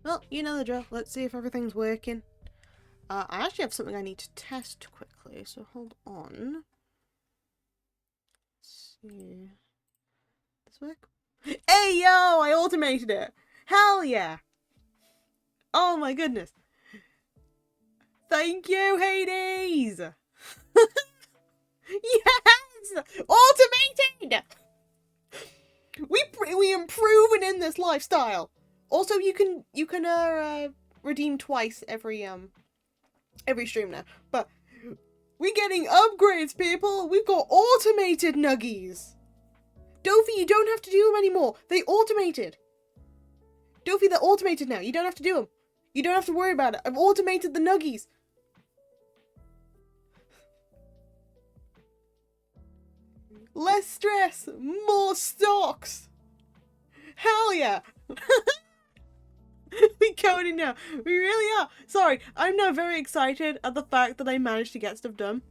Well, you know the drill. Let's see if everything's working. I actually have something I need to test quickly, so hold on. Let's see. This work? Hey, yo! I automated it! Hell yeah! Oh my goodness. Thank you, Hades! Yes! Automated! We improving in this lifestyle. Also, you can redeem twice every stream now. But we're getting upgrades, people. We've got automated nuggies. Dofi, you don't have to do them anymore. They automated. Dofi, they're automated now. You don't have to do them. You don't have to worry about it. I've automated the nuggies. Less stress, more stocks. Hell yeah. We coding now. We really are. Sorry, I'm now very excited at the fact that I managed to get stuff done.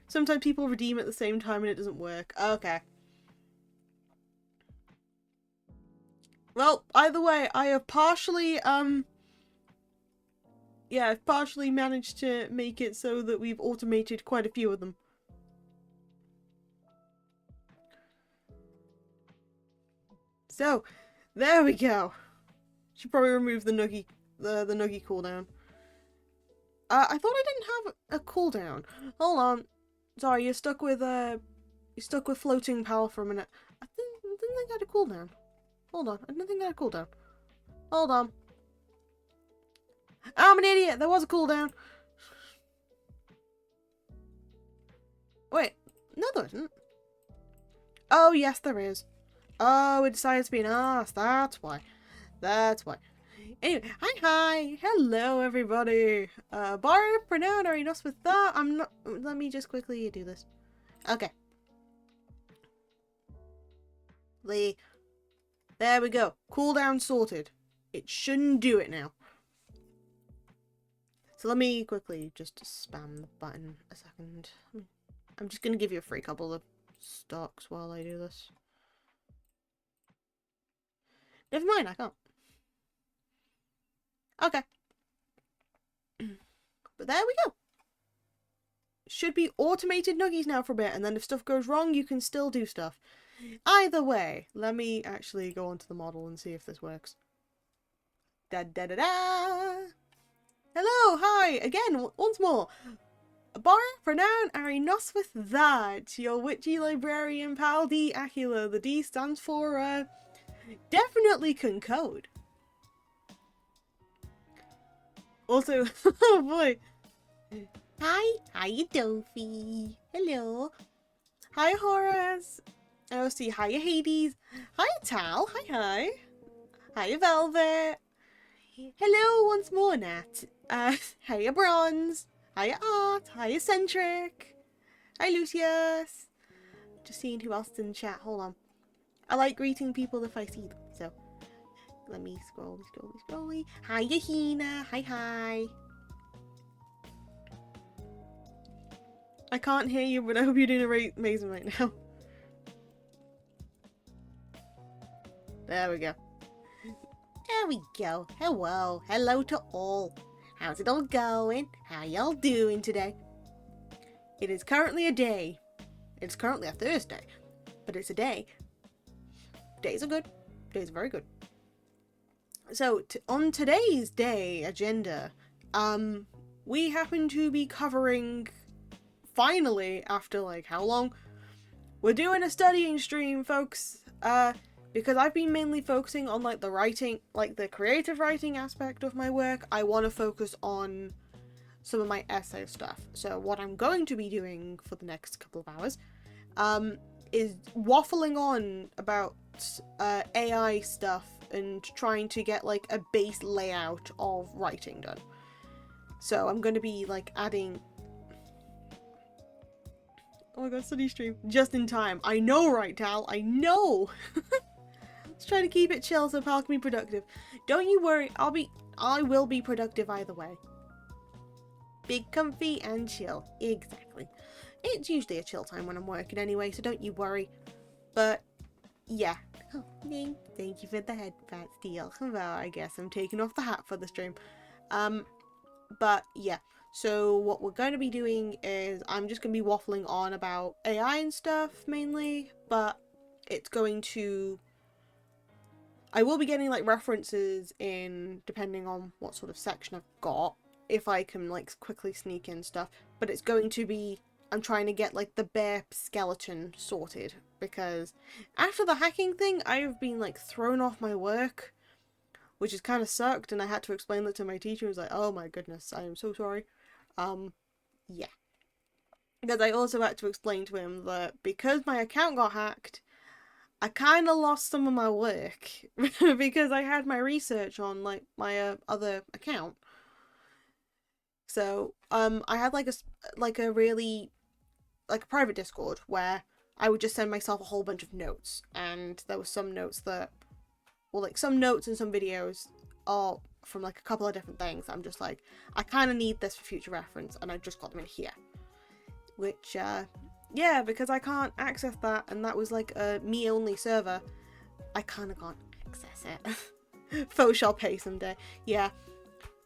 Sometimes people redeem at the same time and it doesn't work. Okay. Well, either way, I have partially, I've partially managed to make it so that we've automated quite a few of them. So, there we go. Should probably remove the nuggy, the nuggy cooldown. I thought I didn't have a cooldown. Hold on. Sorry, you're stuck with floating power for a minute. I didn't think I had a cooldown. Hold on, I didn't think I had a cooldown. Hold on. I'm an idiot. There was a cooldown. Wait, no, there isn't. Oh yes, there is. Oh, it decided to be an ass. That's why. That's why. Anyway, hi, hello everybody. Bar for now, are you not with that? I'm not. Let me just quickly do this. Okay. There we go. Cooldown sorted. It shouldn't do it now. So let me quickly just spam the button a second. I'm just gonna give you a free couple of stocks while I do this. Never mind, I can't. Okay. But there we go. Should be automated nuggies now for a bit, and then if stuff goes wrong, you can still do stuff. Either way, let me actually go onto the model and see if this works. Da da da da! Hello, hi, again, once more. Bar, pronoun, are not with that. Your witchy librarian pal D Aquila. The D stands for, definitely concode. Also, oh boy. Hi, you Dofi. Hello. Hi, Horace. Oh, see, hiya, Hades. Hiya, Tal. Hi. Hiya, Velvet. Hello once more, Nat. Hiya, Bronze. Hiya, Art. Hiya, Centric. Hi, Lucius. Just seeing who else is in the chat. Hold on. I like greeting people if I see them, so let me scrolly. Hiya, Hina. Hi. I can't hear you, but I hope you're doing amazing right now. There we go. There we go. Hello to all. How's it all going? How y'all doing today? It is currently a day. It's currently a Thursday, but it's a day. Days are good. Days are very good. So, on today's day agenda, we happen to be covering, finally, after like how long? We're doing a studying stream, folks. Because I've been mainly focusing on like the writing, like the creative writing aspect of my work. I want to focus on some of my essay stuff. So what I'm going to be doing for the next couple of hours is waffling on about AI stuff and trying to get like a base layout of writing done. So I'm going to be like adding... Oh my god, study stream. Just in time. I know, right, Tal? I know! Let's try to keep it chill so Pal can be productive. Don't you worry, I will be productive either way. Big, comfy, and chill. Exactly. It's usually a chill time when I'm working anyway, so don't you worry. But yeah. Oh, thank you for the headband deal. Well, I guess I'm taking off the hat for the stream. But yeah. So what we're going to be doing is I'm just going to be waffling on about AI and stuff mainly, but it's going to... I will be getting like references in depending on what sort of section I've got, if I can like quickly sneak in stuff, but it's going to be... I'm trying to get like the bare skeleton sorted, because after the hacking thing I've been like thrown off my work, which has kind of sucked, and I had to explain that to my teacher. He was like, oh my goodness, I am so sorry. Yeah. Because I also had to explain to him that because my account got hacked, I kind of lost some of my work because I had my research on like my other account. So I had like a really like a private Discord where I would just send myself a whole bunch of notes, and there were some notes that, well, like some notes and some videos are from like a couple of different things. I'm just like, I kind of need this for future reference, and I just got them in here. Which, yeah, because I can't access that, and that was like a me-only server, I kind of can't access it. Photoshop pay someday. Yeah.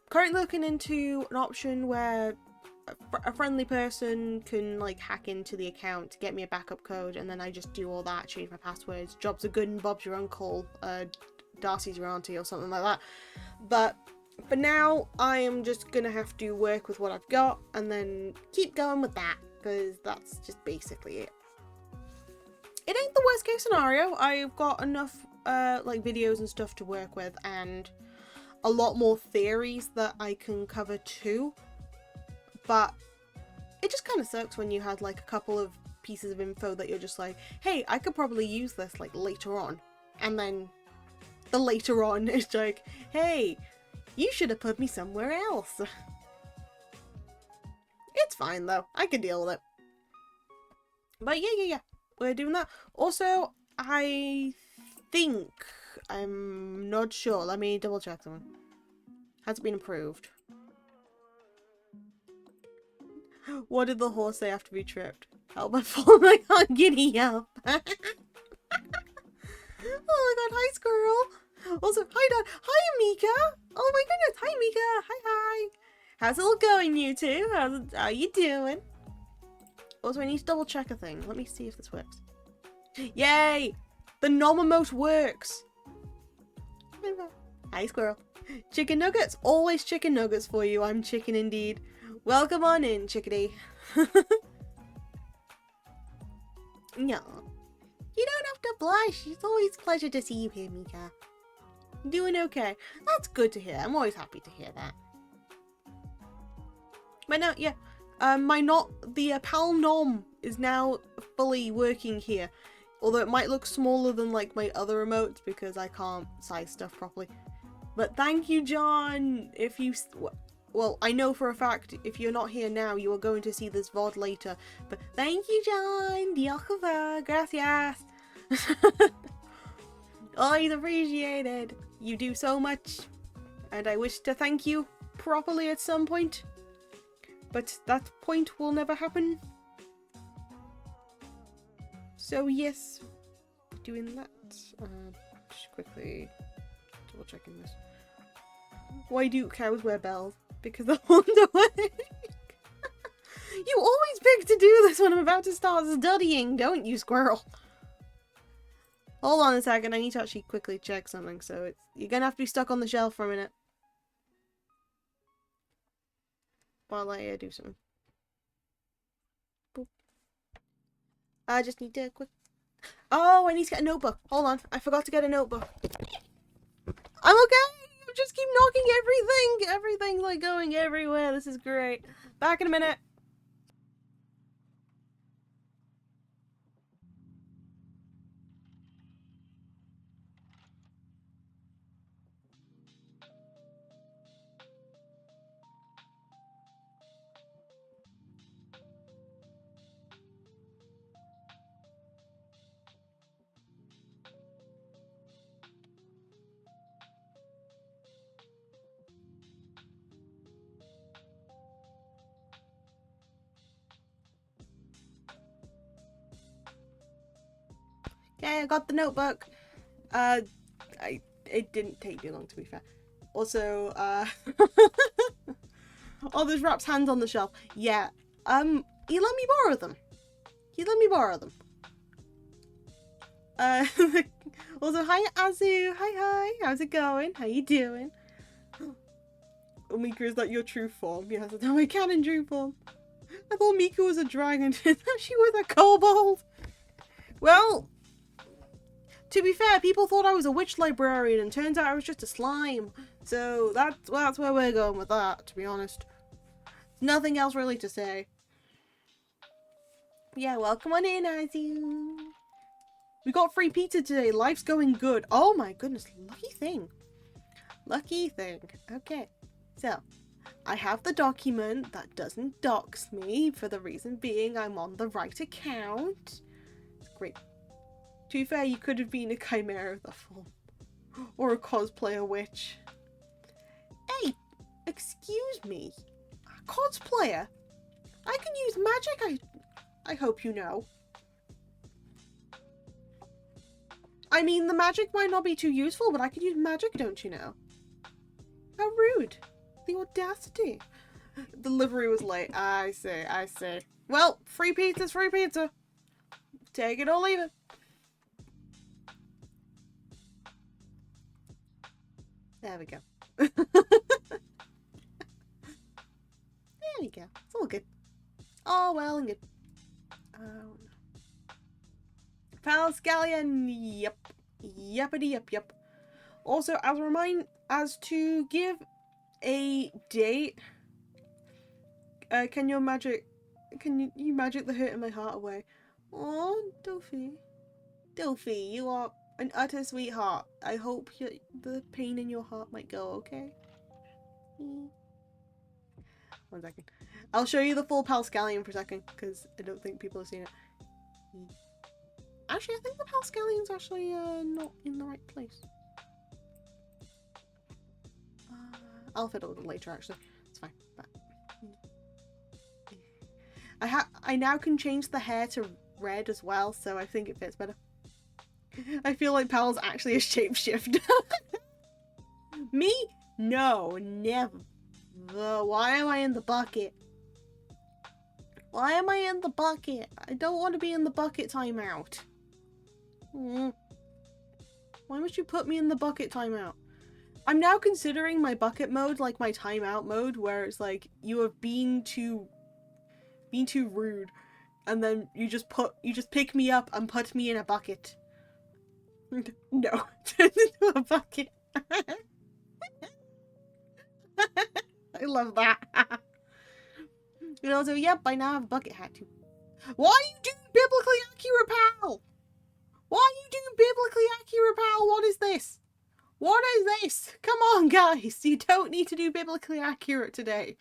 Currently looking into an option where a friendly person can like hack into the account to get me a backup code, and then I just do all that, change my passwords. Jobs are good and Bob's your uncle, Darcy's your auntie, or something like that. But for now, I am just gonna have to work with what I've got and then keep going with that, because that's just basically it. It ain't the worst case scenario. I've got enough like videos and stuff to work with, and a lot more theories that I can cover too. But it just kind of sucks when you had like a couple of pieces of info that you're just like, hey, I could probably use this like later on. And then the later on is like, hey, you should have put me somewhere else. It's fine though. I can deal with it. But yeah. We're doing that. Also, I think... I'm not sure. Let me double check something. Has it been approved? What did the horse say after we tripped? Help my fall, I can't giddy up. Oh my god, hi squirrel. Also, hi Dad. Hi Amika. Oh my goodness, hi Mika. Hi. How's it all going, you two? How you doing? Also, I need to double check a thing. Let me see if this works. Yay! The nom emote works. Hi squirrel. Chicken nuggets? Always chicken nuggets for you. I'm chicken indeed. Welcome on in, chickadee. No. You don't have to blush. It's always a pleasure to see you here, Mika. Doing okay. That's good to hear. I'm always happy to hear that. But no, yeah. The Pal Nom is now fully working here. Although it might look smaller than like my other emotes because I can't size stuff properly. But thank you, John. If you... Well, I know for a fact, if you're not here now, you are going to see this VOD later. But thank you, John. Diolch, gracias. Always appreciated. You do so much. And I wish to thank you properly at some point. But that point will never happen. So yes, doing that. Just quickly double checking this. Why do cows wear bells? Because they're underwear. You always pick to do this when I'm about to start studying, don't you, squirrel? Hold on a second, I need to actually quickly check something, so you're gonna have to be stuck on the shelf for a minute. While I do something. Boop. I just need to quick... Oh, I need to get a notebook. Hold on, I forgot to get a notebook. I'm okay! Just keep knocking everything! Everything's like going everywhere. This is great. Back in a minute. Okay, I got the notebook. It didn't take too long, to be fair. Also, oh, there's Rap's hands on the shelf. Yeah. He let me borrow them. Also, hi Azu. Hi. How's it going? How you doing? Oh, Mika, is that your true form? Yes, that's my canon true form. I thought Mika was a dragon. She was a kobold. Well, to be fair, people thought I was a witch librarian, and turns out I was just a slime. So that's where we're going with that, to be honest. Nothing else really to say. Yeah, welcome on in, Azu. We got free pizza today. Life's going good. Oh my goodness, lucky thing. Okay, so I have the document that doesn't dox me, for the reason being I'm on the right account. Great. To be fair, you could have been a chimera of the form. Or a cosplayer witch. Hey, excuse me. A cosplayer? I can use magic, I hope you know. I mean, the magic might not be too useful, but I could use magic, don't you know? How rude. The audacity. Delivery was late. I see. Well, free pizza's free pizza. Take it or leave it. There we go. There we go. It's all good. Oh, well and good. Oh, no. Pal Scallion. Yep. Yep. Also, as to give a date, can you magic the hurt in my heart away? Oh, Dophie, you are an utter sweetheart. I hope the pain in your heart might go okay. 1 second. I'll show you the full Palscallion for a second, because I don't think people have seen it. Actually, I think the Palscallion's actually not in the right place. I'll fiddle with it later, actually. It's fine. But I now can change the hair to red as well, so I think it fits better. I feel like Pal's actually a shapeshifter. Me? No, never. Why am I in the bucket? I don't want to be in the bucket timeout. Why would you put me in the bucket timeout? I'm now considering my bucket mode like my timeout mode, where it's like, you have been too rude, and then you just pick me up and put me in a bucket. No, turn into a bucket. I love that. And also, yep, I now have a bucket hat too. Why are you doing biblically accurate, pal? What is this? Come on, guys. You don't need to do biblically accurate today.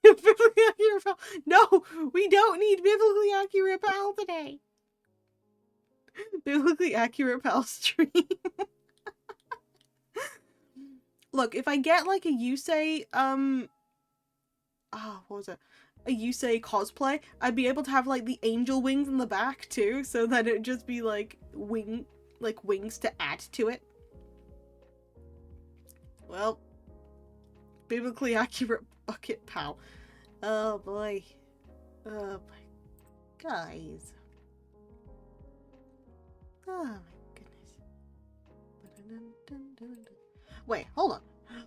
Biblically accurate, pal. No, we don't need biblically accurate, pal, today. Biblically accurate, pal stream. Look, if I get like a Yusei, what was it? A Yusei cosplay, I'd be able to have like the angel wings in the back too, so that it'd just be like wings to add to it. Well, biblically accurate bucket, pal. Oh boy. Guys. Oh my goodness. Wait, hold on.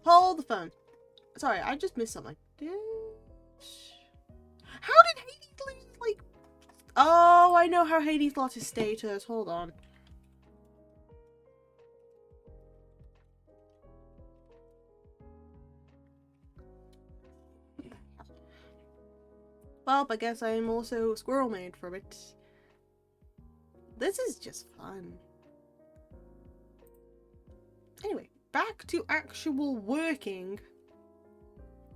Hold the phone. Sorry, I just missed something. How did Hades lose, like... Oh, I know how Hades lost his status. Hold on. Well, I guess I'm also squirrel made for it. This is just fun. Anyway, back to actual working.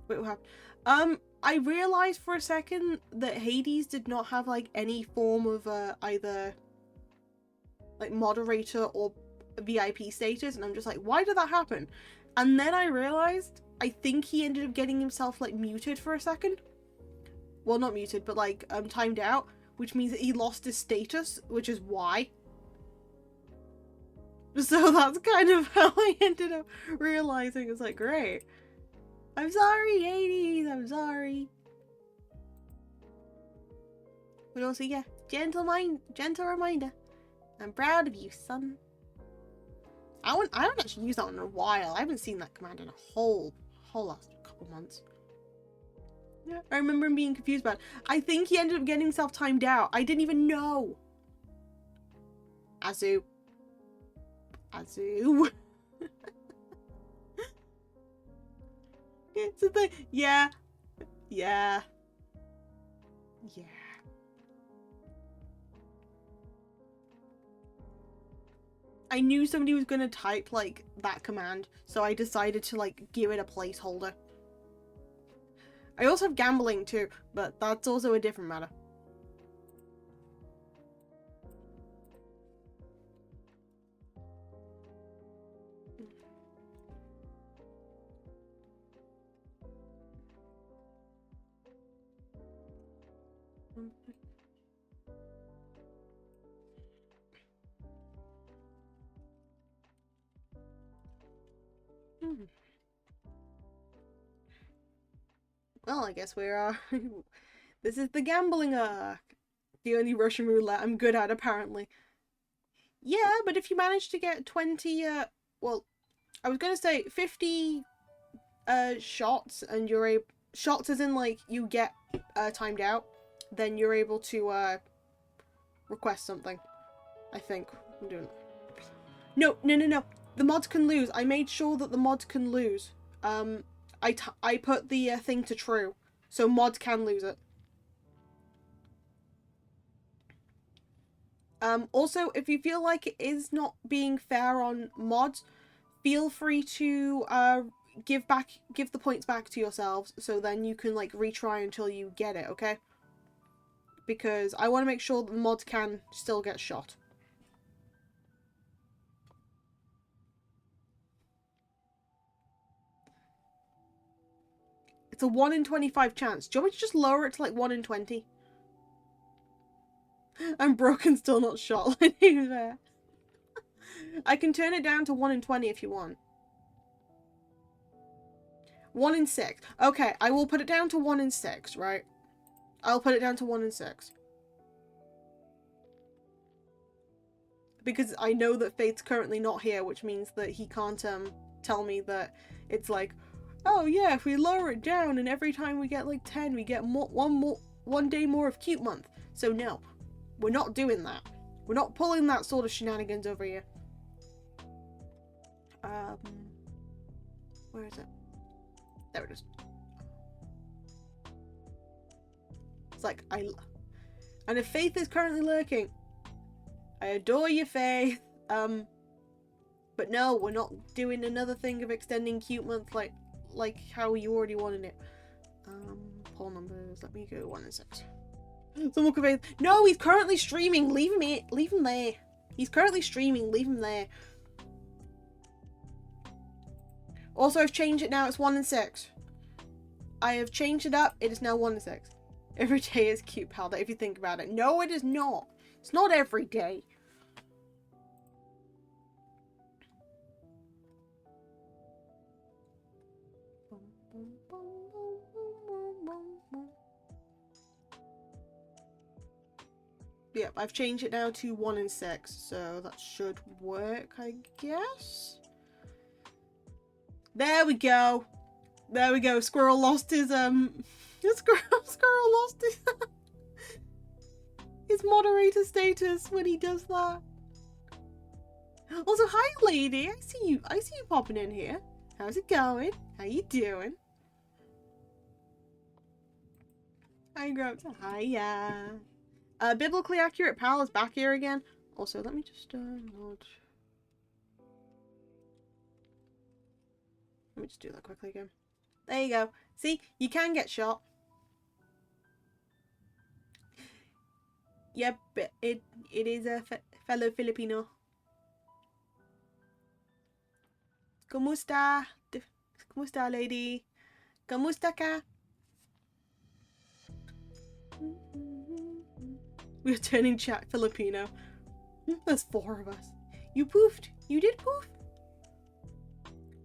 Wait, what happened? I realized for a second that Hades did not have like any form of either like moderator or VIP status, and I'm just like, why did that happen? And then I realized I think he ended up getting himself like muted for a second. Well, not muted, but like timed out, which means that he lost his status, which is why. So that's kind of how I ended up realizing. It's like, great. I'm sorry, Hades, I'm sorry. But also, yeah, gentle reminder. I'm proud of you, son. I haven't actually used that one in a while. I haven't seen that command in a whole last couple months. Yeah, I remember him being confused about it. I think he ended up getting himself timed out. I didn't even know. Azu. It's a thing. Yeah. I knew somebody was gonna type like that command, so I decided to like give it a placeholder. I also have gambling too, but that's also a different matter. Well, I guess we're this is the gambling the only Russian roulette I'm good at, apparently. Yeah, but if you manage to get 20 well, I was gonna say 50 shots, and you're able shots as in like you get timed out, then you're able to request something. I think I'm doing that. No. The mods can lose. I made sure that the mods can lose. I put the thing to true, so mods can lose it. Also, if you feel like it is not being fair on mods, feel free to give the points back to yourselves, so then you can like retry until you get it, okay? Because I want to make sure that the mods can still get shot. It's a 1 in 25 chance. Do you want me to just lower it to like 1 in 20? I'm broken, still not shot. There. I can turn it down to 1 in 20 if you want. 1 in 6. Okay, I will put it down to 1 in 6, right? I'll put it down to 1 in 6. Because I know that Faith's currently not here, which means that he can't tell me that it's like, oh yeah, if we lower it down and every time we get like 10, we get one day more of cute month. So no, we're not doing that. We're not pulling that sort of shenanigans over here. Where is it? There it is. It's like, and if Faith is currently lurking, I adore you, Faith. But no, we're not doing another thing of extending cute month like how you already wanted it. Poll numbers. Let me go 1 in 6. Someone could Faith. No, he's currently streaming. Leave him there. He's currently streaming. Leave him there. Also, I've changed it now. It's 1 in 6. I have changed it up. It is now 1 in 6. Every day is cute, pal. If you think about it. No, it is not. It's not every day. Yep, I've changed it now to 1 in 6, so that should work, I guess. There we go. There we go. Squirrel lost his Squirrel lost his moderator status when he does that. Also, hi lady. I see you popping in here. How's it going? How you doing? Hi Grumps. Hiya. Biblically accurate pal is back here again. Also, let me just mod. Let me just do that quickly again. There you go. See, you can get shot. Yep, it is a fellow Filipino. Kumusta? Kumusta, lady? Kumusta ka? We're turning chat Filipino. There's 4 of us. You poofed. You did poof.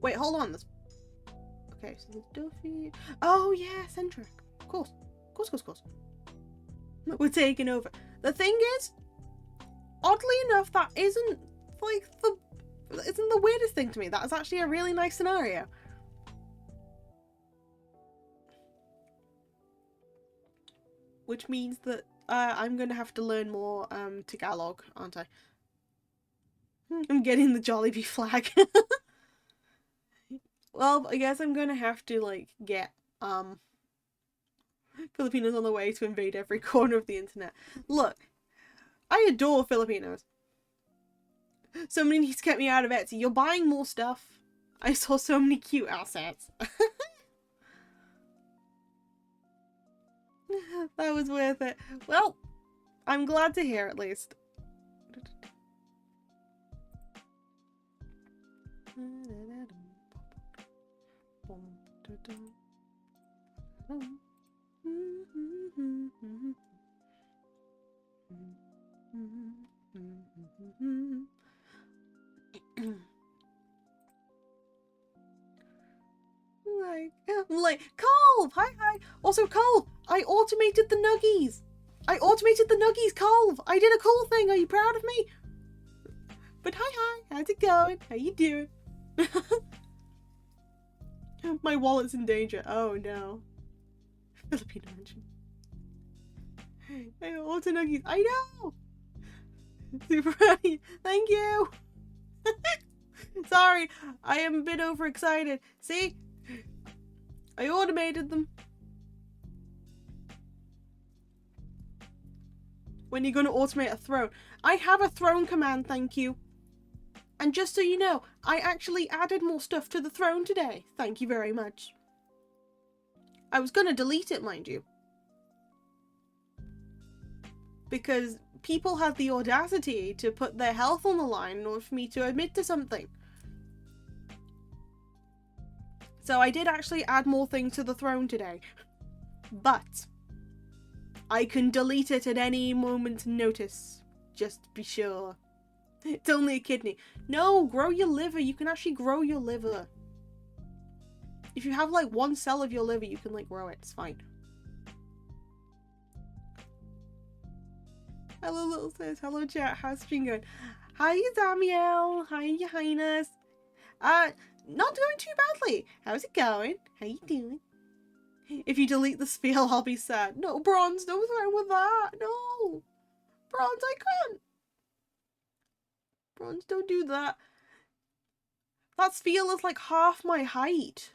Wait, hold on. Okay, so there's Duffy. Oh yeah, centric. Of course. Of course. We're taking over. The thing is, oddly enough, that isn't like the weirdest thing to me. That is actually a really nice scenario. Which means that I'm gonna have to learn more Tagalog, aren't I? I'm getting the Jollibee flag. Well, I guess I'm gonna have to like get Filipinos on the way to invade every corner of the internet. Look, I adore Filipinos. Somebody needs to get me out of Etsy. You're buying more stuff. I saw so many cute assets. That was worth it. Well, I'm glad to hear at least. like Cole! Hi! Also, Cole, I automated the nuggies! Cole! I did a cool thing, are you proud of me? But hi! How's it going? How you doing? My wallet's in danger. Oh no. Filipino mention. Hey, auto nuggies. I know! Super funny. Thank you! Sorry, I am a bit overexcited. See? I automated them. When are you going to automate a throne? I have a throne command, thank you. And just so you know, I actually added more stuff to the throne today. Thank you very much. I was going to delete it, mind you. Because people had the audacity to put their health on the line in order for me to admit to something. So I did actually add more things to the throne today. But I can delete it at any moment's notice. Just be sure. It's only a kidney. No, grow your liver. You can actually grow your liver. If you have like 1 cell of your liver, you can like grow it. It's fine. Hello, little sis. Hello, chat. How's it been going? Hi, Damiel. Hi, Your Highness. Not doing too badly. How's it going? How you doing? If you delete the spiel, I'll be sad. No, Bronze, don't throw with that. No. Bronze, I can't. Bronze, don't do that. That spiel is like half my height.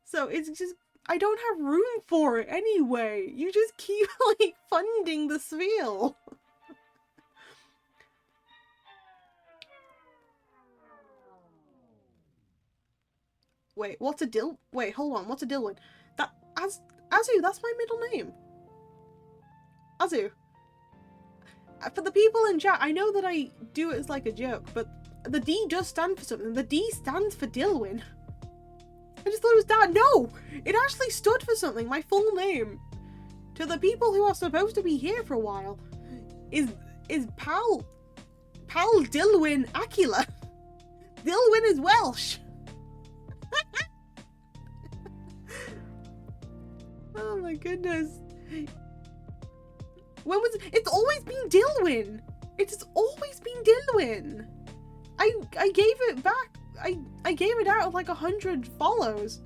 So it's just, I don't have room for it anyway. You just keep like funding the spiel. Wait, what's a Dil? Wait, hold on. What's a Dilwyn? That Azu. That's my middle name. Azu. For the people in chat, I know that I do it as like a joke, but the D does stand for something. The D stands for Dilwyn. I just thought it was that. No, it actually stood for something. My full name, to the people who are supposed to be here for a while, is Pal Dilwyn Aquila. Dilwyn is Welsh. Oh my goodness. When was it? It's always been Dilwyn. It's always been Dilwyn. I gave it back. I gave it out of like 100 follows.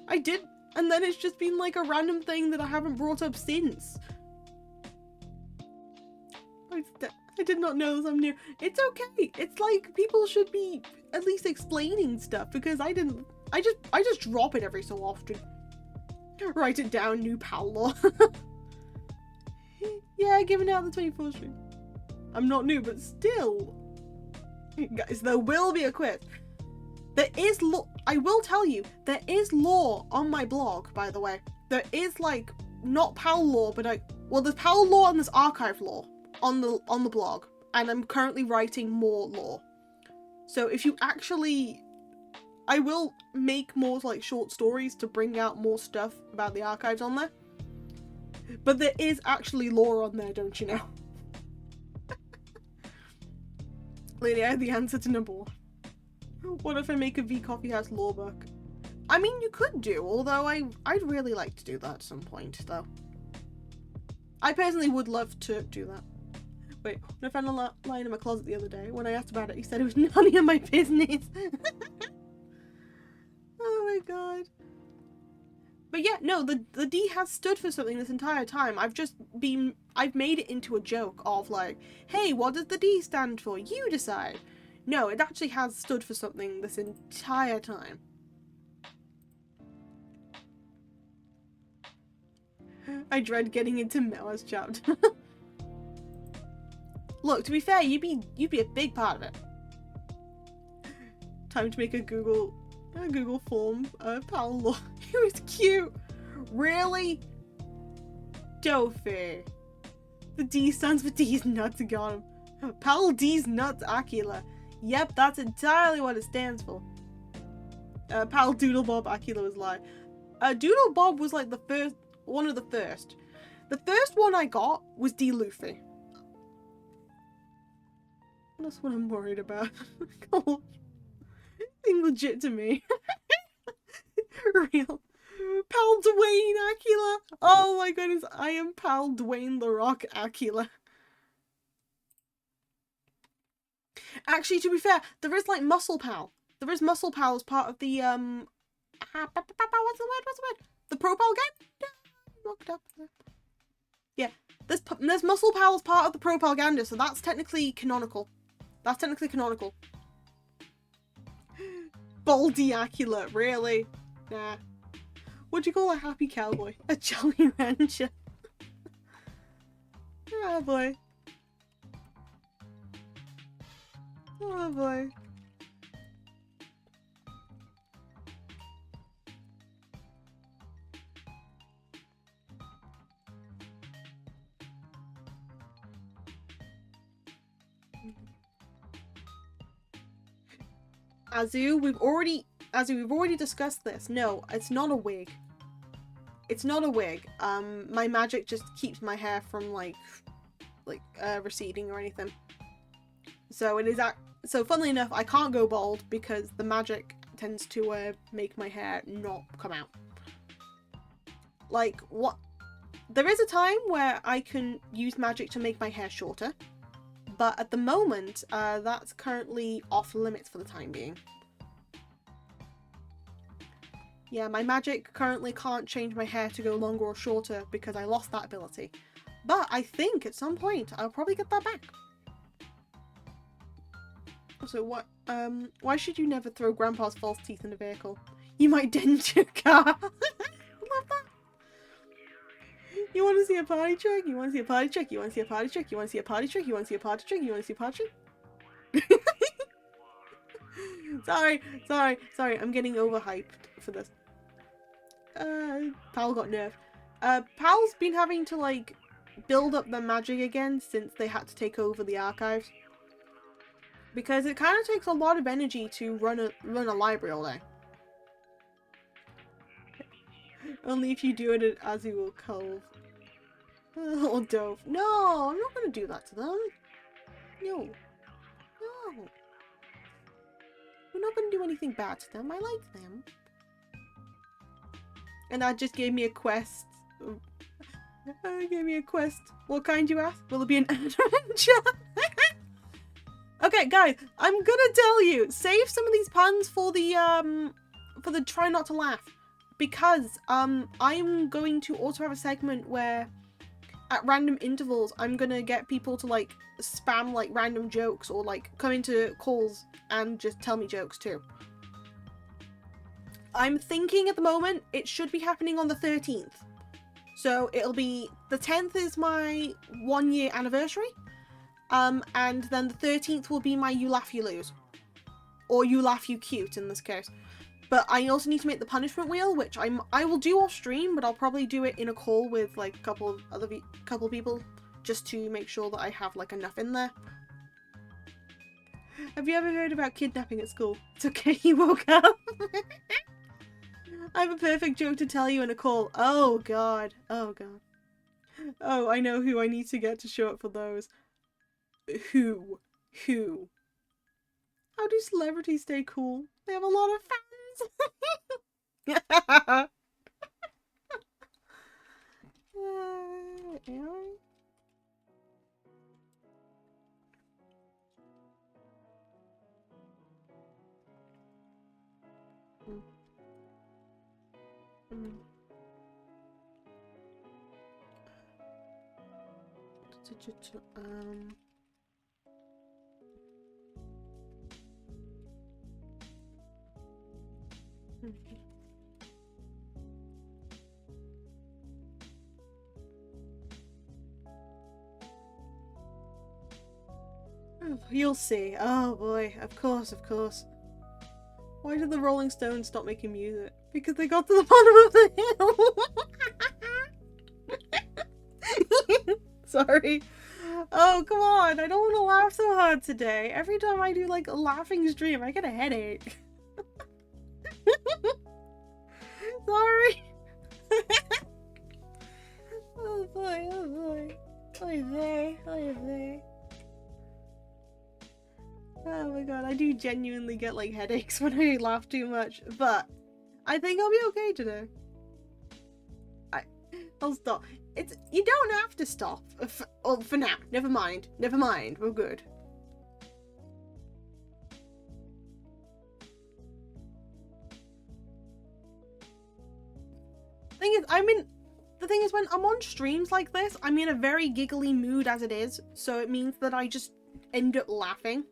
I did, and then it's just been like a random thing that I haven't brought up since. I did not know this. I'm new. It's okay. It's like people should be at least explaining stuff because I didn't. I just drop it every so often. Write it down, new pal law. Yeah, giving out the 24th stream. I'm not new, but still. Guys, there will be a quiz. There is law. I will tell you, there is law on my blog, by the way. There is like, not PAL law, but well, there's PAL law and there's archive law on the blog. And I'm currently writing more law. So if you actually, I will make more like short stories to bring out more stuff about the archives on there. But there is actually lore on there, don't you know? Lady, I have the answer to number 1. What if I make a V Coffee House lore book? I mean, you could do, although I'd really like to do that at some point, though. I personally would love to do that. Wait, when I found a line in my closet the other day, when I asked about it, he said it was none of my business. Oh my god. But yeah, no, the D has stood for something this entire time. I've made it into a joke of like, hey, what does the D stand for? You decide. No, it actually has stood for something this entire time. I dread getting into Mel's chapter. Look, to be fair, you'd be a big part of it. Time to make a Google form pal lore. It was cute. Really? Dofi. The D stands for D's nuts, got him. Pal D's nuts Aquila. Yep, that's entirely what it stands for. Pal Doodle Bob Aquila was like. Doodle Bob was like one of the first. The first one I got was D Luffy. That's what I'm worried about. Seems legit to me. Real. Pal Dwayne Aquila. Oh my goodness, I am Pal Dwayne the Rock Aquila. Actually, to be fair, there is like Muscle Pal. There is Muscle Pal as part of the what's the word? The Propal gang? Looked up. Yeah, there's Muscle Pal as part of the Propaganda, so that's technically canonical. That's technically canonical. Baldy Aquila, really? Nah. What do you call a happy cowboy? A jolly rancher. Oh boy. Oh boy. Azu, we've already discussed this. No, it's not a wig. It's not a wig. My magic just keeps my hair from like receding or anything. So it is so funnily enough, I can't go bald because the magic tends to make my hair not come out. Like what? There is a time where I can use magic to make my hair shorter. But at the moment, that's currently off limits for the time being. Yeah, my magic currently can't change my hair to go longer or shorter because I lost that ability. But I think at some point I'll probably get that back. So what? Why should you never throw Grandpa's false teeth in a vehicle? You might dent your car. Love that. You want to see a party trick? You want to see a party trick? You want to see a party trick? You want to see a party trick? You want to see a party trick? You want to see a party trick? Sorry. I'm getting overhyped for this. Pal got nerfed. Pal's been having to like build up their magic again since they had to take over the archives. Because it kind of takes a lot of energy to run a library all day. Only if you do it as you will cove. Oh, Dove. No, I'm not going to do that to them. No. No. We're not going to do anything bad to them. I like them. And that just gave me a quest. Gave me a quest. What kind, you ask? Will it be an adventure? Okay, guys, I'm gonna tell you, save some of these puns for the try not to laugh. Because, I'm going to also have a segment where, at random intervals, I'm gonna get people to, like, spam, like, random jokes or, like, come into calls and just tell me jokes, too. I'm thinking at the moment, it should be happening on the 13th. So, it'll be, the 10th is my 1 year anniversary. And then the 13th will be my You Laugh You Lose. Or You Laugh You Cute, in this case. But I also need to make the punishment wheel, which I will do off stream, but I'll probably do it in a call with like a couple people, just to make sure that I have like enough in there. Have you ever heard about kidnapping at school? It's okay, you woke up. I have a perfect joke to tell you in a call. Oh god. Oh god. Oh, I know who I need to get to show up for those. Who? Who? How do celebrities stay cool? They have a lot of fans. You'll see. Oh boy, of course, of course. Why did the Rolling Stones stop making music? Because they got to the bottom of the hill. Sorry. Oh, come on. I don't want to laugh so hard today. Every time I do like a laughing stream, I get a headache. Sorry. Oh boy, oh boy. Oy vey, oy vey. Oh my god, I do genuinely get like headaches when I laugh too much, but I think I'll be okay today. I'll stop. You don't have to stop. For now. Never mind. Never mind. We're good. The thing is, when I'm on streams like this, I'm in a very giggly mood as it is, so it means that I just end up laughing.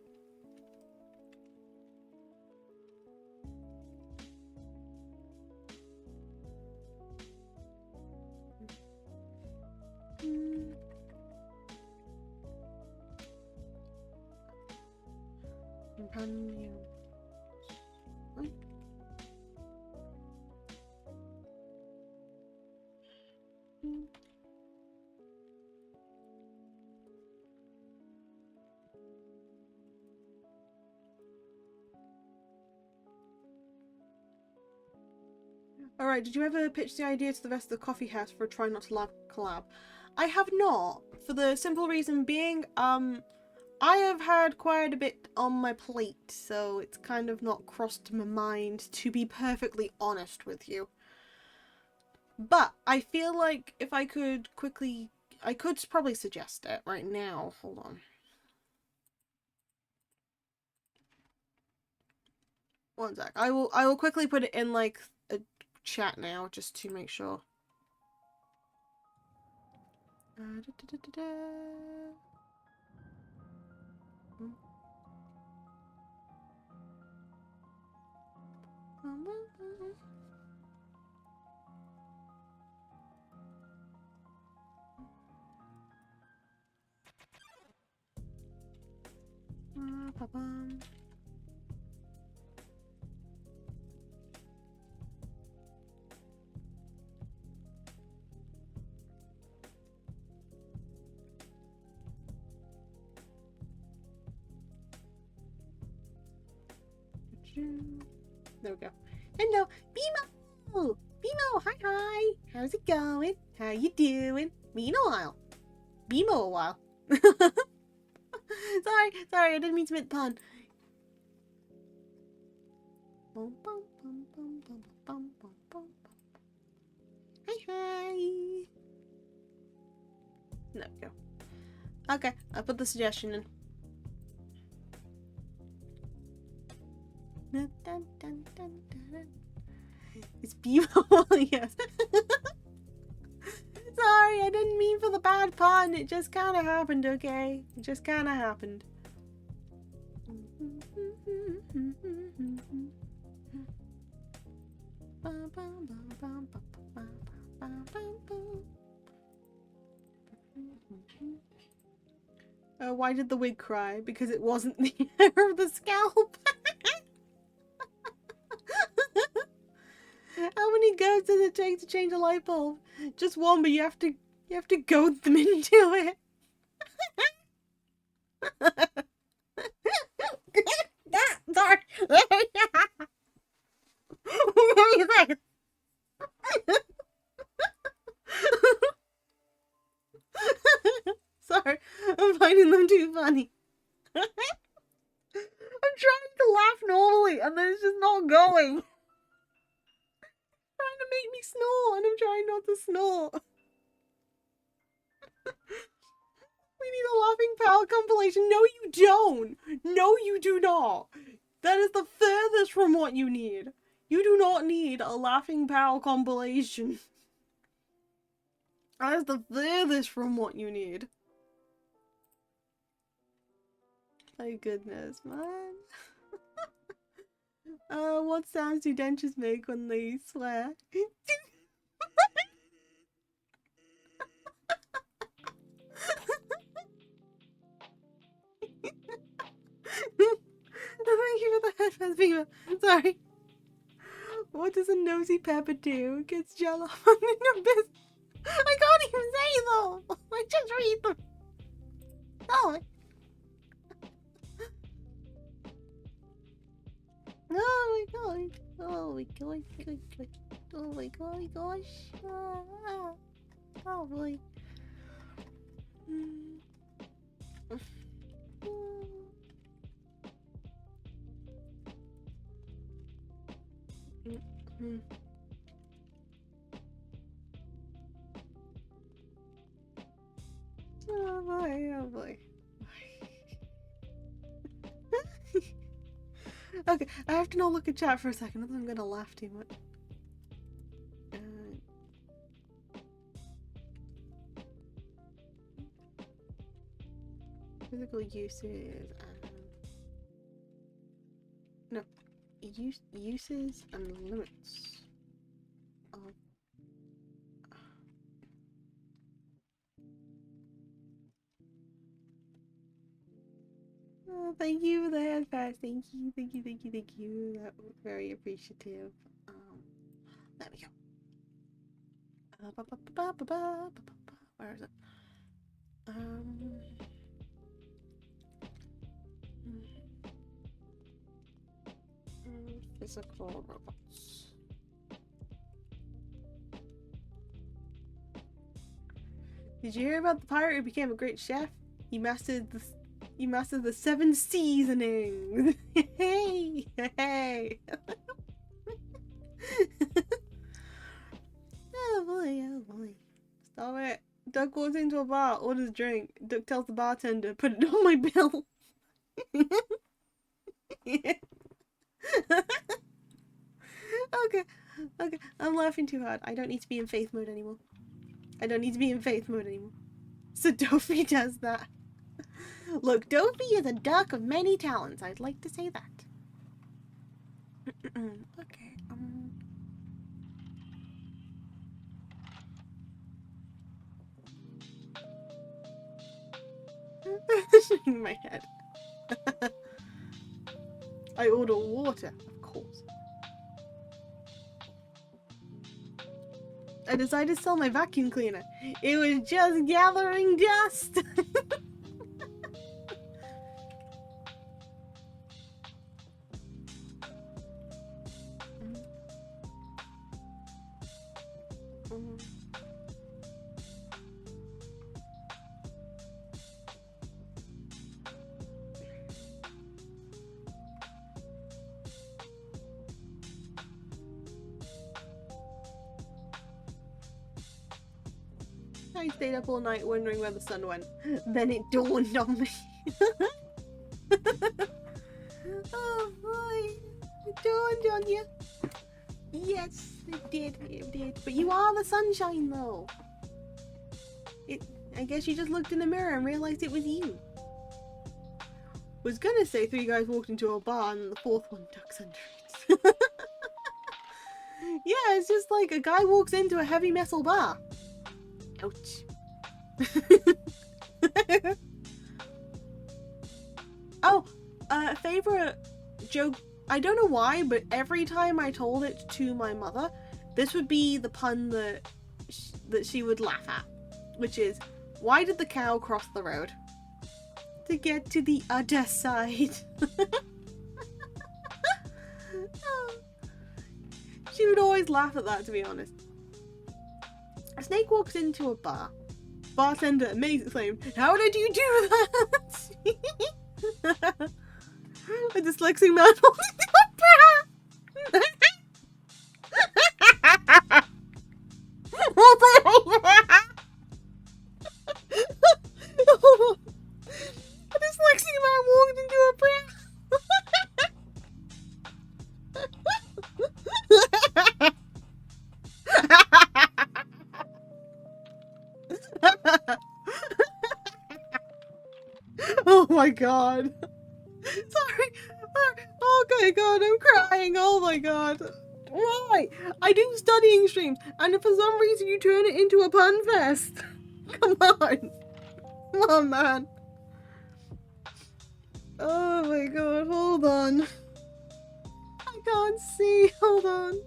Alright, did you ever pitch the idea to the rest of the coffee house for a Try Not to Laugh collab? I have not, for the simple reason being, I have had quite a bit on my plate, so it's kind of not crossed my mind, to be perfectly honest with you. But I feel like if I could quickly, I could probably suggest it right now. Hold on. One sec. I will quickly put it in like a chat now just to make sure. There we go. Hello, Bimo! Bimo, hi! How's it going? How you doing? Been a while. Bimo a while. Sorry, I didn't mean to make the pun. Hi! There we go. Okay, I put the suggestion in. It's beautiful, yes. Sorry, I didn't mean for the bad pun. It just kind of happened, okay? It just kind of happened. Why did the wig cry? Because it wasn't the hair of the scalp. How many goes does it take to change a light bulb? Just one, but you have to goad them into it. Sorry. them too funny. I'm trying to laugh normally and then it's just not going. Trying to make me snore and I'm trying not to snore. We need a laughing pal compilation. No, you don't. No, you do not. That is the furthest from what you need. You do not need a laughing pal compilation. That is the furthest from what you need. My goodness, man. What sounds do dentures make when they swear? Thank you for the headphones, Beaver. Sorry. What does a nosy pepper do? It gets Chillhop on the business. I can't even say them. I just read them. Oh. Oh my god. Oh my god. Oh my god, gosh. Oh boy. Oh boy, oh boy. Okay, I have to not look at chat for a second, otherwise I'm gonna laugh too much. Physical uses no, uses and limits of oh, thank you for the headphones. Thank you. That was very appreciative. There we go. Where is it? Physical robots. Did you hear about the pirate who became a great chef? He mastered the 7 seasonings. Hey, hey. Oh boy. Stop it. Duck walks into a bar, orders a drink. Duck tells the bartender, put it on my bill. Okay. I'm laughing too hard. I don't need to be in faith mode anymore. So Dofi does that. Look, Dofi is a duck of many talents. I'd like to say that. Okay. Shaking my head. I order water, of course. I decided to sell my vacuum cleaner. It was just gathering dust. I stayed up all night wondering where the sun went. Then it dawned on me. Oh boy. It dawned on you. Yes, it did. But you are the sunshine though. I guess you just looked in the mirror and realized it was you. Was gonna say 3 guys walked into a bar and the 4th one ducks under it. Yeah, it's just like a guy walks into a heavy metal bar. Ouch. Oh, favorite joke. I don't know why, but every time I told it to my mother, this would be the pun that she would laugh at, which is, why did the cow cross the road? To get to the other side. She would always laugh at that, to be honest. A snake walks into a bar. Bartender makes exclaim, how did you do that? A dyslexic man holding the umbrella. A dyslexic man walked into a prayer. Oh my god. Sorry. Okay, God, I'm crying. Oh my god. Why? I do studying streams, and if for some reason you turn it into a pun fest. Come on. Come on, man. Oh my god, hold on. I can't see. Hold on.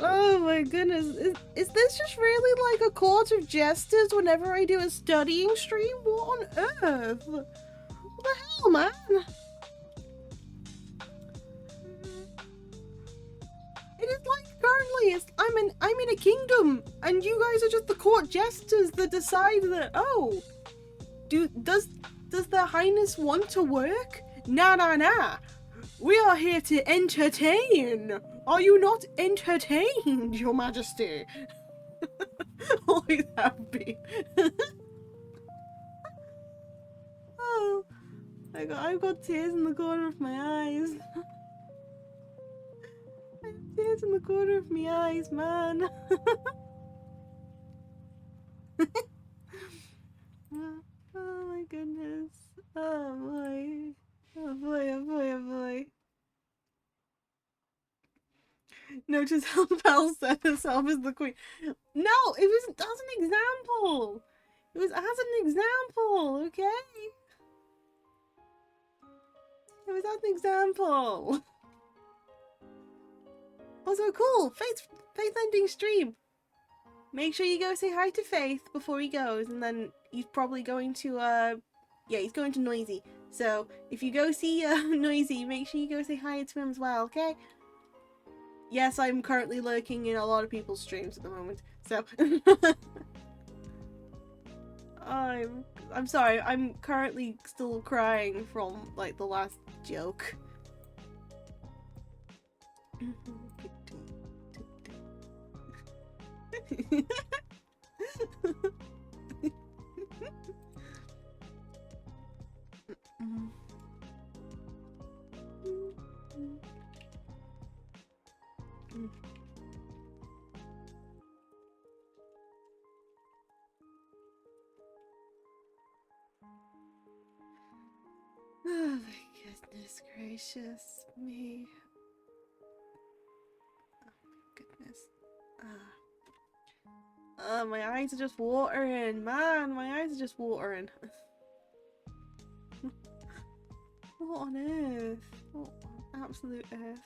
Oh my goodness. Is this just really like a court of jesters whenever I do a studying stream? What on earth? What the hell, man? It is like currently I'm in a kingdom and you guys are just the court jesters that decide that, oh, does their highness want to work? Nah. We are here to entertain. Are you not entertained, your majesty? Always have been. Oh, I've got tears in the corner of my eyes. I have tears in the corner of my eyes, man. Oh my goodness. Oh boy. Oh boy, oh boy, oh boy. Notice how Belle set herself as the queen. No, it was as an example. It was as an example, okay? It was as an example. Also, cool. Faith ending stream. Make sure you go say hi to Faith before he goes, and then he's probably going to yeah, he's going to Noisy. So if you go see Noisy, make sure you go say hi to him as well, okay? Yes, I'm currently lurking in a lot of people's streams at the moment, so I'm sorry, I'm currently still crying from like the last joke. Oh my goodness gracious me. Oh my goodness. My eyes are just watering, man. My eyes are just watering. What on earth? What on absolute earth?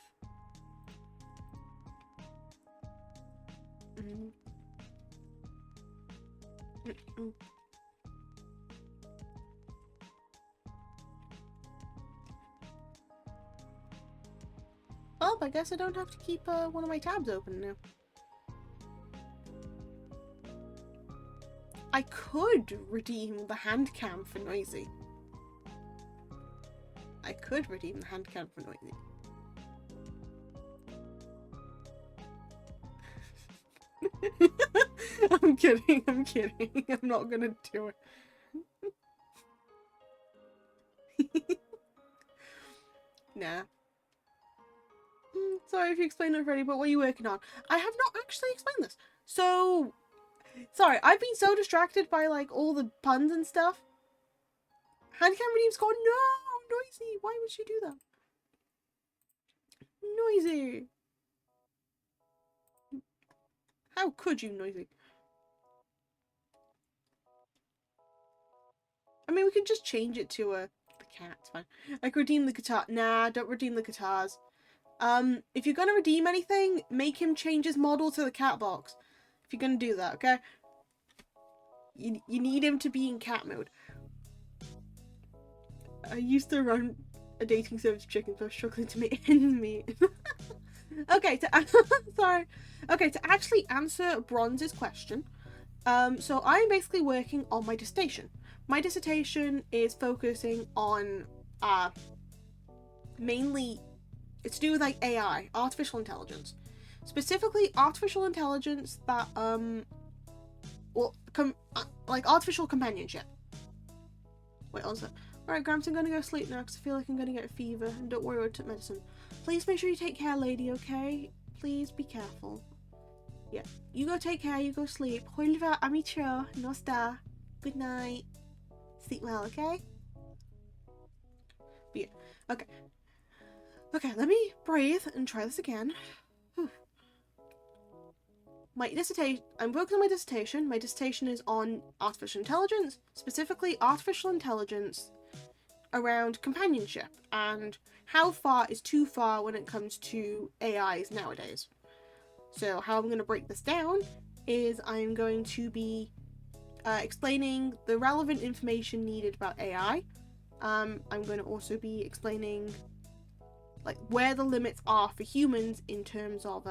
Oh, I guess I don't have to keep one of my tabs open now. I could redeem the hand cam for Noisy. I could redeem the hand cam for Noisy. I'm kidding, I'm kidding. I'm not gonna do it. Nah. Sorry if you explained it already, but what are you working on? I have not actually explained this. So, sorry, I've been so distracted by like all the puns and stuff. Handcam redeem's gone. No, Noisy. Why would she do that? Noisy. How could you, Noisy? I mean, we could just change it to the cat. It's fine. I could redeem the guitar. Nah, don't redeem the guitars. If you're gonna redeem anything, make him change his model to the cat box. If you're gonna do that, okay? You need him to be in cat mode. I used to run a dating service for chickens, but I was struggling to make ends meet. Okay, sorry. Okay, to actually answer Bronze's question, so I'm basically working on my dissertation. My dissertation is focusing on mainly it's to do with like AI, artificial intelligence, specifically artificial intelligence that like artificial companionship. Wait, also, alright, Gramps, I'm gonna go sleep now because I feel like I'm gonna get a fever, and don't worry, I took medicine. Please make sure you take care, lady, okay? Please be careful. Yeah, you go take care, you go sleep. Hulva, amicho, no sta. Good night. Sleep well, okay? But yeah, okay. Okay, let me breathe and try this again. My dissertation, I'm working on my dissertation. My dissertation is on artificial intelligence, specifically artificial intelligence around companionship and how far is too far when it comes to AIs nowadays. So how I'm going to break this down is I'm going to be explaining the relevant information needed about AI. I'm going to also be explaining like where the limits are for humans in terms of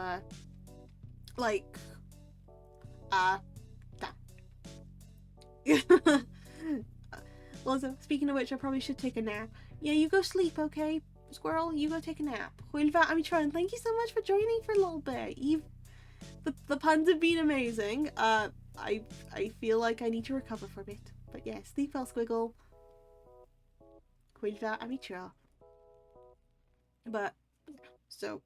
Also, speaking of which, I probably should take a nap. Yeah, you go sleep, okay? Squirrel, you go take a nap. Hulva, I'm trying. Thank you so much for joining for a little bit. The puns have been amazing. I feel like I need to recover from it. But yeah, sleep well, Squiggle. Hulva, I'm trying. But, so,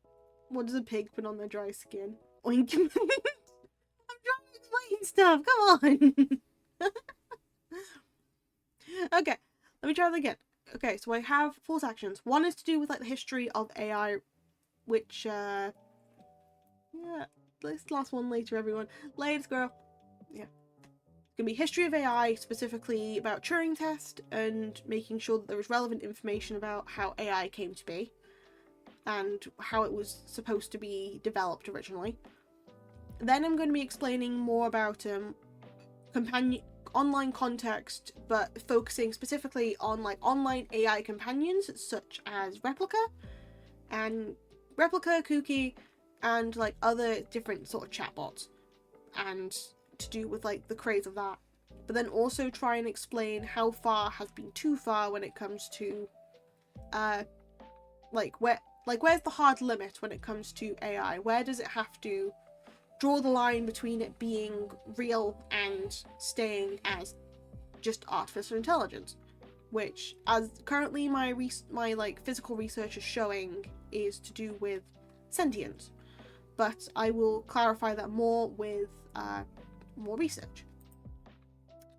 what does a pig put on their dry skin? Oink. I'm trying to explain stuff, come on! Okay, let me try that again. Okay, so I have 4 sections. One is to do with like the history of AI, which yeah, this last one later, everyone. Later, girl. Yeah, it's gonna be history of AI, specifically about Turing test and making sure that there is relevant information about how AI came to be and how it was supposed to be developed originally. Then I'm going to be explaining more about online context, but focusing specifically on like online AI companions such as Replica, Kuki, and like other different sort of chatbots, and to do with like the craze of that. But then also try and explain how far has been too far when it comes to where's the hard limit when it comes to AI? Where does it have to draw the line between it being real and staying as just artificial intelligence, which, as currently my like physical research is showing, is to do with sentience. But I will clarify that more with more research.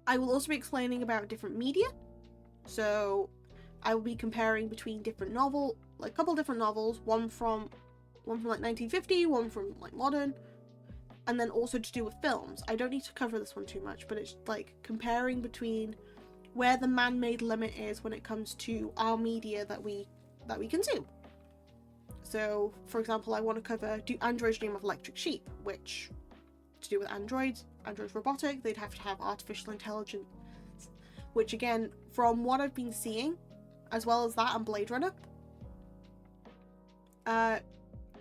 I will also be explaining about different media. So I will be comparing between different a couple different novels, one from like 1950, one from like modern. And then also to do with films. I don't need to cover this one too much, but it's like comparing between where the man-made limit is when it comes to our media that we consume. So, for example, I want to cover Do Androids Dream of Electric Sheep, which, to do with androids robotic, they'd have to have artificial intelligence. Which again, from what I've been seeing, as well as that and Blade Runner,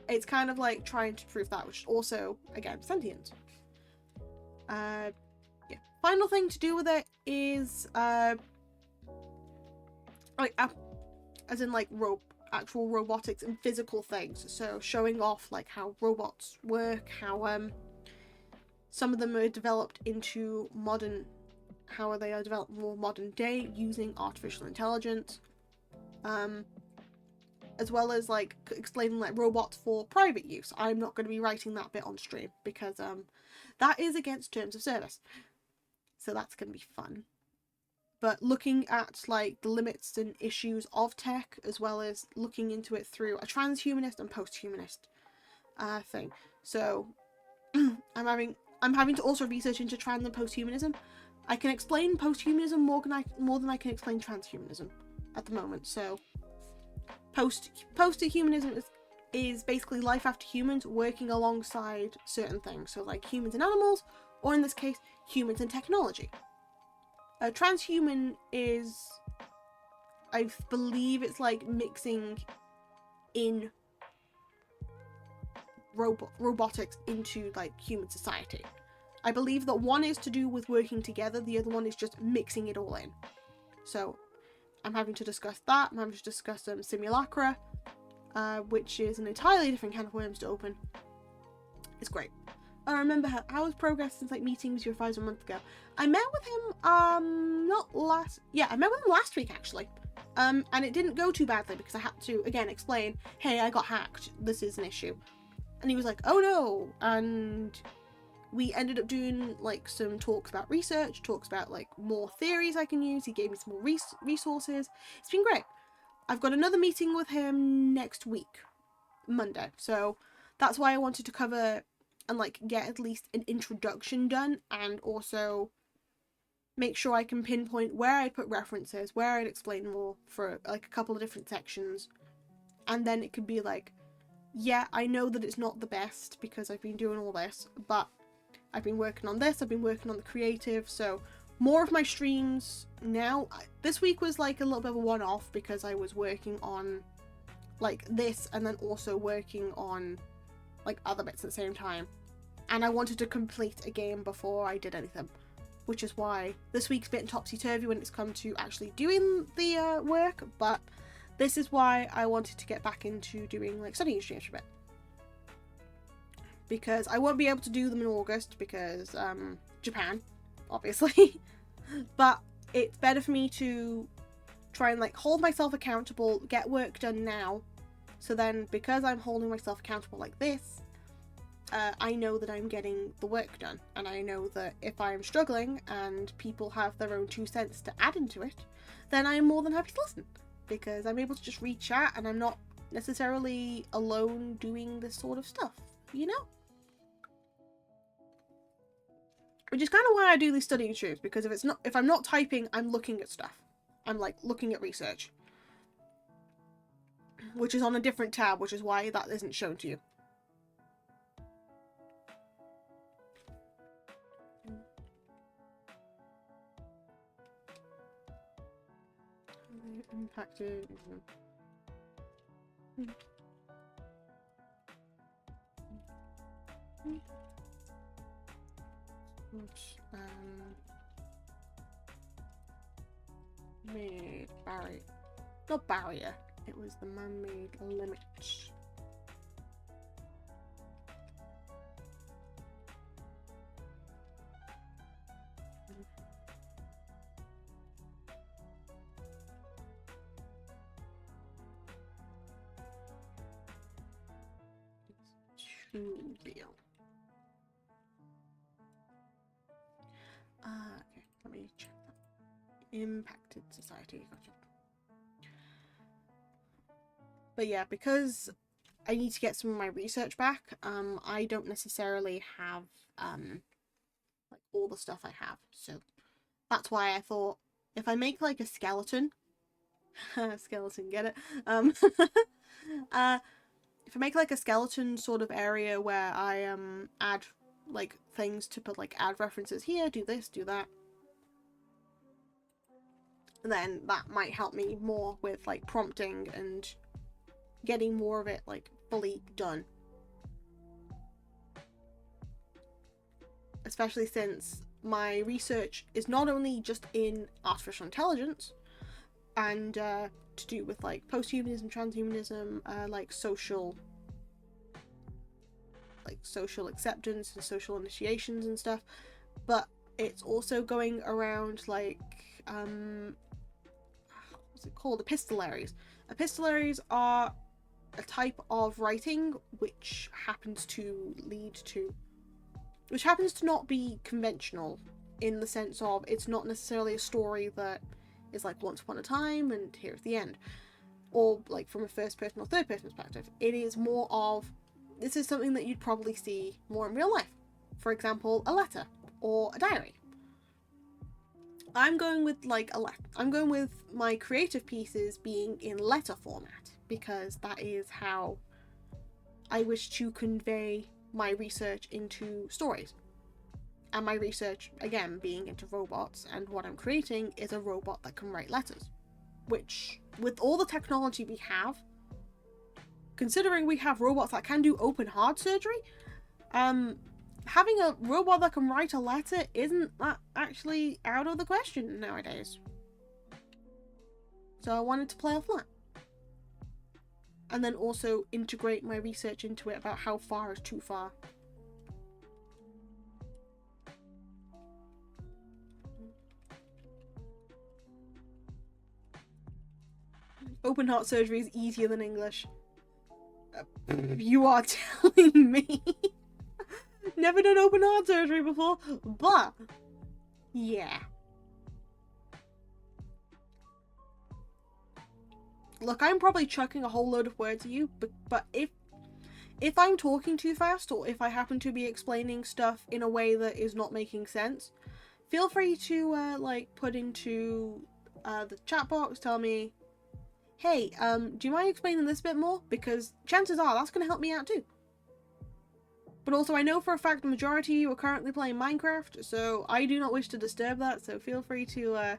it's kind of like trying to prove that, which is also, again, sentient. Yeah. Final thing to do with it is, as in, like, actual robotics and physical things. So showing off, like, how robots work, how, some of them are developed into how they are developed more modern day using artificial intelligence. As well as like explaining like robots for private use. I'm not going to be writing that bit on stream because that is against terms of service. So that's going to be fun. But looking at like the limits and issues of tech, as well as looking into it through a transhumanist and post-humanist thing. So I'm having to also research into trans and post-humanism. I can explain post-humanism more than I can explain transhumanism at the moment. So post-humanism is basically life after humans working alongside certain things. So like humans and animals, or in this case, humans and technology. Transhuman is I believe it's like mixing in robotics into like human society. I believe that one is to do with working together, the other one is just mixing it all in. So I'm having to discuss that. I'm having to discuss simulacra, which is an entirely different can of worms to open. It's great. I remember how was progress since like meeting with your advisor a month ago. I met with him I met with him last week actually. And it didn't go too badly because I had to again explain, hey, I got hacked, this is an issue. And he was like, oh no, and we ended up doing like some talks about research, talks about like more theories I can use. He gave me some more resources. It's been great. I've got another meeting with him next week, Monday. So that's why I wanted to cover and like get at least an introduction done, and also make sure I can pinpoint where I put references, where I'd explain more for like a couple of different sections. And then it could be like, yeah, I know that it's not the best because I've been doing all this, but I've been working on this, I've been working on the creative, so more of my streams now. This week was like a little bit of a one-off because I was working on like this and then also working on like other bits at the same time. And I wanted to complete a game before I did anything, which is why this week's been topsy-turvy when it's come to actually doing the work, but this is why I wanted to get back into doing like studying streams for a bit. Because I won't be able to do them in August because Japan, obviously. But it's better for me to try and like hold myself accountable, get work done now. So then because I'm holding myself accountable like this, I know that I'm getting the work done. And I know that if I'm struggling and people have their own 2 cents to add into it, then I'm more than happy to listen. Because I'm able to just read chat and I'm not necessarily alone doing this sort of stuff, you know? Which is kind of why I do these studying streams, because if I'm not typing, I'm looking at stuff. I'm like looking at research, which is on a different tab, which is why that isn't shown to you. Impacted. Made barrier. Not barrier. It was the man-made limit. Deal. Okay, let me check that. Impacted society, gotcha. But yeah, because I need to get some of my research back, I don't necessarily have like all the stuff I have. So that's why I thought if I make like a skeleton, skeleton, get it? If I make like a skeleton sort of area where I add like things to put like add references here, do this, do that, and then that might help me more with like prompting and getting more of it like fully done. Especially since my research is not only just in artificial intelligence and to do with like post-humanism, transhumanism, like social acceptance and social initiations and stuff, but it's also going around like what's it called? Epistolaries. Epistolaries are a type of writing which happens to not be conventional, in the sense of it's not necessarily a story that is like once upon a time and here at the end, or like from a first person or third person perspective. It is more of, this is something that you'd probably see more in real life. For example, a letter or a diary. I'm going with my creative pieces being in letter format, because that is how I wish to convey my research into stories. And my research, again, being into robots, and what I'm creating is a robot that can write letters. which, with all the technology we have, considering we have robots that can do open heart surgery, having a robot that can write a letter isn't that actually out of the question nowadays. So I wanted to play off that. And then also integrate my research into it about how far is too far. Open heart surgery is easier than English. You are telling me? Never done open heart surgery before, but yeah. Look, I'm probably chucking a whole load of words at you, but if I'm talking too fast, or if I happen to be explaining stuff in a way that is not making sense, feel free to like put into the chat box, tell me, hey, do you mind explaining this a bit more? Because chances are that's going to help me out too. But also, I know for a fact the majority of you are currently playing Minecraft, so I do not wish to disturb that, so feel free to,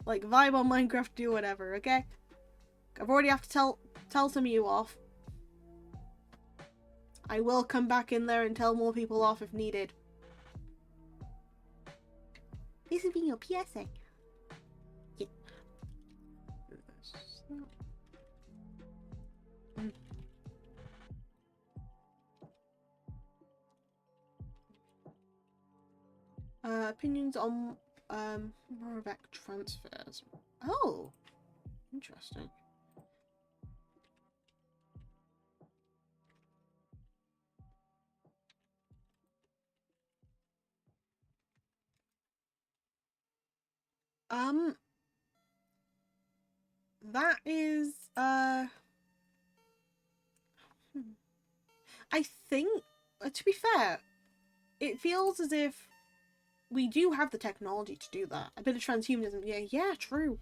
like, vibe on Minecraft, do whatever, okay? I've already have to tell some of you off. I will come back in there and tell more people off if needed. This is being your PSA. Yeah. Opinions on Moravec transfers. Oh, interesting. That is I think, to be fair, it feels as if we do have the technology to do that. A bit of transhumanism, yeah, true.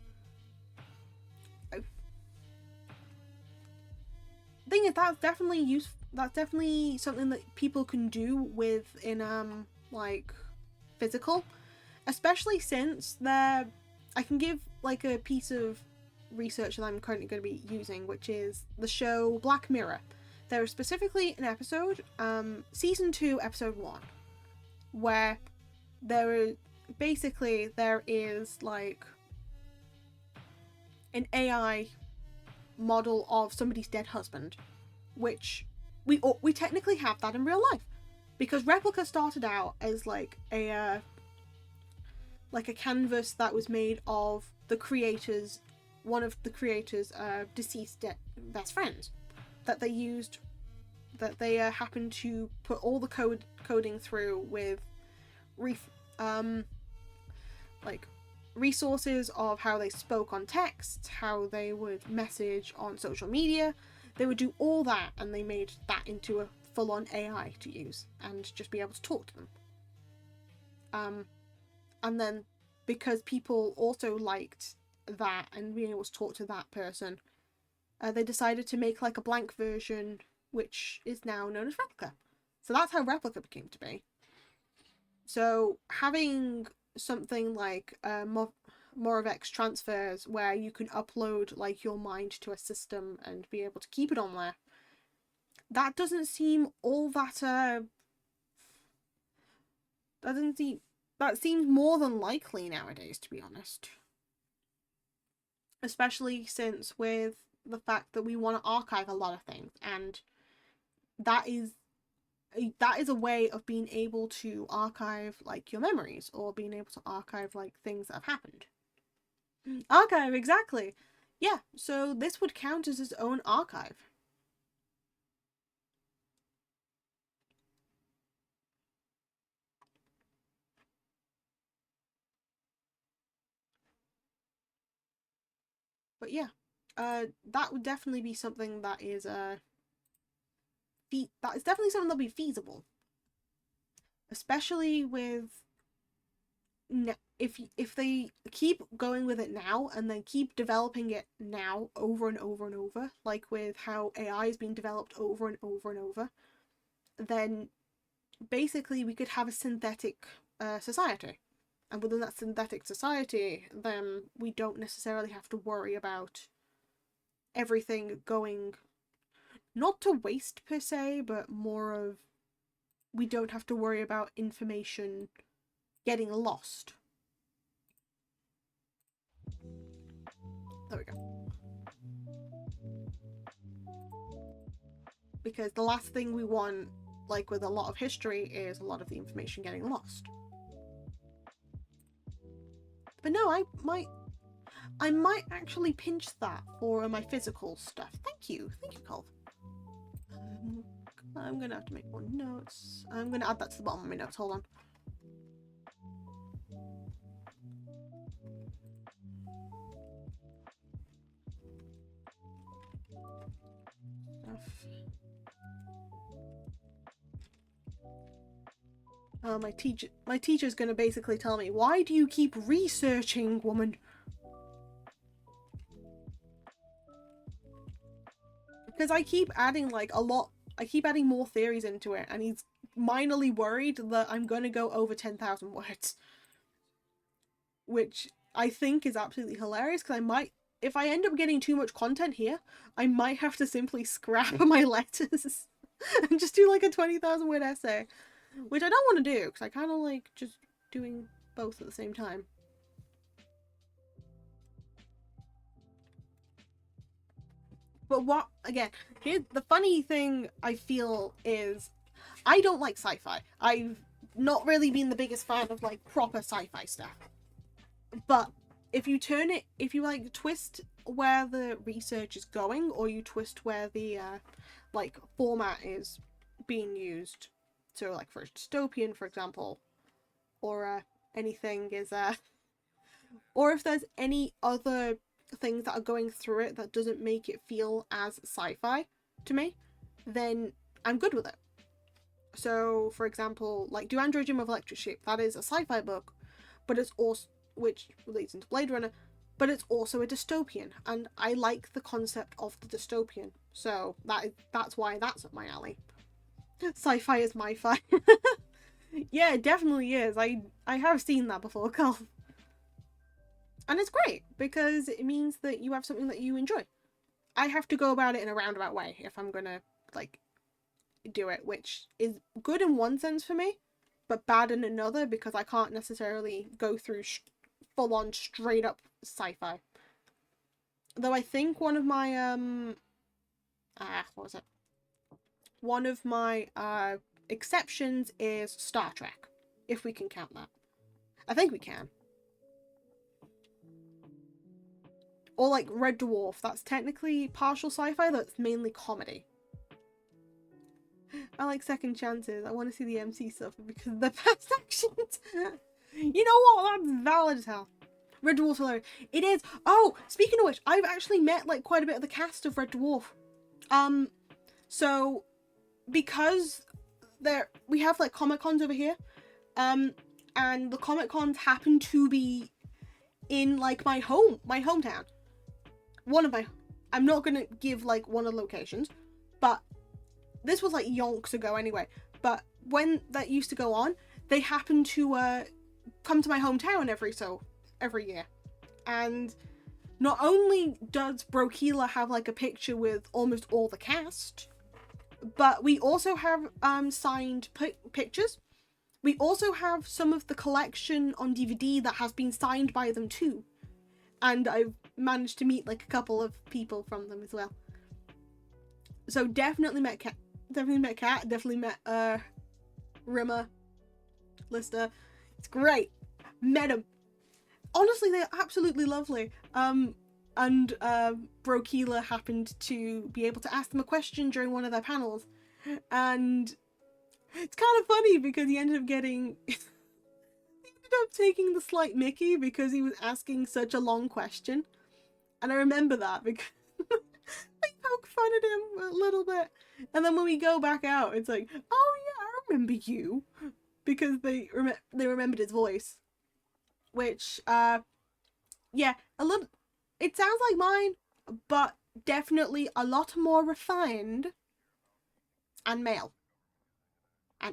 Thing is, that's definitely that's definitely something that people can do within like physical, especially since I can give like a piece of research that I'm currently going to be using, which is the show Black Mirror. There is specifically an episode, season 2, episode 1, where there is like an AI model of somebody's dead husband, which we technically have that in real life, because Replica started out as like a canvas that was made of one of the creators' deceased best friends that they happened to put all the coding through with like resources of how they spoke on text, how they would message on social media. They would do all that, and they made that into a full-on AI to use and just be able to talk to them. And then because people also liked that and being able to talk to that person, they decided to make like a blank version, which is now known as Replica. So that's how Replica became to be. So having something like Moravec's transfers, where you can upload like your mind to a system and be able to keep it on there, that doesn't seem all that that seems more than likely nowadays, to be honest. Especially since with the fact that we want to archive a lot of things, and that is a way of being able to archive like your memories, or being able to archive like things that have happened. Archive, exactly. Yeah, so this would count as its own archive. But yeah, that would definitely be something that is that is definitely something that'll be feasible, especially with if they keep going with it now and then keep developing it now over and over and over, like with how AI is being developed over and over and over, then basically we could have a synthetic society. and within that synthetic society, then we don't necessarily have to worry about everything going, not to waste per se, but more of, we don't have to worry about information getting lost. There we go. Because the last thing we want, like with a lot of history, is a lot of the information getting lost. But no, I might actually pinch that for my physical stuff. Thank you, Colv. I'm gonna have to make more notes. I'm gonna add that to the bottom of my notes. Hold on. My teacher's gonna basically tell me, why do you keep researching, woman? Because I keep adding like a lot, I keep adding more theories into it, and he's minorly worried that I'm gonna go over 10,000 words. Which I think is absolutely hilarious, because I might, if I end up getting too much content here, I might have to simply scrap my letters and just do like a 20,000 word essay. Which I don't want to do, because I kind of like just doing both at the same time. But what, again, here's the funny thing I feel is, I don't like sci-fi. I've not really been the biggest fan of like proper sci-fi stuff. But if you turn it, if you like twist where the research is going, or you twist where the like format is being used, so like for a dystopian, for example, or anything is or if there's any other things that are going through it that doesn't make it feel as sci-fi to me, then I'm good with it. So for example, like Do Androids Dream of Electric Sheep, that is a sci-fi book, but it's also, which relates into Blade Runner, but it's also a dystopian, and I like the concept of the dystopian, so that's why that's up my alley. Sci-fi is my fi. Yeah, it definitely is. I have seen that before, Carl. And it's great, because it means that you have something that you enjoy. I have to go about it in a roundabout way if I'm gonna, like, do it, which is good in one sense for me, but bad in another, because I can't necessarily go through full-on, straight-up sci-fi. Though I think one of my, what was it? One of my, exceptions is Star Trek, if we can count that. I think we can. Or like Red Dwarf, that's technically partial sci-fi, that's mainly comedy. I like Second Chances. I want to see the MC suffer because of the past actions. You know what? That's valid as hell. Red Dwarf's hilarious. It is. Oh, speaking of which, I've actually met like quite a bit of the cast of Red Dwarf. So because we have like Comic Cons over here, and the Comic Cons happen to be in like my hometown. I'm not gonna give like one of the locations, but this was like yonks ago anyway. But when that used to go on, they happen to come to my hometown every year. And not only does Brokila have like a picture with almost all the cast, but we also have signed pictures. We also have some of the collection on DVD that has been signed by them too. And I've managed to meet like a couple of people from them as well. So definitely met Kat, definitely met Rimmer, Lister. It's great. Met them. Honestly, they're absolutely lovely. And Brokila happened to be able to ask them a question during one of their panels. And it's kind of funny because he ended up taking the slight mickey because he was asking such a long question. And I remember that because I poke fun at him a little bit. And then when we go back out, it's like, oh yeah, I remember you. Because they remembered his voice. Which, yeah, a little, it sounds like mine, but definitely a lot more refined and male.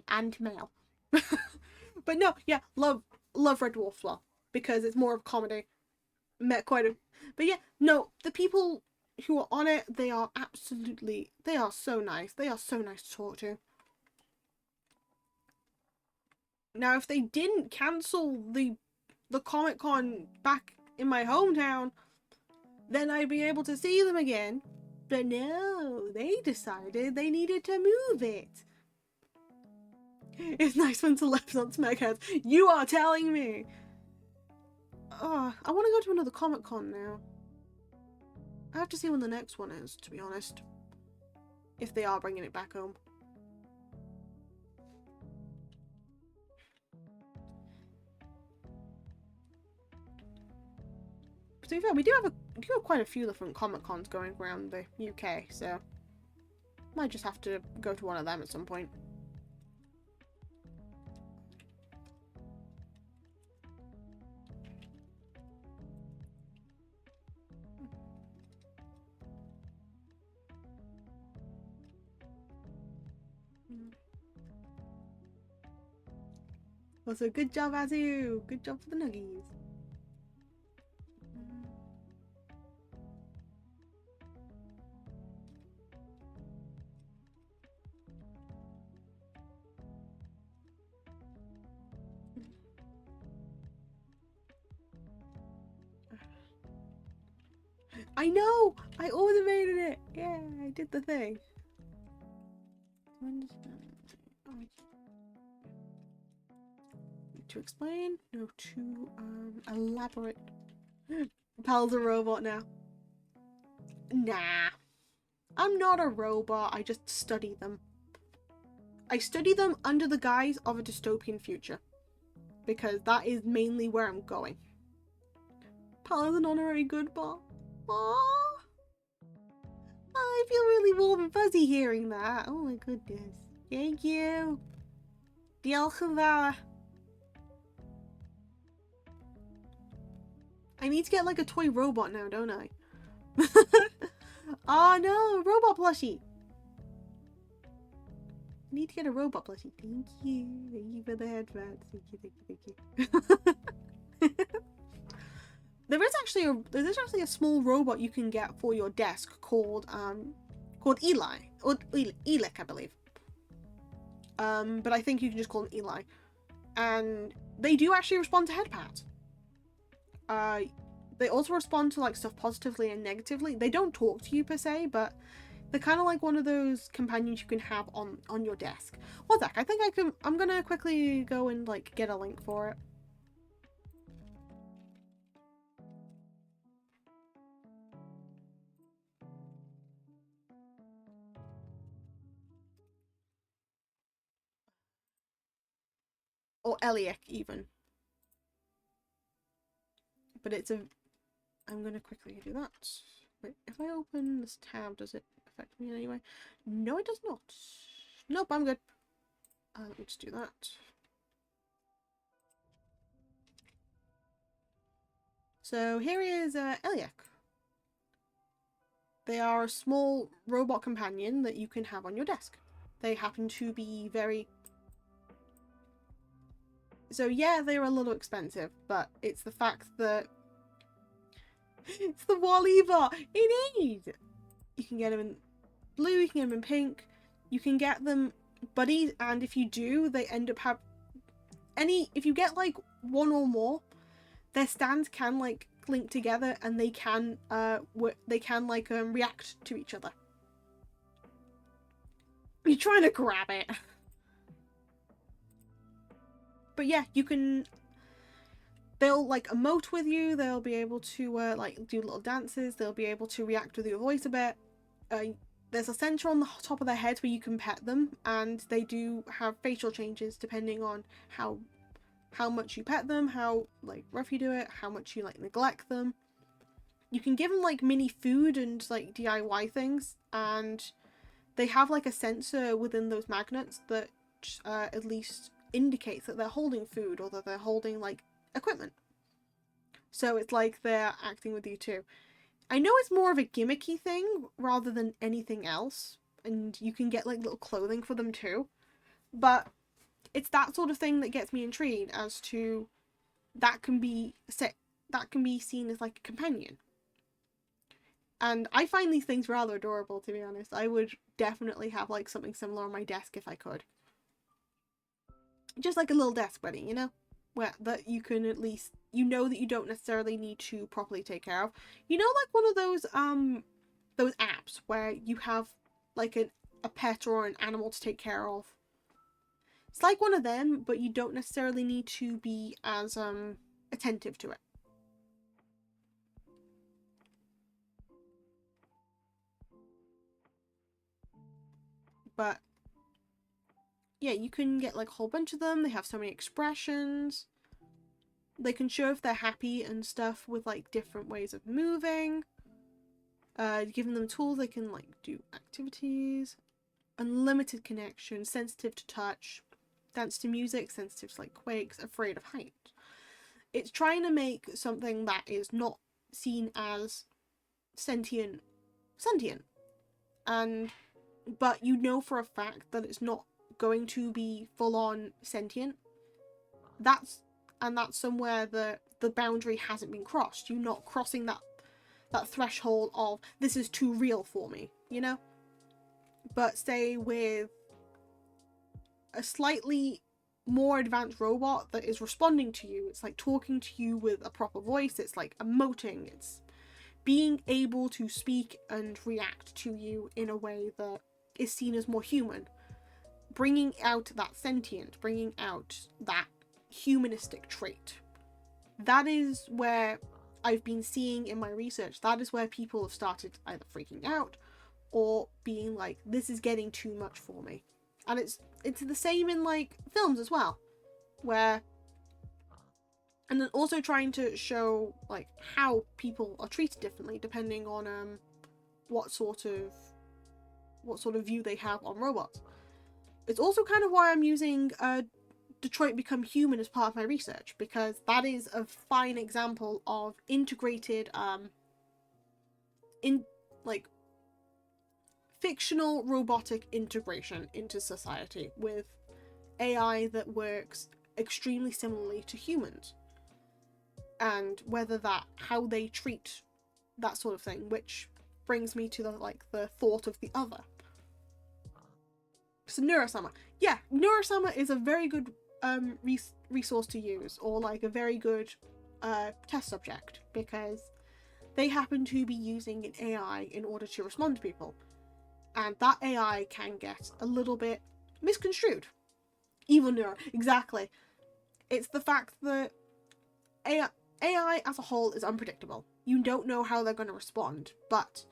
And male. But no, yeah, love love Red Dwarf as well because it's more of comedy. Met quite a, but yeah, no, the people who are on it, they are so nice. They are so nice to talk to. Now, if they didn't cancel the Comic-Con back in my hometown, then I'd be able to see them again. But no, they decided they needed to move it. It's nice when celebs on Smegheads. You are telling me. Oh, I want to go to another Comic-Con now. I have to see when the next one is, to be honest. If they are bringing it back home. To be fair, we do have quite a few different Comic-Cons going around the UK, so might just have to go to one of them at some point. Also, good job, Azu! Good job for the nuggies. I know! I automated it! Yeah, I did the thing. To explain? No, to elaborate. Pal's a robot now. Nah. I'm not a robot, I just study them. I study them under the guise of a dystopian future. Because that is mainly where I'm going. Pal is an honorary good ball. Aww. I feel really warm and fuzzy hearing that. Oh my goodness. Thank you. Diolch. I need to get like a toy robot now, don't I? Oh no, robot plushie. I need to get a robot plushie. Thank you. Thank you for the headphones. Thank you. There's actually a small robot you can get for your desk called Eli or Elec, I believe. But I think you can just call him Eli. And they do actually respond to head pats. They also respond to like stuff positively and negatively. They don't talk to you per se, but they're kind of like one of those companions you can have on your desk. One sec, I think I'm gonna quickly go and like get a link for it. Or Eliek even. But I'm gonna quickly do that. Wait, if I open this tab, does it affect me in any way? No, it does not. Nope, I'm good. Let me just do that. So here is Eliek. They are a small robot companion that you can have on your desk. They happen to be very... So yeah, they're a little expensive, but it's the fact that it's the Wall-E bar. It is! You can get them in blue, you can get them in pink, you can get them buddies, and if you do, they end up if you get like one or more, their stands can like link together and they can react to each other. You're trying to grab it. But yeah, you can... They'll like emote with you, they'll be able to like do little dances, they'll be able to react with your voice a bit. There's a sensor on the top of their head where you can pet them, and they do have facial changes depending on how much you pet them, how like rough you do it, how much you like neglect them. You can give them like mini food and like DIY things, and they have like a sensor within those magnets that at least indicates that they're holding food or that they're holding like equipment. So it's like they're acting with you too. I know it's more of a gimmicky thing rather than anything else, and you can get like little clothing for them too, but it's that sort of thing that gets me intrigued as to that can be seen as like a companion. And I find these things rather adorable, to be honest. I would definitely have like something similar on my desk if I could. Just like a little desk buddy, you know? Where that you can at least, you know, that you don't necessarily need to properly take care of. You know, like one of those apps where you have like a pet or an animal to take care of. It's like one of them, but you don't necessarily need to be as attentive to it. But yeah, you can get like a whole bunch of them. They have so many expressions. They can show if they're happy and stuff with like different ways of moving. Giving them tools, they can like do activities. Unlimited connection, sensitive to touch, dance to music, sensitive to like quakes, afraid of height. It's trying to make something that is not seen as sentient, and but you know for a fact that it's not going to be full on sentient. That's somewhere the boundary hasn't been crossed. You're not crossing that threshold of this is too real for me, you know? But say with a slightly more advanced robot that is responding to you, it's like talking to you with a proper voice, it's like emoting, it's being able to speak and react to you in a way that is seen as more human, bringing out that sentient, bringing out that humanistic trait. That is where I've been seeing in my research, that is where people have started either freaking out or being like, this is getting too much for me. And it's the same in like films as well, where, and then also trying to show like how people are treated differently depending on what sort of view they have on robots. It's also kind of why I'm using Detroit Become Human as part of my research, because that is a fine example of integrated in like fictional robotic integration into society with AI that works extremely similarly to humans, and whether that how they treat that sort of thing, which brings me to the thought of the other. So Neurosama, yeah, Neurosama is a very good resource to use, or like a very good test subject, because they happen to be using an AI in order to respond to people, and that AI can get a little bit misconstrued. Evil Neuro, exactly. It's the fact that AI as a whole is unpredictable. You don't know how they're going to respond, but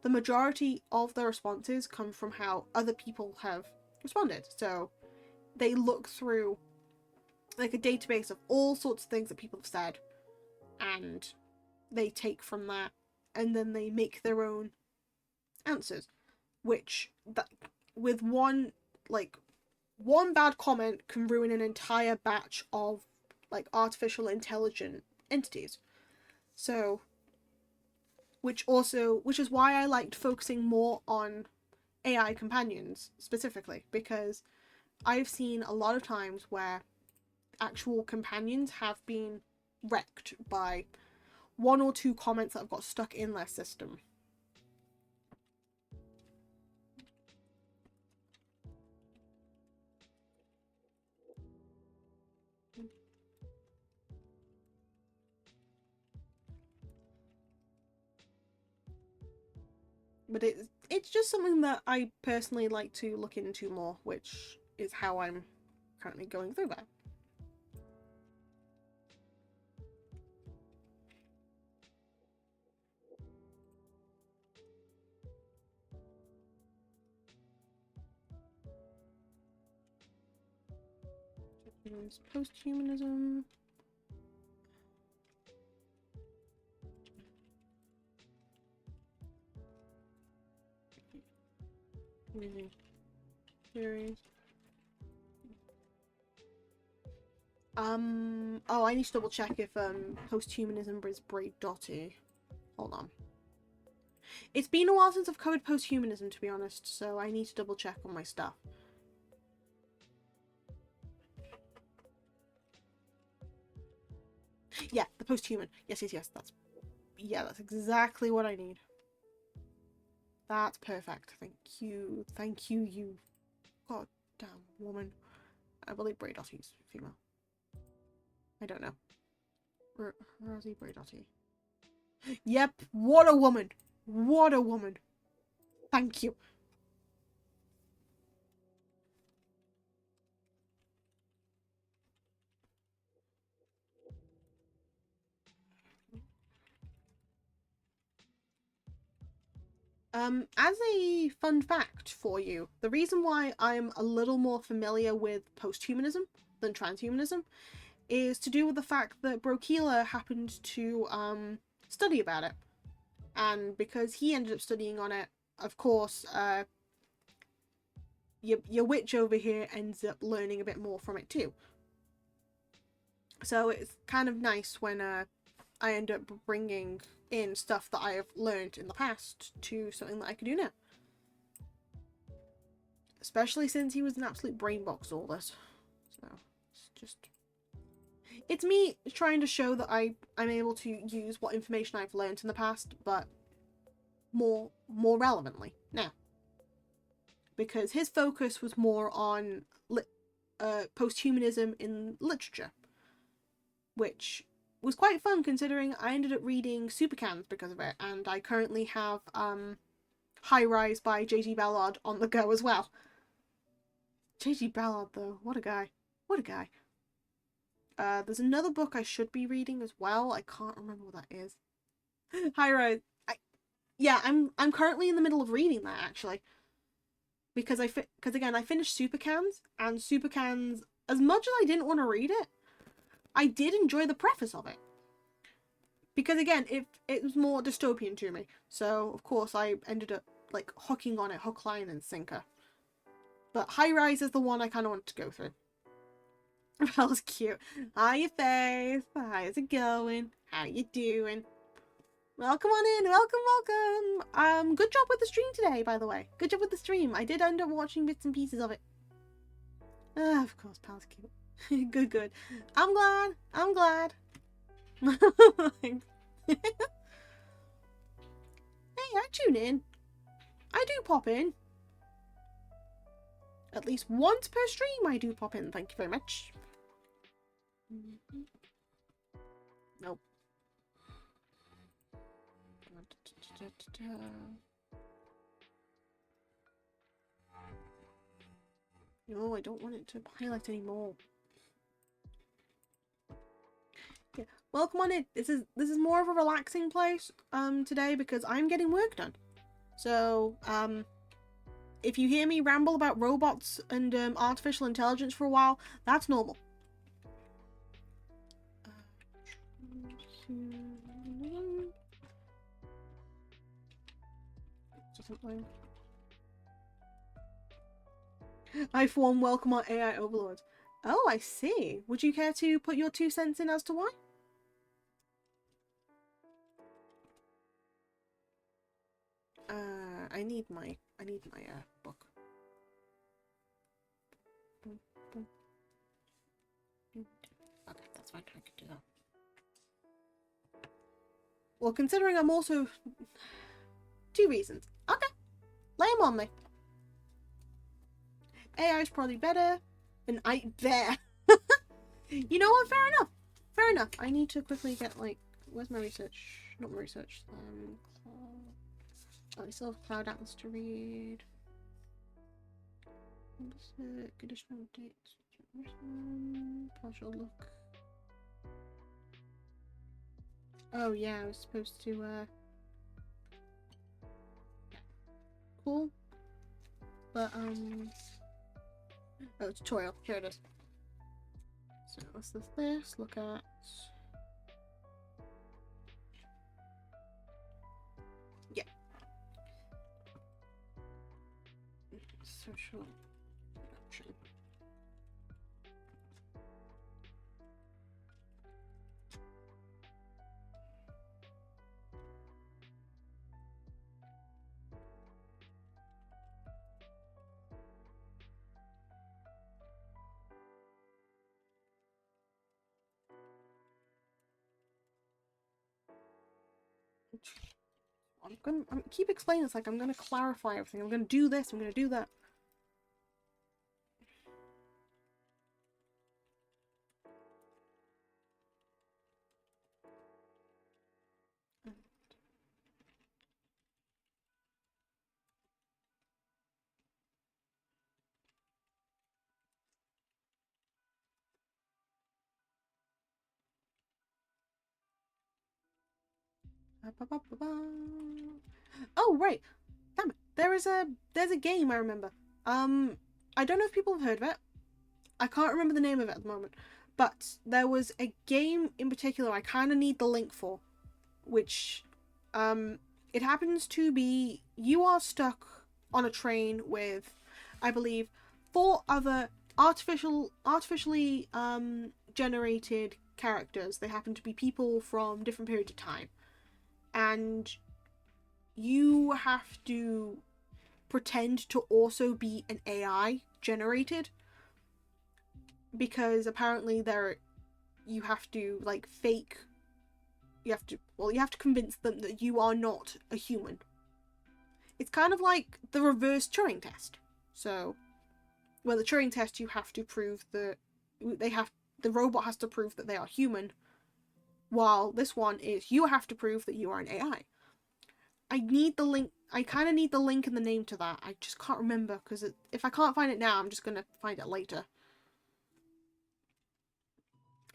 the majority of their responses come from how other people have responded. So they look through like a database of all sorts of things that people have said, and they take from that, and then they make their own answers, which that with one bad comment can ruin an entire batch of like artificial intelligent entities. So which is why I liked focusing more on AI companions specifically, because I've seen a lot of times where actual companions have been wrecked by one or two comments that have got stuck in their system. But it's just something that I personally like to look into more, which is how I'm currently going through that. Posthumanism. Theories. Oh, I need to double check if posthumanism is Braid Dotty. Hold on. It's been a while since I've covered posthumanism, to be honest, so I need to double check on my stuff. Yeah, the post-human. Yes, yes, yes. That's exactly what I need. That's perfect. Thank you. Thank you, you goddamn woman. I believe Braidotti's female. I don't know. Rosie Braidotti. Yep, what a woman. What a woman. Thank you. As a fun fact for you, the reason why I'm a little more familiar with post-humanism than transhumanism is to do with the fact that Brokila happened to study about it. And because he ended up studying on it, of course, your witch over here ends up learning a bit more from it too. So it's kind of nice when I end up bringing in stuff that I have learned in the past to something that I can do now. Especially since he was an absolute brainbox all this. So it's just... It's me trying to show that I'm able to use what information I've learned in the past, but more relevantly now. Because his focus was more on post-humanism in literature, which was quite fun considering I ended up reading Supercans because of it, and I currently have High Rise by J.G. Ballard on the go as well. J.G. Ballard, though, what a guy. What a guy. There's another book I should be reading as well. I can't remember what that is. High Rise. Yeah, I'm currently in the middle of reading that, actually. Because again, I finished Supercans, and Supercans, as much as I didn't want to read it, I did enjoy the preface of it. Because again, it was more dystopian to me. So, of course, I ended up, like, hooking on it, hook, line, and sinker. But High Rise is the one I kind of want to go through. That was cute. Hiya, Faith. How's it going? How you doing? Welcome on in. Welcome. Good job with the stream today, by the way. Good job with the stream. I did end up watching bits and pieces of it. Of course, pal's cute. Good. I'm glad. Hey, I tune in. I do pop in. At least once per stream, I do pop in. Thank you very much. Nope. No, I don't want it to highlight anymore. Yeah, welcome on in. This is more of a relaxing place today because I'm getting work done. So if you hear me ramble about robots and artificial intelligence for a while, that's normal. I for one welcome our AI overlords. Oh, I see. Would you care to put your 2 cents in as to why? I need my book. Okay, that's fine. I can do that. Well, considering I'm also 2 reasons. Okay, lay them on me. AI is probably better than there. You know what? Fair enough. I need to quickly get, like, where's my research? Not my research. I still have Cloud Atlas to read. Additional updates. Partial look. Oh yeah, I was supposed to cool. But oh, tutorial. Here it is. So what's this? Look at social production. I'm keep explaining this like I'm gonna clarify everything. I'm gonna do this. I'm gonna do that. Oh right, damn it. There's a game I remember. I don't know if people have heard of it. I can't remember the name of it at the moment, but there was a game in particular I kind of need the link for, which, it happens to be you are stuck on a train with, I believe, 4 other artificially generated characters. They happen to be people from different periods of time, and you have to pretend to also be an AI generated, because apparently you have to like fake you have to convince them that you are not a human. It's kind of like the reverse Turing test. So the Turing test, you have to prove that the robot has to prove that they are human, while this one is you have to prove that you are an AI. I need the link. I kind of need the link and the name to that. I just can't remember, because if I can't find it now, I'm just gonna find it later.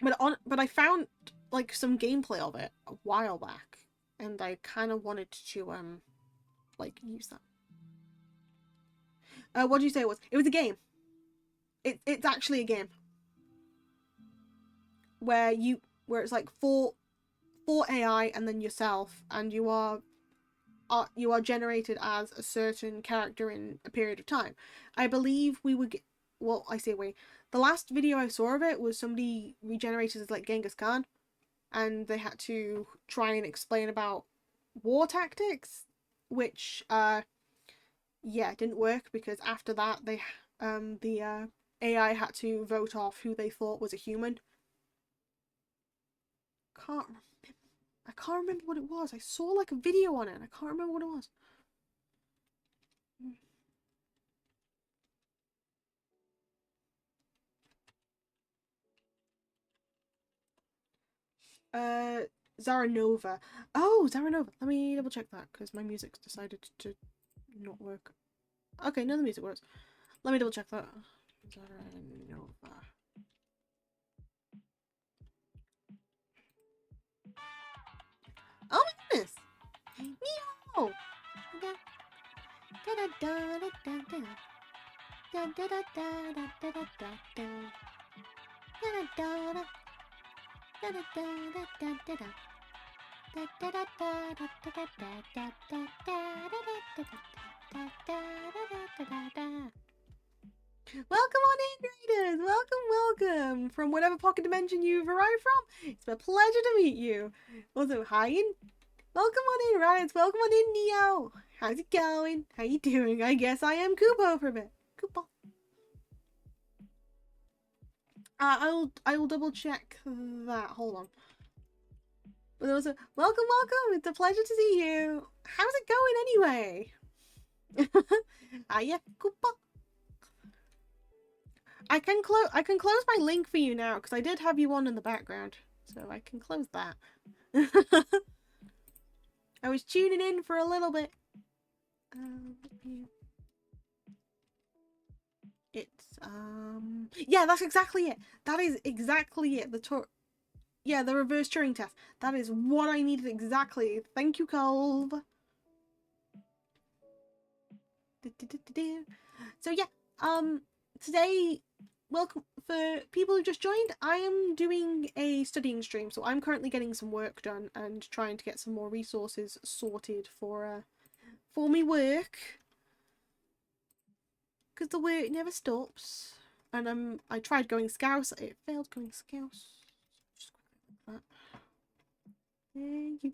But I found like some gameplay of it a while back, and I kind of wanted to like use that. What did you say it was? It was a game. It's actually a game where it's like four AI and then yourself, and you are generated as a certain character in a period of time. I believe we would get. Well, I say we. The last video I saw of it was somebody regenerated as like Genghis Khan, and they had to try and explain about war tactics, which yeah, didn't work, because after that the AI had to vote off who they thought was a human. Can't I can't remember what it was. I saw like a video on it and I can't remember what it was. Uh, Zaranova. Oh, Zaranova. Let me double check that, because my music's decided to not work. Okay, no, the music works. Let me double check that. Zaranova. Oh my goodness! Meow! Welcome on in, Raiders! Welcome! From whatever pocket dimension you've arrived from. It's a pleasure to meet you. Also, hi, welcome on in, Raiders! Welcome on in, Neo! How's it going? How you doing? I guess I am Kupo for a bit. Kupo. I will double check that. Hold on. But also, welcome! It's a pleasure to see you. How's it going anyway? Hiya, Kupo. I can close my link for you now, because I did have you on in the background, so I can close that. I was tuning in for a little bit. It's yeah, that's exactly it. That is exactly it. The reverse Turing test. That is what I needed exactly. Thank you, Colv. So yeah, today, welcome for people who just joined. I am doing a studying stream, so I'm currently getting some work done and trying to get some more resources sorted for me work, because the work never stops. And I tried going Scouse, it failed going Scouse. Just like that. Thank you.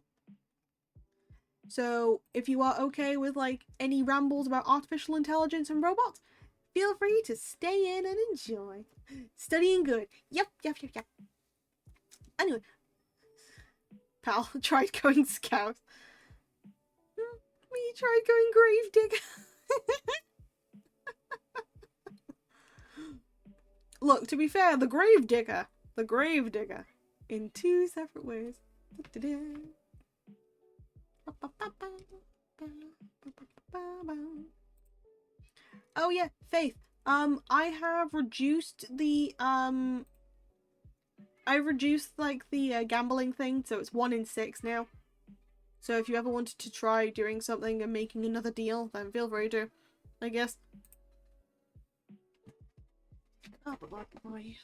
So if you are okay with like any rambles about artificial intelligence and robots, feel free to stay in and enjoy. Studying good. Yep. Anyway, pal tried going Scout. me try going grave digger. Look, to be fair, the grave digger, in two separate ways. Oh yeah, Faith. I have reduced the like the gambling thing, so it's 1 in 6 now. So if you ever wanted to try doing something and making another deal, then feel free to, I guess. Oh boy.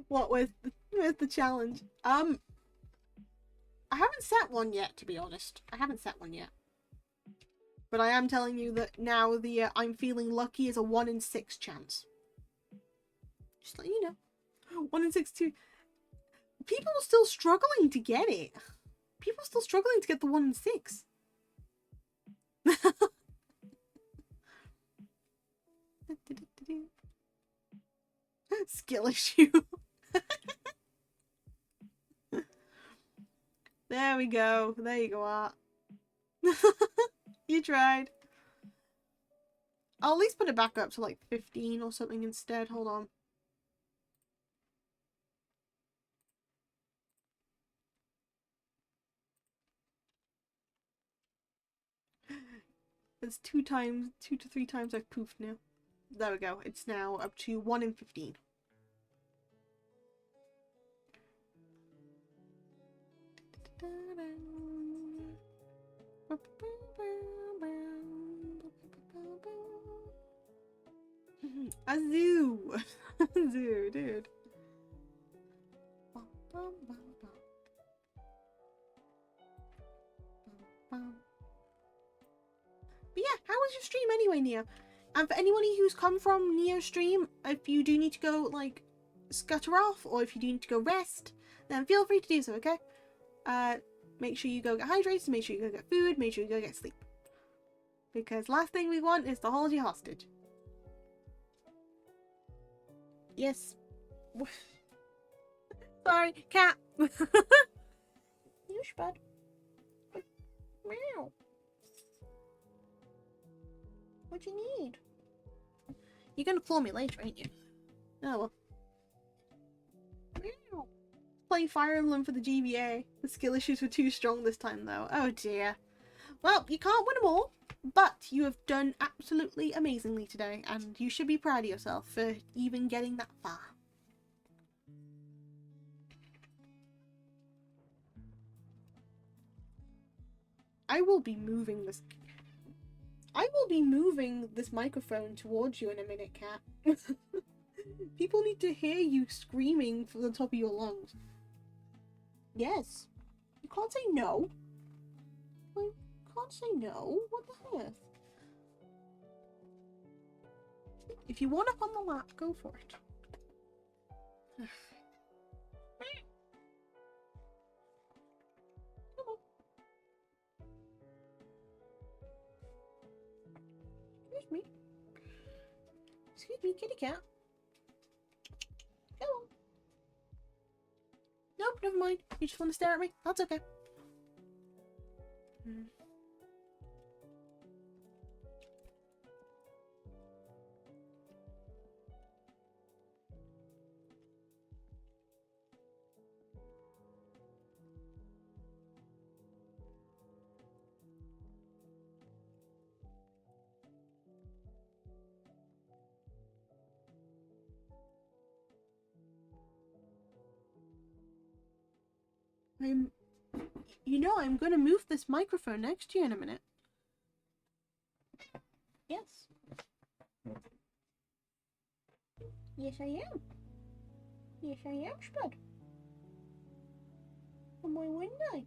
What with the challenge? I haven't set one yet, to be honest. I haven't set one yet. But I am telling you that now the I'm feeling lucky is a 1 in 6 chance. Just let you know. 1 in 6 too. People are still struggling to get it. People are still struggling to get the 1 in 6. Skill issue. There we go. There you go, Art. You tried. I'll at least put it back up to like 15 or something instead. Hold on. It's 2 to 3 times I've poofed now. There we go. It's now up to 1 in 15. A zoo! Zoo, dude. But yeah, how was your stream anyway, Neo? And for anybody who's come from Neo's stream, if you do need to go, like, scutter off, or if you do need to go rest, then feel free to do so, okay? Make sure you go get hydrated, make sure you go get food, make sure you go get sleep. Because last thing we want is to hold you hostage. Yes. Sorry, cat. You bud. Meow. What you need? You're gonna claw me later, ain't you? Oh well. Meow. Playing Fire Emblem for the GBA. The skill issues were too strong this time though. Oh dear. Well, you can't win them all, but you have done absolutely amazingly today, and you should be proud of yourself for even getting that far. I will be moving this microphone towards you in a minute, Cat. People need to hear you screaming from the top of your lungs. Yes. You can't say no. You can't say no. What the heck? If you want up on the lap, go for it. Come on. Excuse me. Excuse me, kitty cat. Come on. Nope, never mind. You just want to stare at me? That's okay. I'm gonna move this microphone next to you in a minute. Yes. Yes, I am. Yes, I am, Spud. And why wouldn't I?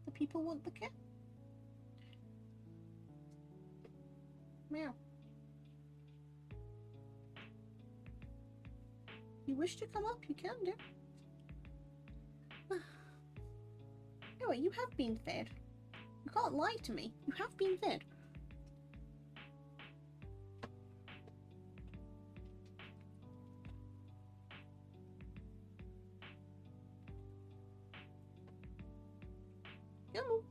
The people want the cat. Meow. If you wish to come up, you can do. Anyway, you have been fed. You can't lie to me. You have been fed. Come on.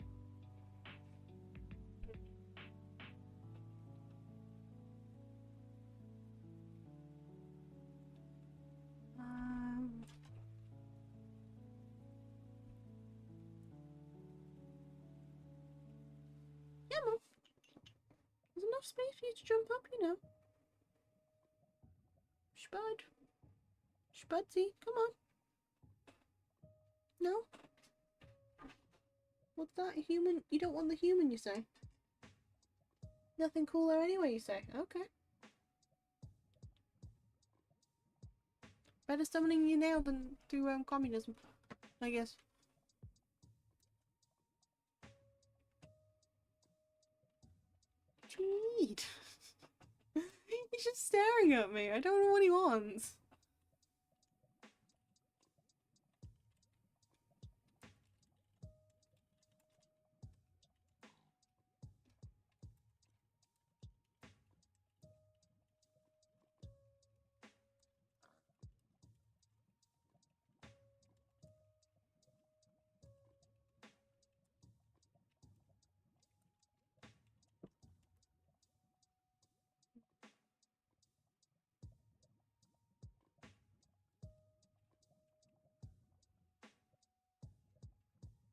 enough space for you to jump up, you know. Spud. Spudsy, come on. No? What's that? A human? You don't want the human, you say? Nothing cooler anyway, you say? Okay. Better summoning you now than through communism, I guess. What do you need? He's just staring at me. I don't know what he wants.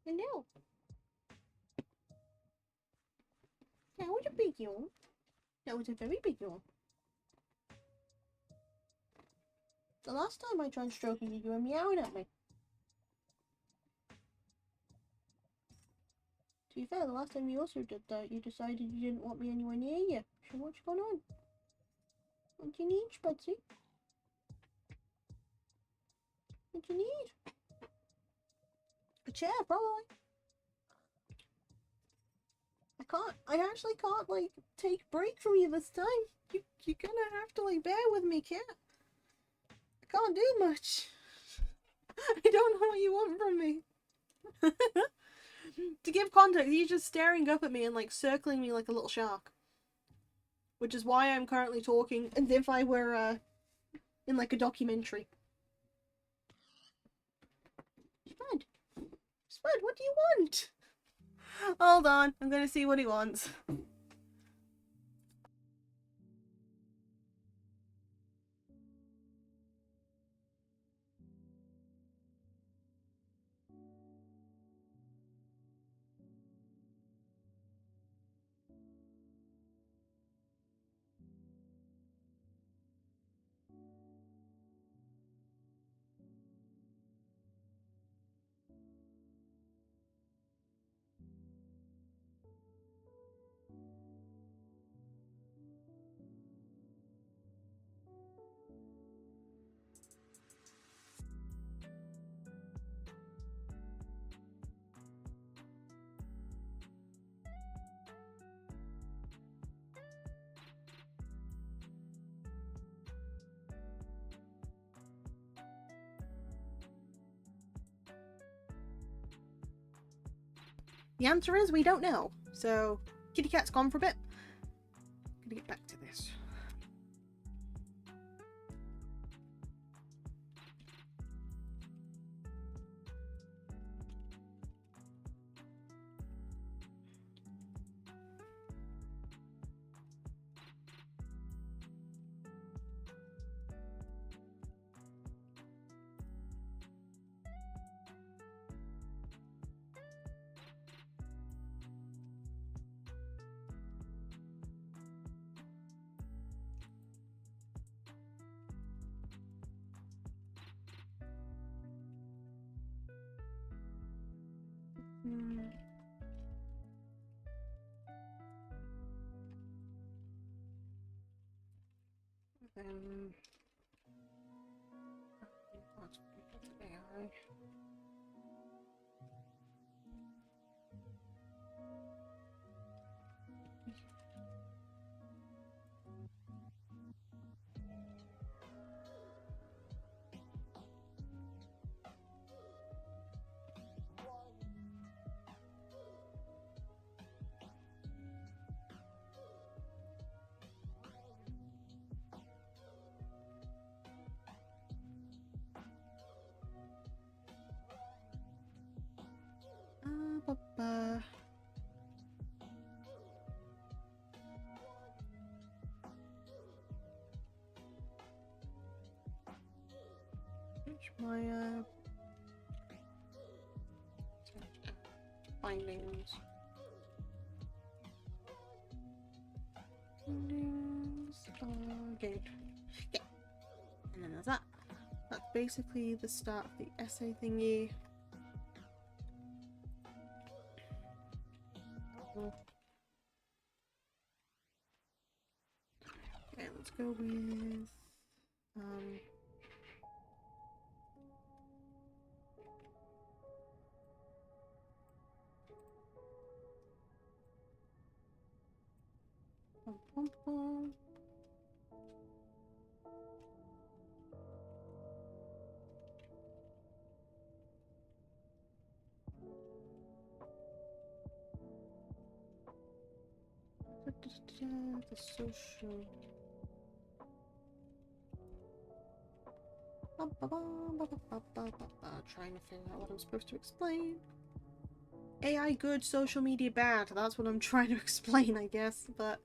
Hello. That was a big yawn. That was a very big yawn. The last time I tried stroking you, you were meowing at me. To be fair, the last time you also did that, you decided you didn't want me anywhere near you. So what's going on? What do you need, Spudsy? What do you need? A chair, probably. I actually can't, like, take a break from you this time. You're gonna have to, like, bear with me, cat. I can't do much. I don't know what you want from me. To give context, he's just staring up at me and, like, circling me like a little shark. Which is why I'm currently talking as if I were, in, like, a documentary. Spud! Spud, what do you want? Hold on, I'm gonna see what he wants. The answer is we don't know. So, kitty cat's gone for a bit. Gonna get back to this. My findings. again. Yeah. And then there's that. That's basically the start of the essay thingy. Okay, let's go with bum, bum, bum. The social. Trying to figure out what I'm supposed to explain. AI good, social media bad. That's what I'm trying to explain, I guess, but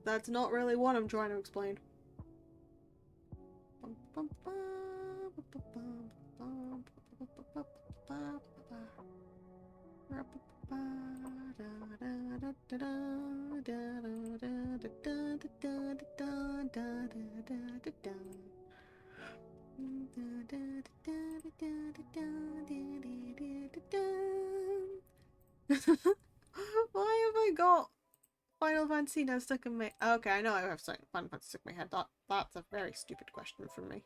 that's not really what I'm trying to explain. Why have I got Final Fantasy now stuck in my... Okay, I know I have Final Fantasy stuck in my head. That's a very stupid question from me.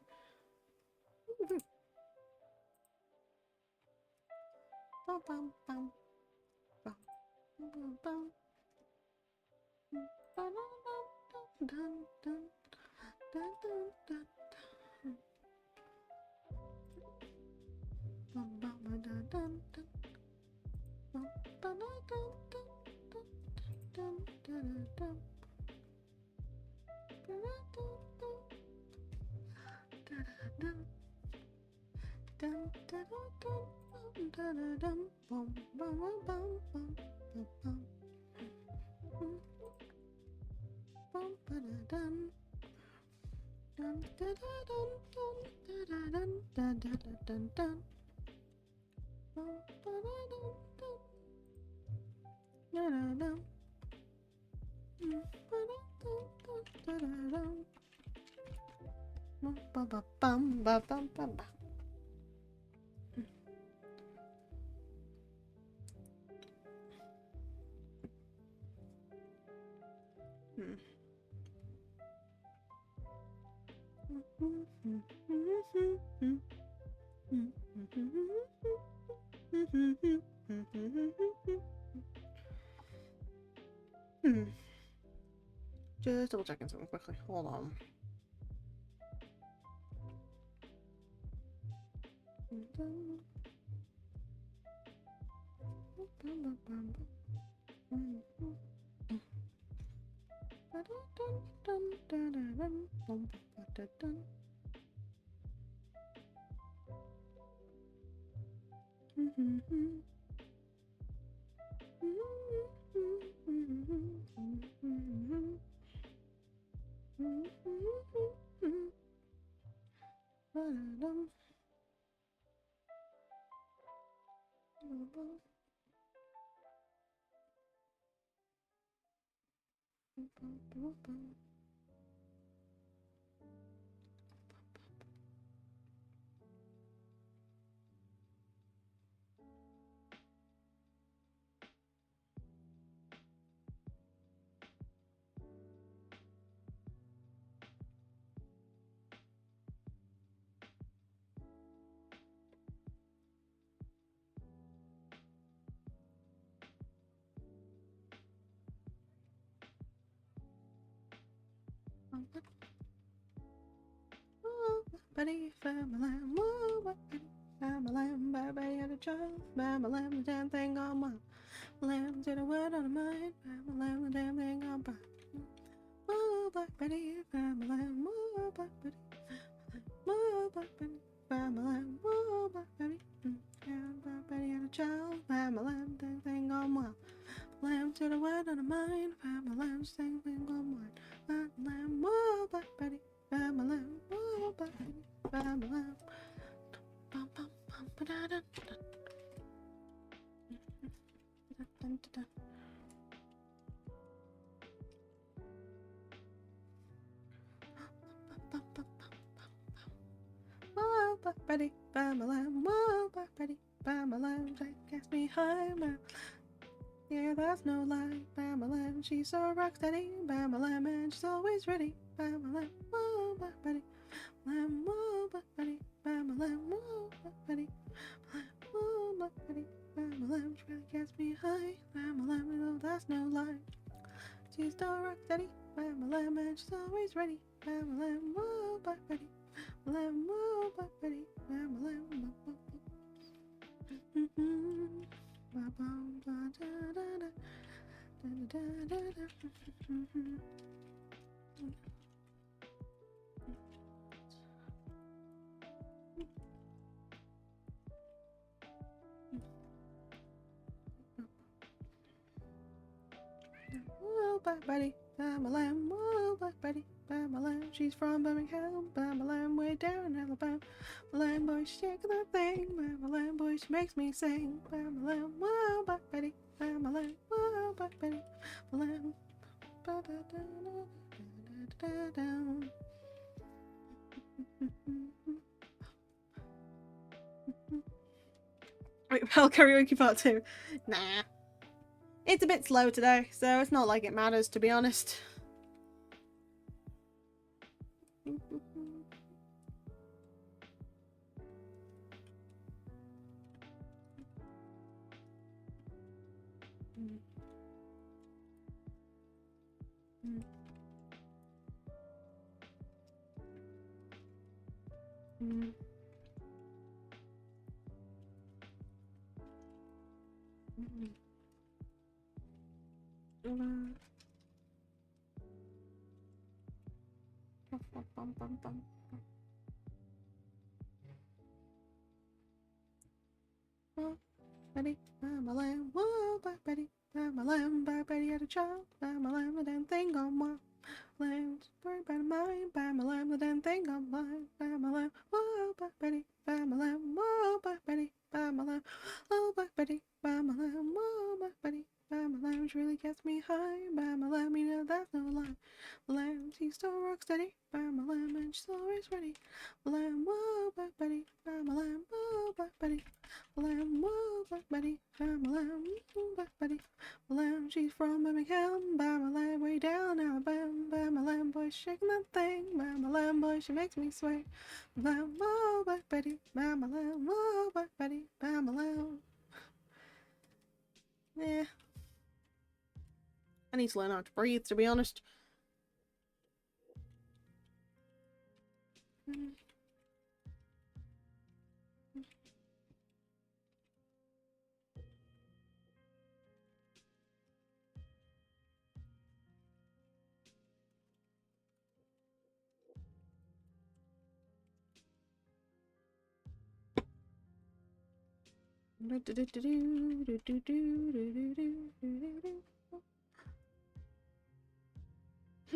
Just double checking something quickly. Hold on. Buddy, family, family, baby, and a child, family, the damn thing on my lamb to the word on the mind, family, the damn thing on my Black Betty, family, Black Betty, Black Betty, family, Black Betty, Black Betty and a child, family, the damn thing on my lamb to the word on the mind, family, the same thing on mine, lamb, Black Betty. Family, Black Betty, family. Bum bum bum ba da da da. Betty, bam a lamb, whoa, Black Betty, bam a lamb, she gets me high, man. Yeah, that's no lie, bam a lamb, she's so rock steady, bam a lamb, and she's always ready, bam a lamb, whoa, Black Betty, lamb, whoa, Black Betty, bam a lamb, whoa, Black Betty, whoa, Black Betty, bam a lamb, she really gets me high, bam a lamb, no, that's no lie. She's so rock steady, bam a lamb, and she's always ready, bam a lamb, whoa, Black Betty. Lamb, whoa, Black Betty, lamb, lamb, whoa, Black Betty, bam, a lamb, whoa, Black Betty, bam, a lamb. She's from Birmingham, bam, a lamb, way down in Alabama. Lamb boy, shake that thing, bam, a lamb boy, she makes me sing, bam, a lamb, whoa, Black Betty, bam, a lamb, whoa, Black Betty, lamb. Wait, well, karaoke part 2. Nah. It's a bit slow today, so it's not like it matters, to be honest. Betty, I'm a lamb, whoa, Black Betty, I'm a lamb, Black Betty had a child, I'm a lamb, the damn thing on my lamb's worried about mine, I'm a lamb, the damn thing on mine, I'm a lamb, whoa, Black Betty, I'm a lamb, whoa, Black Betty, I'm a lamb, oh, Black Betty, I'm a lamb, whoa, Black Betty, I'm a lamb, she really gets me high, I'm a lamb, you know that's no lie, lamb, she's so rock steady, I'm a lamb, and she's always ready, lamb, whoa, Black Betty, I'm a lamb, whoa, Black Betty, lamb, whoa, Black Betty, I'm a lamb, Black Betty, lamb, she's from Birmingham, bam a lamb, way down Alabama, bam a lamb, boy, shaking that thing, bam a lamb, boy, she makes me sway, lamb, whoa, Black Betty, bam a lamb, whoa, Black Betty, bam a lamb. Yeah. I need to learn how to breathe, to be honest.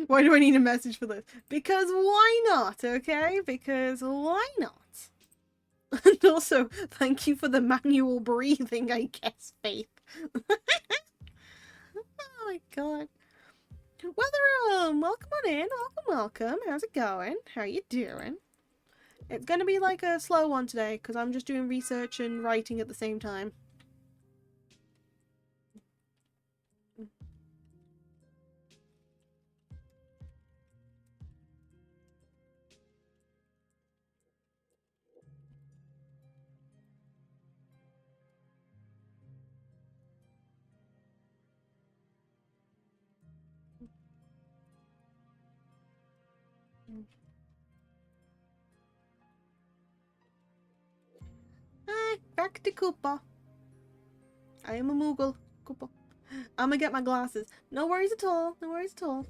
Why do I need a message for this? Because why not, okay? Because why not? And also, thank you for the manual breathing, I guess, Faith. Oh my god. Welcome on in, welcome. How's it going? How you doing? It's gonna be like a slow one today, because I'm just doing research and writing at the same time. Hi, back to Koopa. I am a Moogle. Koopa. I'm gonna get my glasses. No worries at all. No worries at all.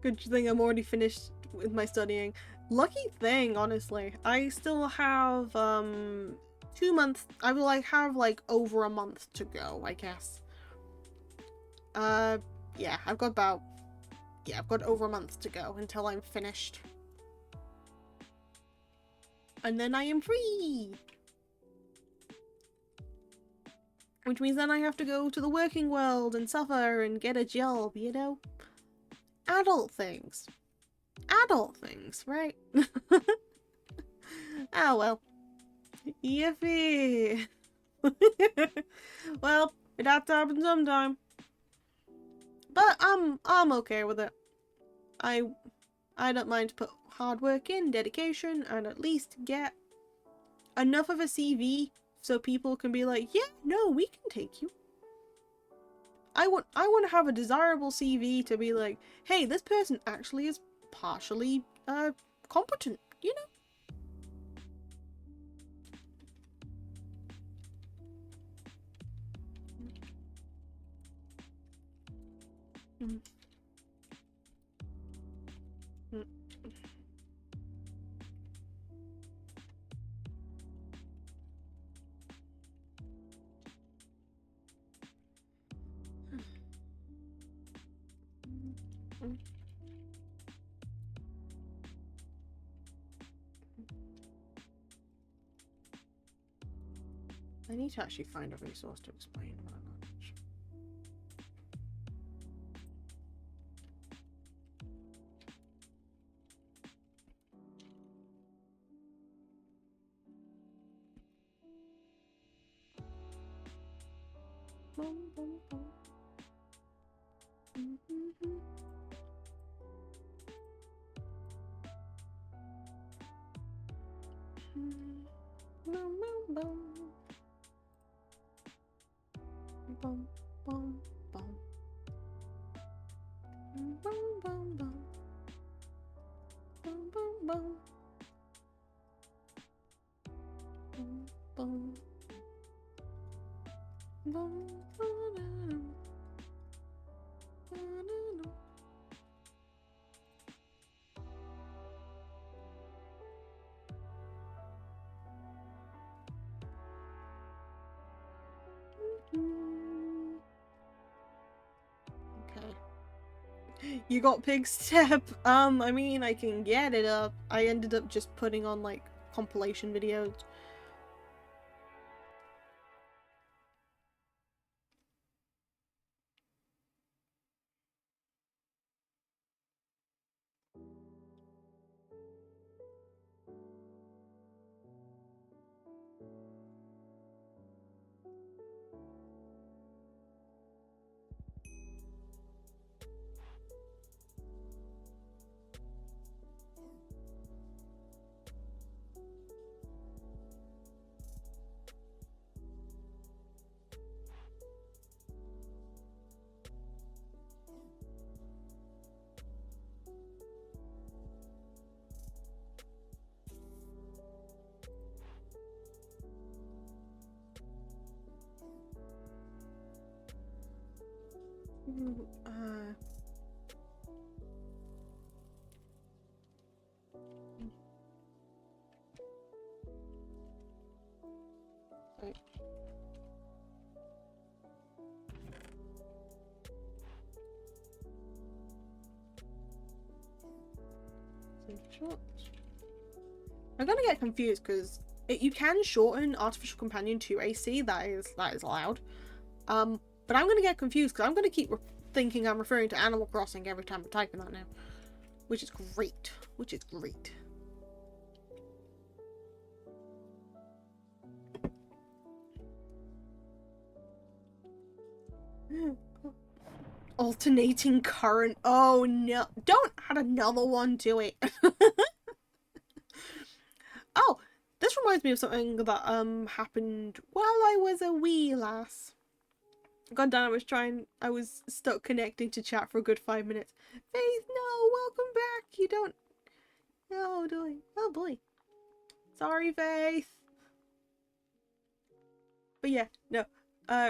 Good thing I'm already finished with my studying. Lucky thing, honestly. I still have 2 months. I will have like over a month to go, I guess. Yeah, I've got over a month to go until I'm finished. And then I am free! Which means then I have to go to the working world and suffer and get a job, you know? Adult things. Adult things, right? Ah, well. Yippee! Well, it had to happen sometime. But I'm okay with it. I don't mind to put hard work in, dedication, and at least get enough of a CV so people can be like, yeah, no, we can take you. I want to have a desirable CV to be like, hey, this person actually is partially competent, you know? Mm. Mm. Mm. I need to actually find a resource to explain what I'm not sure. Boom, boom, boom. Boom, boom, boom. Boom, boom, boom. Boom, boom, boom. Boom, boom, boom. Boom, boom. Boom, boom, okay. You got Pig Step. I mean, I can get it up. I ended up just putting on like compilation videos. Right. I'm gonna get confused because You can shorten artificial companion to AC. That is allowed. But I'm gonna get confused because I'm gonna keep thinking I'm referring to Animal Crossing every time I'm typing that now, which is great. Which is great. Alternating current. Oh no! Don't add another one to it. Oh, this reminds me of something that happened while I was a wee lass. God damn, I was stuck connecting to chat for a good 5 minutes. Faith, no, welcome back. You don't. Oh, boy. Oh, boy. Sorry, Faith. But yeah, no.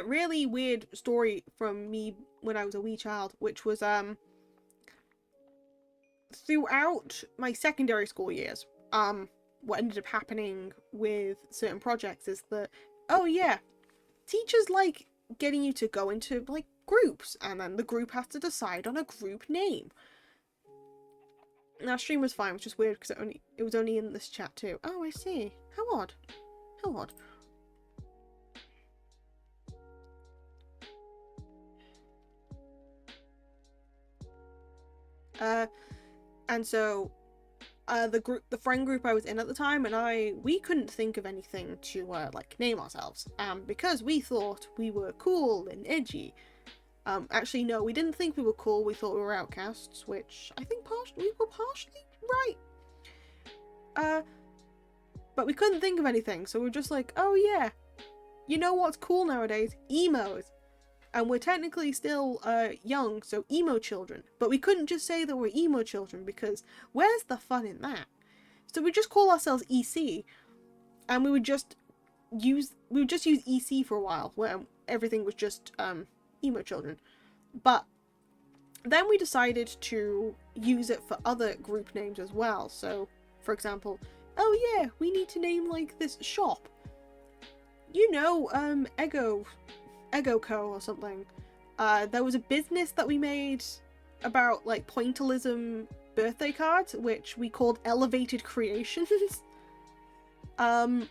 Really weird story from me when I was a wee child, which was, throughout my secondary school years, what ended up happening with certain projects is that, oh yeah, teachers like getting you to go into like groups, and then the group has to decide on a group name. Now stream was fine, it was just weird because it was only in this chat too. Oh, I see. How odd. How odd. And so the friend group I was in at the time and we couldn't think of anything to like name ourselves, because we thought we were cool and edgy. Actually no, we didn't think we were cool, we thought we were outcasts, which I think we were partially right. But we couldn't think of anything, so we were just like, oh yeah, you know what's cool nowadays? Emos. And we're technically still young, so emo children. But we couldn't just say that we're emo children because where's the fun in that? So we just call ourselves EC, and we would just use EC for a while, where everything was just emo children. But then we decided to use it for other group names as well. So, for example, oh yeah, we need to name like this shop. You know, Ego Co or something. There was a business that we made about like pointillism birthday cards, which we called Elevated Creations. I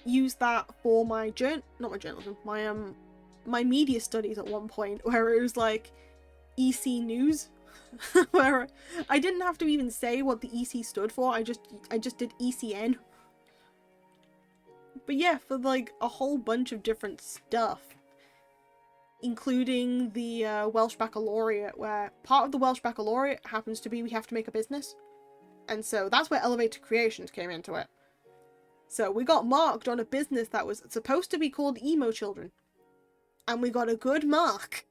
used that for my not my journalism, my media studies at one point, where it was like EC News, where I didn't have to even say what the EC stood for. I just did ECN. But yeah, for like a whole bunch of different stuff, including the Welsh Baccalaureate, where part of the Welsh Baccalaureate happens to be we have to make a business. And so that's where Elevated Creations came into it. So we got marked on a business that was supposed to be called Emo Children. And we got a good mark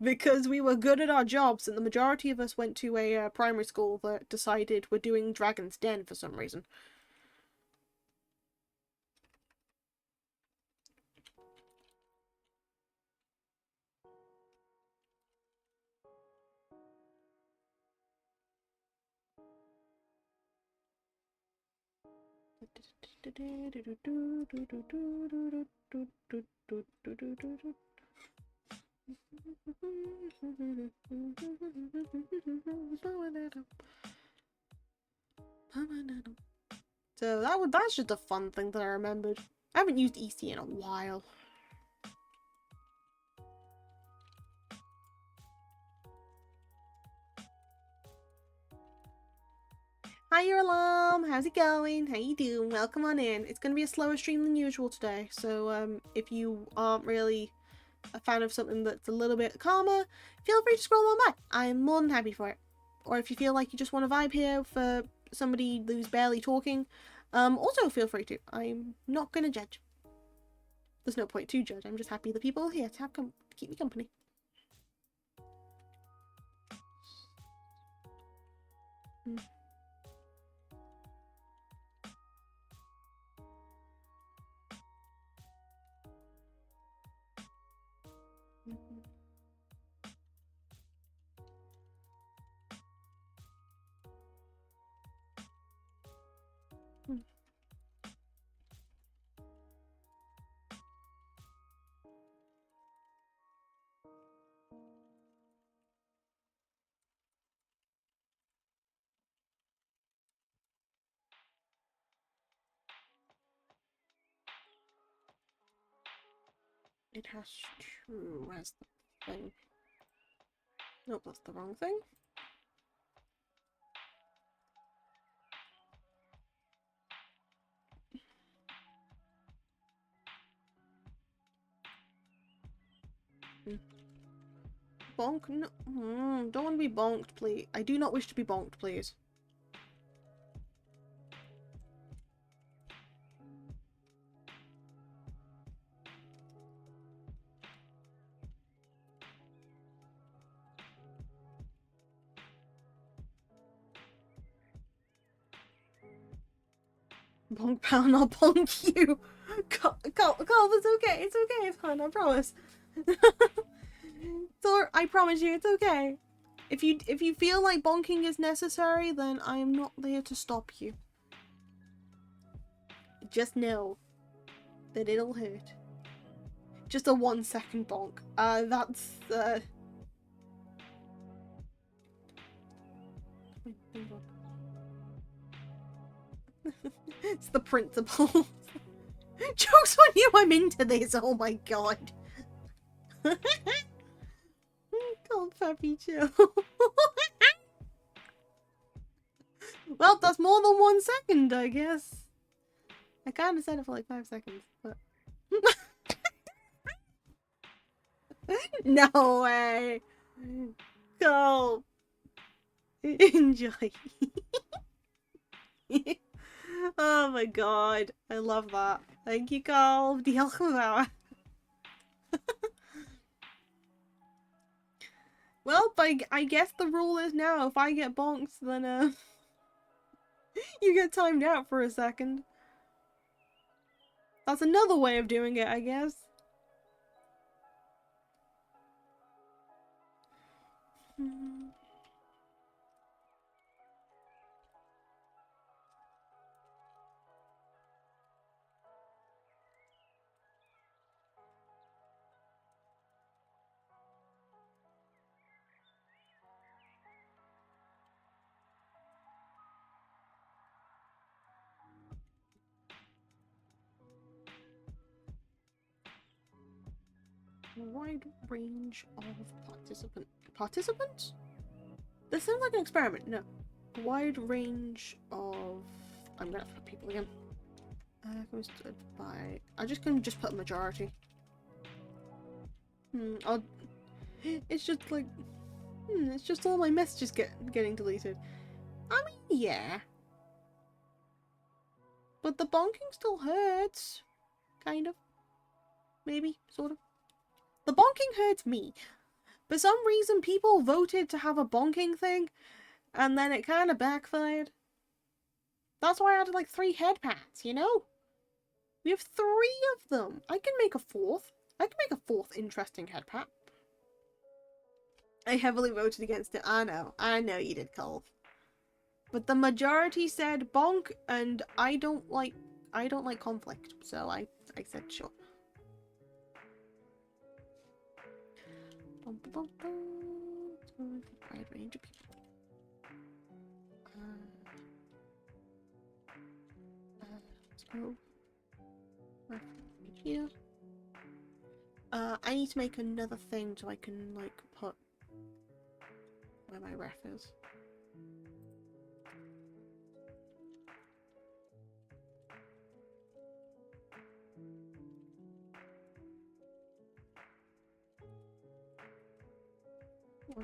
because we were good at our jobs, and the majority of us went to a primary school that decided we're doing Dragon's Den for some reason. So that's just a fun thing that I remembered. I haven't used EC in a while. Hi, your alarm. How's it going? How you doing? Welcome on in. It's gonna be a slower stream than usual today, so if you aren't really a fan of something that's a little bit calmer, feel free to scroll on by. I'm more than happy for it. Or if you feel like you just want to vibe here for somebody who's barely talking, also feel free to. I'm not gonna judge. There's no point to judge. I'm just happy the people are here to have keep me company. Mm. It has to... Where's the thing? Nope, that's the wrong thing. Bonk? No. Don't want to be bonked, please. I do not wish to be bonked, please. Bonk pound, I'll bonk you. Carl, it's okay. It's okay. It's fine. I promise. So I promise you, it's okay. If you feel like bonking is necessary, then I am not there to stop you. Just know that it'll hurt. Just a 1 second bonk. That's it's the principle. Joke's on you, I'm into this, oh my god. Cold puppy chill. Well, that's more than 1 second, I guess. I kind of said it for like 5 seconds, but... No way! Go! Enjoy. Oh my god, I love that. Thank you, Carl. Diolch yn fawr. Well, I guess the rule is now, if I get bonked, then you get timed out for a second. That's another way of doing it, I guess. Wide range of participants? This sounds like an experiment. No. Wide range of... I'm gonna have to put people again. Hosted by... I'm just gonna put majority. It's just like... it's just all my messages getting deleted. I mean, yeah. But the bonking still hurts. Kind of. Maybe. Sort of. The bonking hurts me. For some reason, people voted to have a bonking thing, and then it kind of backfired. That's why I added like 3 head pats, you know? We have 3 of them. I can make a 4th. I can make a 4th interesting head pat. I heavily voted against it. I know you did, Cole. But the majority said bonk, and I don't like conflict, so I said sure. Wide range of people. Let's go. Here. I need to make another thing so I can like put where my ref is. Yeah.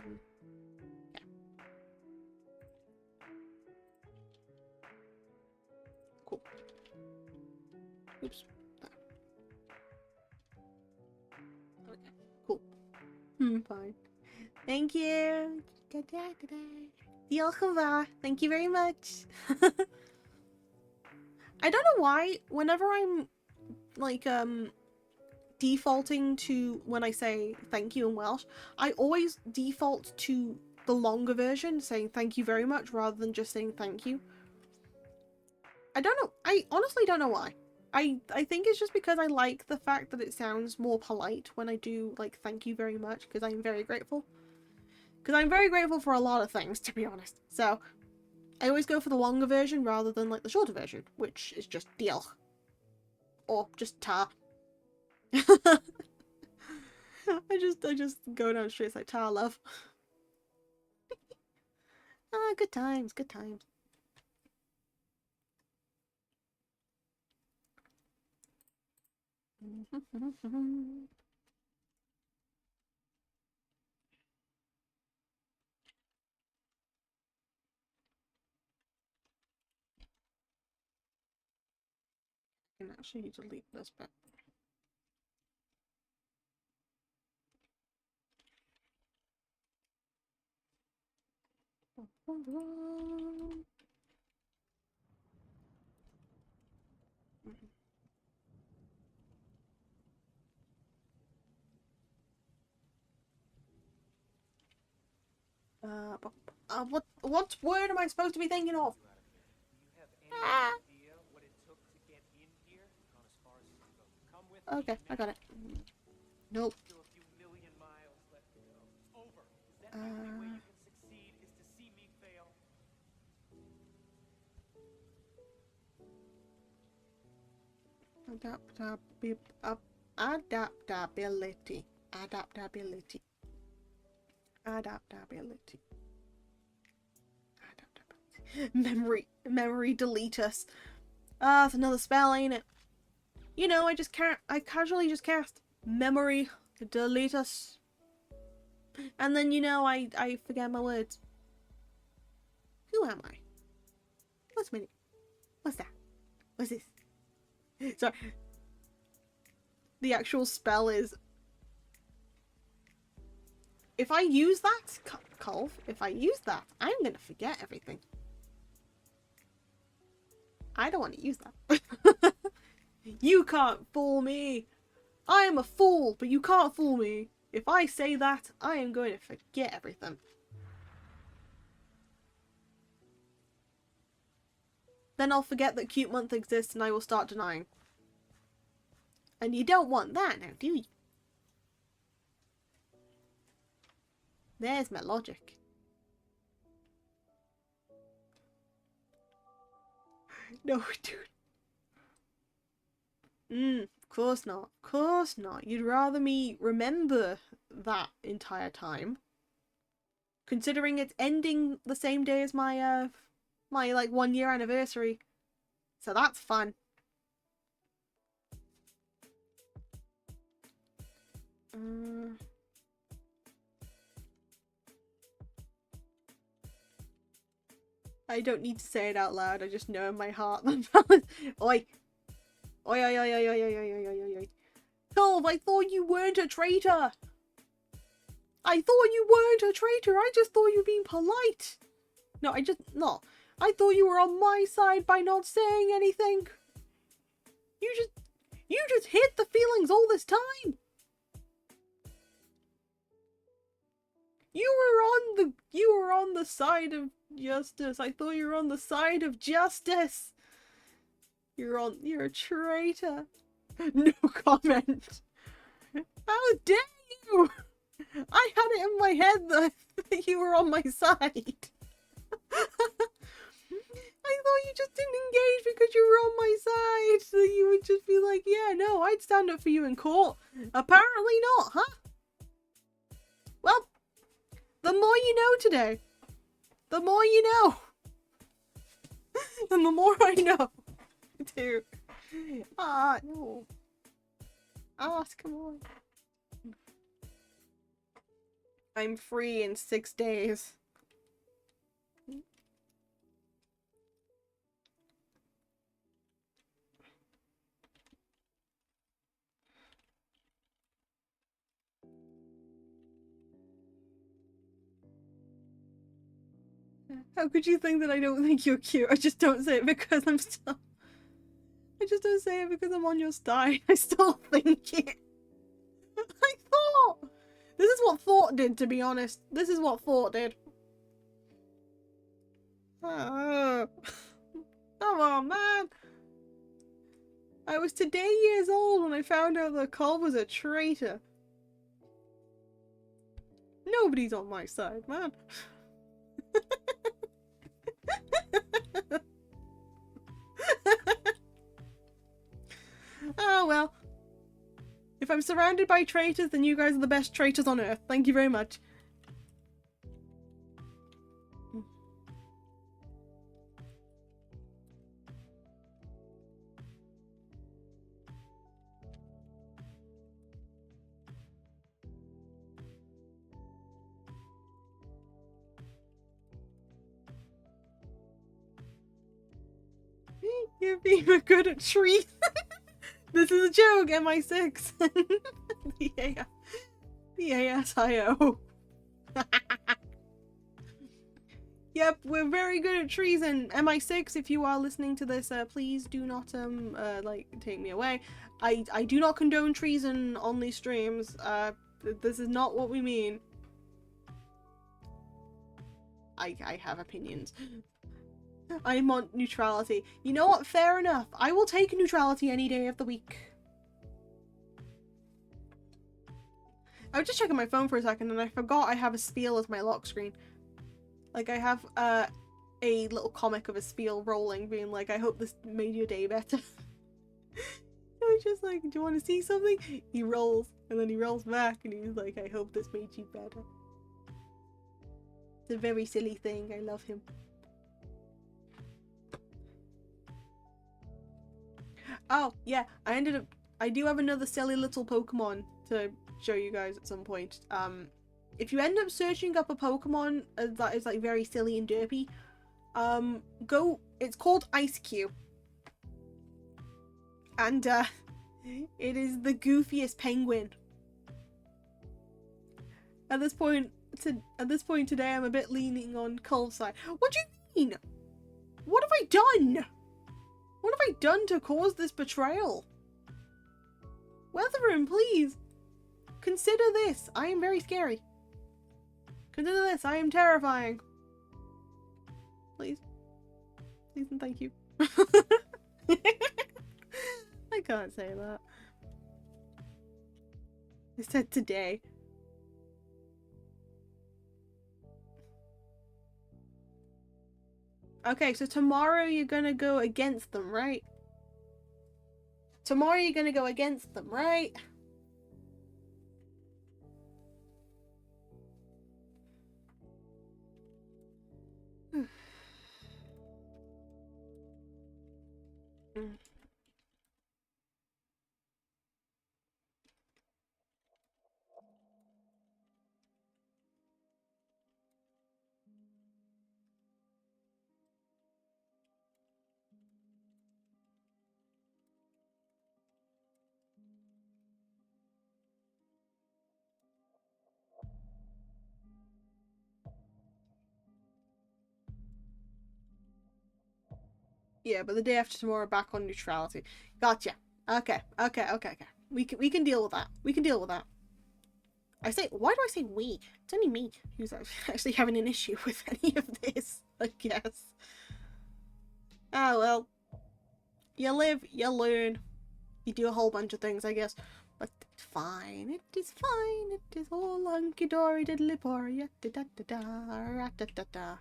Cool. Oops. Okay. Cool. Fine. Thank you. Thank you very much. I don't know why, whenever I'm like defaulting to when I say thank you in Welsh, I always default to the longer version, saying thank you very much rather than just saying thank you. I don't know. I honestly don't know why. I think it's just because I like the fact that it sounds more polite when I do like thank you very much, because I'm very grateful. Because I'm very grateful for a lot of things, to be honest. So I always go for the longer version rather than like the shorter version, which is just diolch. Or just ta. I just go down the streets like tar love. Ah, good times, good times. I can actually delete this bit. What word am I supposed to be thinking of? Okay, I got it. Nope. Adaptability. Adaptability. Adaptability. Memory delete us. Ah, it's another spell, ain't it? You know, I casually just cast memory delete us. And then, you know, I forget my words. Who am I? What's my name? What's that? What's this? Sorry. The actual spell is... If I use that, Colv, if I use that, I'm gonna forget everything. I don't want to use that. You can't fool me. I am a fool, but you can't fool me. If I say that, I am going to forget everything. Then I'll forget that Cute Month exists and I will start denying. And you don't want that now, do you? There's my logic. No, dude. Of course not. Of course not. You'd rather me remember that entire time. Considering it's ending the same day as my, my, like, 1 year anniversary. So that's fun. I don't need to say it out loud, I just know in my heart that Oi! Oi, oi, oi, oi, oi, oi, oi, oi, oi, oi. Colv, I thought you weren't a traitor! I thought you weren't a traitor, I just thought you were being polite! No, I thought you were on my side by not saying anything! You just hid the feelings all this time! You were on the side of justice. I thought you were on the side of justice. You're a traitor. No comment. How dare you? I had it in my head that you were on my side. I thought you just didn't engage because you were on my side. So you would just be like, yeah, no, I'd stand up for you in court. Apparently not, huh? Well, the more you know today. The more you know. And the more I know. Dude. Ah, no. Come on. I'm free in 6 days. How could you think that I don't think you're cute? I just don't say it because I'm still... I just don't say it because I'm on your side. I still think it. I thought! This is what thought did, to be honest. This is what thought did. Oh. Come on, man. I was today years old when I found out that Colv was a traitor. Nobody's on my side, man. Oh well. If I'm surrounded by traitors, then you guys are the best traitors on earth. Thank you very much. You're being good at trees. This is a joke, MI6. The ASIO. Yep, we're very good at trees, and MI6, if you are listening to this, please do not, like, take me away. I do not condone treason on these streams. This is not what we mean. I have opinions. I want neutrality. You know what? Fair enough. I will take neutrality any day of the week. I was just checking my phone for a second and I forgot I have a spiel as my lock screen. Like, I have a little comic of a spiel rolling being like, I hope this made your day better. I was just like, do you want to see something? He rolls and then he rolls back and he's like, I hope this made you better. It's a very silly thing. I love him. Oh, yeah, I do have another silly little Pokemon to show you guys at some point. If you end up searching up a Pokemon that is like very silly and derpy, it's called Ice Cube. And, it is the goofiest penguin. At this point today, I'm a bit leaning on Cole's side. What do you mean? What have I done? What have I done to cause this betrayal? Weatherin, please. Consider this. I am very scary. Consider this. I am terrifying. Please. Please and thank you. I can't say that. I said today. Okay, so tomorrow you're gonna go against them, right? Tomorrow you're gonna go against them, right? Yeah, but the day after tomorrow, back on neutrality. Gotcha. Okay. We can deal with that. We can deal with that. Why do I say we? It's only me who's actually having an issue with any of this, I guess. Oh well. You live, you learn. You do a whole bunch of things, I guess. But it's fine. It is fine. It is all hunky-dory diddly-pory. Da-da-da-da.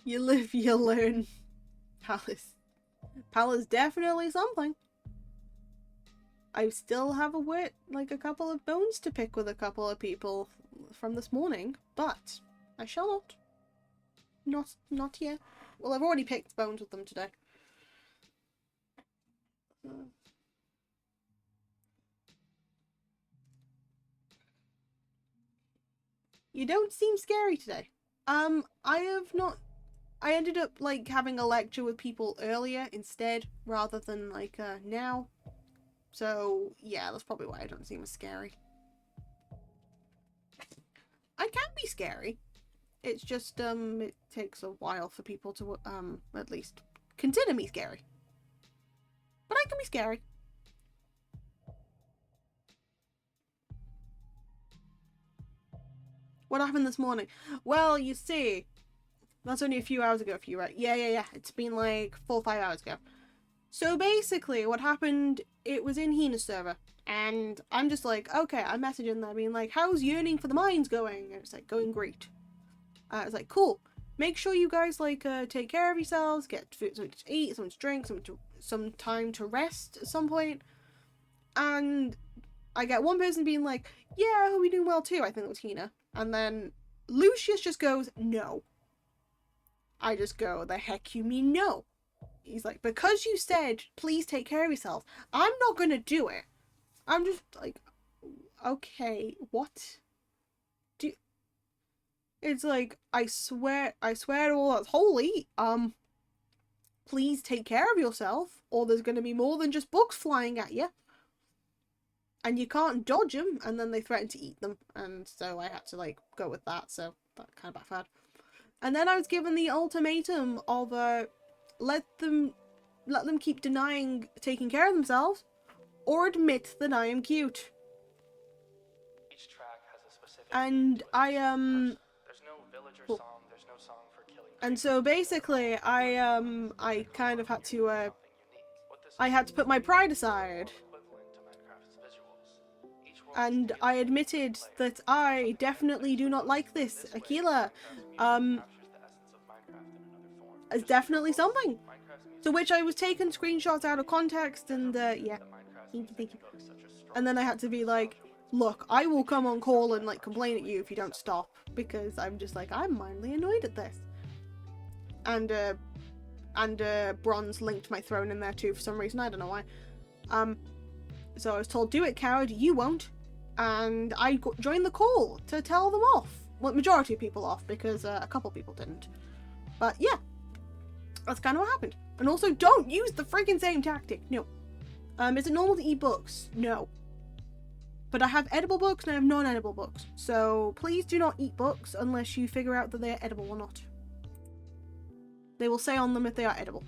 You live, you learn. Pal is definitely something. I still have a couple of bones to pick with a couple of people from this morning, but I shall not. Not yet. Well, I've already picked bones with them today. You don't seem scary today. I have not. I ended up like having a lecture with people earlier instead, rather than like now. So yeah, that's probably why I don't seem as scary. I can be scary. It's just it takes a while for people to at least consider me scary. But I can be scary. What happened this morning? Well, you see, that's only a few hours ago for you, right? Yeah. It's been like 4 or 5 hours ago. So basically what happened, it was in Hina's server. And I'm just like, okay, I'm messaging them being like, how's Yearning for the Mines going? And it's like, going great. It's like, cool. Make sure you guys like take care of yourselves, get food, something to eat, something to drink, some time to rest at some point. And I get one person being like, yeah, I hope you're doing well too. I think it was Hina. And then Lucius just goes, no. I just go, the heck you mean no? He's like, because you said, please take care of yourself, I'm not gonna do it. I'm just like, okay, what? It's like, I swear to all that's holy, please take care of yourself, or there's gonna be more than just bugs flying at you. And you can't dodge them, and then they threaten to eat them, and so I had to, like, go with that, so that kind of backfired. And then I was given the ultimatum of, let them keep denying taking care of themselves, or admit that I am cute. Each track has a specific and I There's no villager song, there's no song for killing. And so basically I kind of had to I had to put my pride aside. And I admitted that I definitely do not like this. Aquila is definitely something. To which I was taking screenshots out of context, and yeah. Thank you. And then I had to be like, look, I will come on call and like complain at you if you don't stop, because I'm just like, I'm mildly annoyed at this. And Bronze linked my throne in there too for some reason, I don't know why. So I was told, do it, coward, you won't. And I joined the call to tell them off. Well, majority of people off, because a couple people didn't. But yeah, that's kind of what happened. And also, don't use the freaking same tactic. No. Is it normal to eat books? No. But I have edible books and I have non-edible books. So please do not eat books unless you figure out that they are edible or not. They will say on them if they are edible.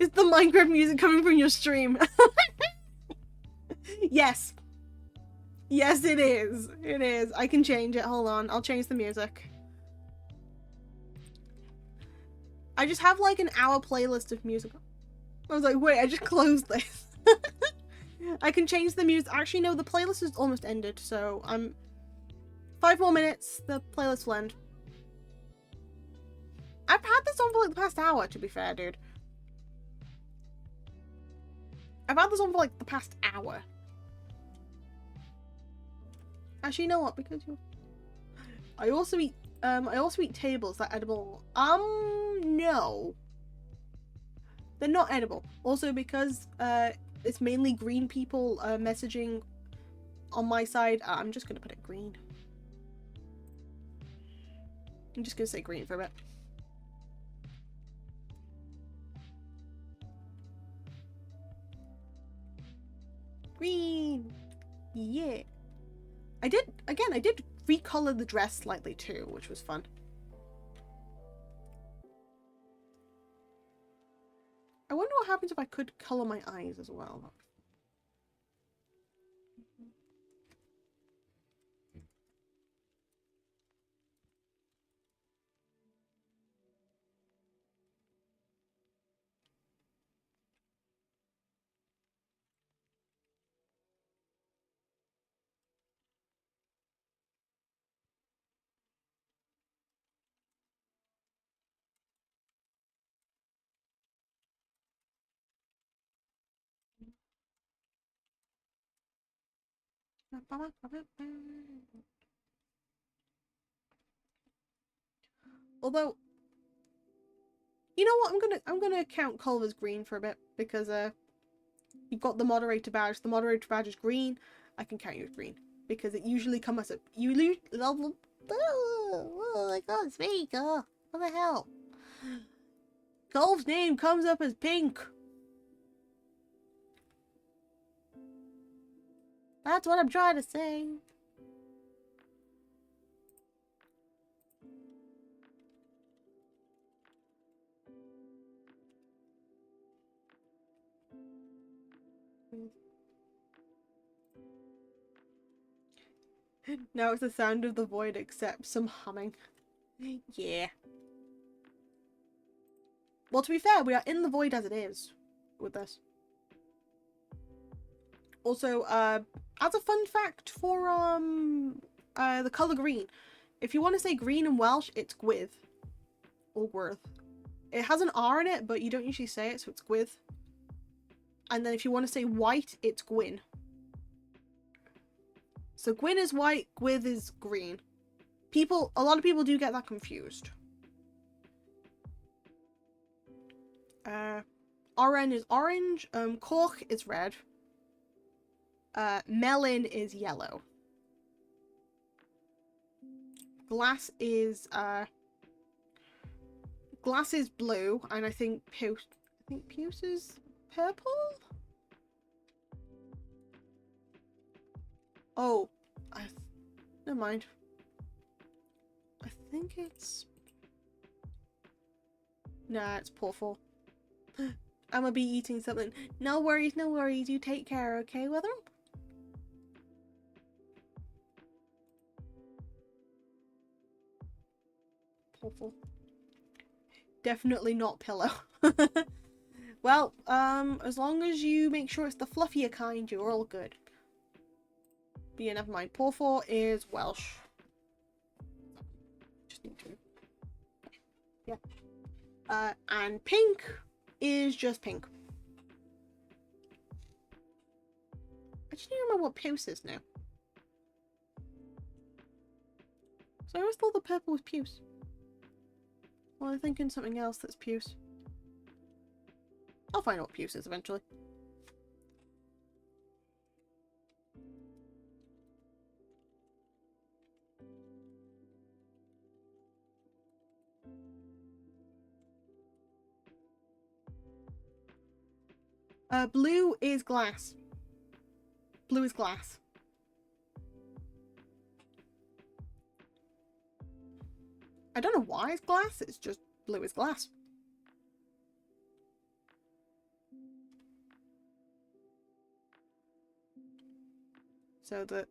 Is the Minecraft music coming from your stream? Yes. Yes, it is. It is. I can change it. Hold on. I'll change the music. I just have like an hour playlist of music. I was like, wait, I just closed this. I can change the music. Actually, no, the playlist is almost ended, so I'm 5 more minutes, the playlist will end. I've had this on for like the past hour, to be fair, dude. I've had this on for like the past hour. Actually, you know what? Because you, I also eat tables that are edible. No. They're not edible. Also because it's mainly green people messaging on my side. I'm just gonna put it green. I'm just gonna say green for a bit. Green. Yeah. I did recolor the dress slightly too, which was fun. I wonder what happens if I could color my eyes as well. Although, you know what? I'm gonna count Culver's green for a bit because you've got the moderator badge. The moderator badge is green. I can count you as green because it usually comes up. You lose. Oh, I can't speak. Oh, what the hell? Culver's name comes up as pink. That's what I'm trying to say. Now it's the sound of the void except some humming. Yeah. Well, to be fair, we are in the void as it is with this. Also, as a fun fact for the colour green, if you want to say green in Welsh, it's gwydd or gwyrdd. It has an R in it, but you don't usually say it, so it's gwydd. And then if you want to say white, it's gwyn. So gwyn is white, gwydd is green. A lot of people do get that confused. Oren is orange. Corch is red. Melon is yellow. Glass is blue, and I think puce is purple. Oh, never mind. I think it's it's purple. I'm gonna be eating something. No worries, no worries. You take care, okay, Withering? Purple. Definitely not pillow. Well, as long as you make sure it's the fluffier kind, you're all good. But yeah, never mind. Purple is Welsh. Just need to. Yeah. And pink is just pink. I just need to remember what puce is now. So I always thought the purple was puce. Well, I'm thinking something else that's puce. I'll find out what puce is eventually. Blue is glass. Blue is glass. I don't know why it's glass, it's just blue is glass. So the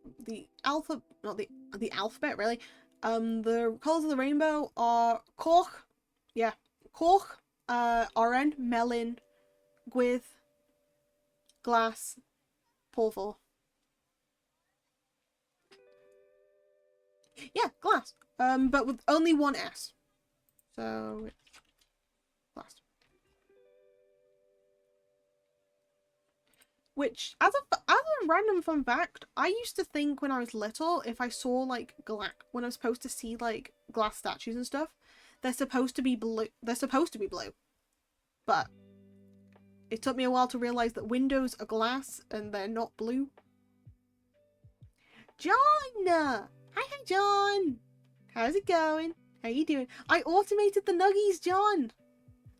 alpha, not the alphabet really. The colours of the rainbow are corch, yeah, corch, oren, melon, gwydd, glass, purple. Yeah, glass. But with only one S. So it's glass. Which, as a random fun fact, I used to think when I was little, if I saw like when I was supposed to see like glass statues and stuff, they're supposed to be blue. They're supposed to be blue, but it took me a while to realize that windows are glass and they're not blue. John, hi John. How's it going? How you doing? I automated the nuggies, John.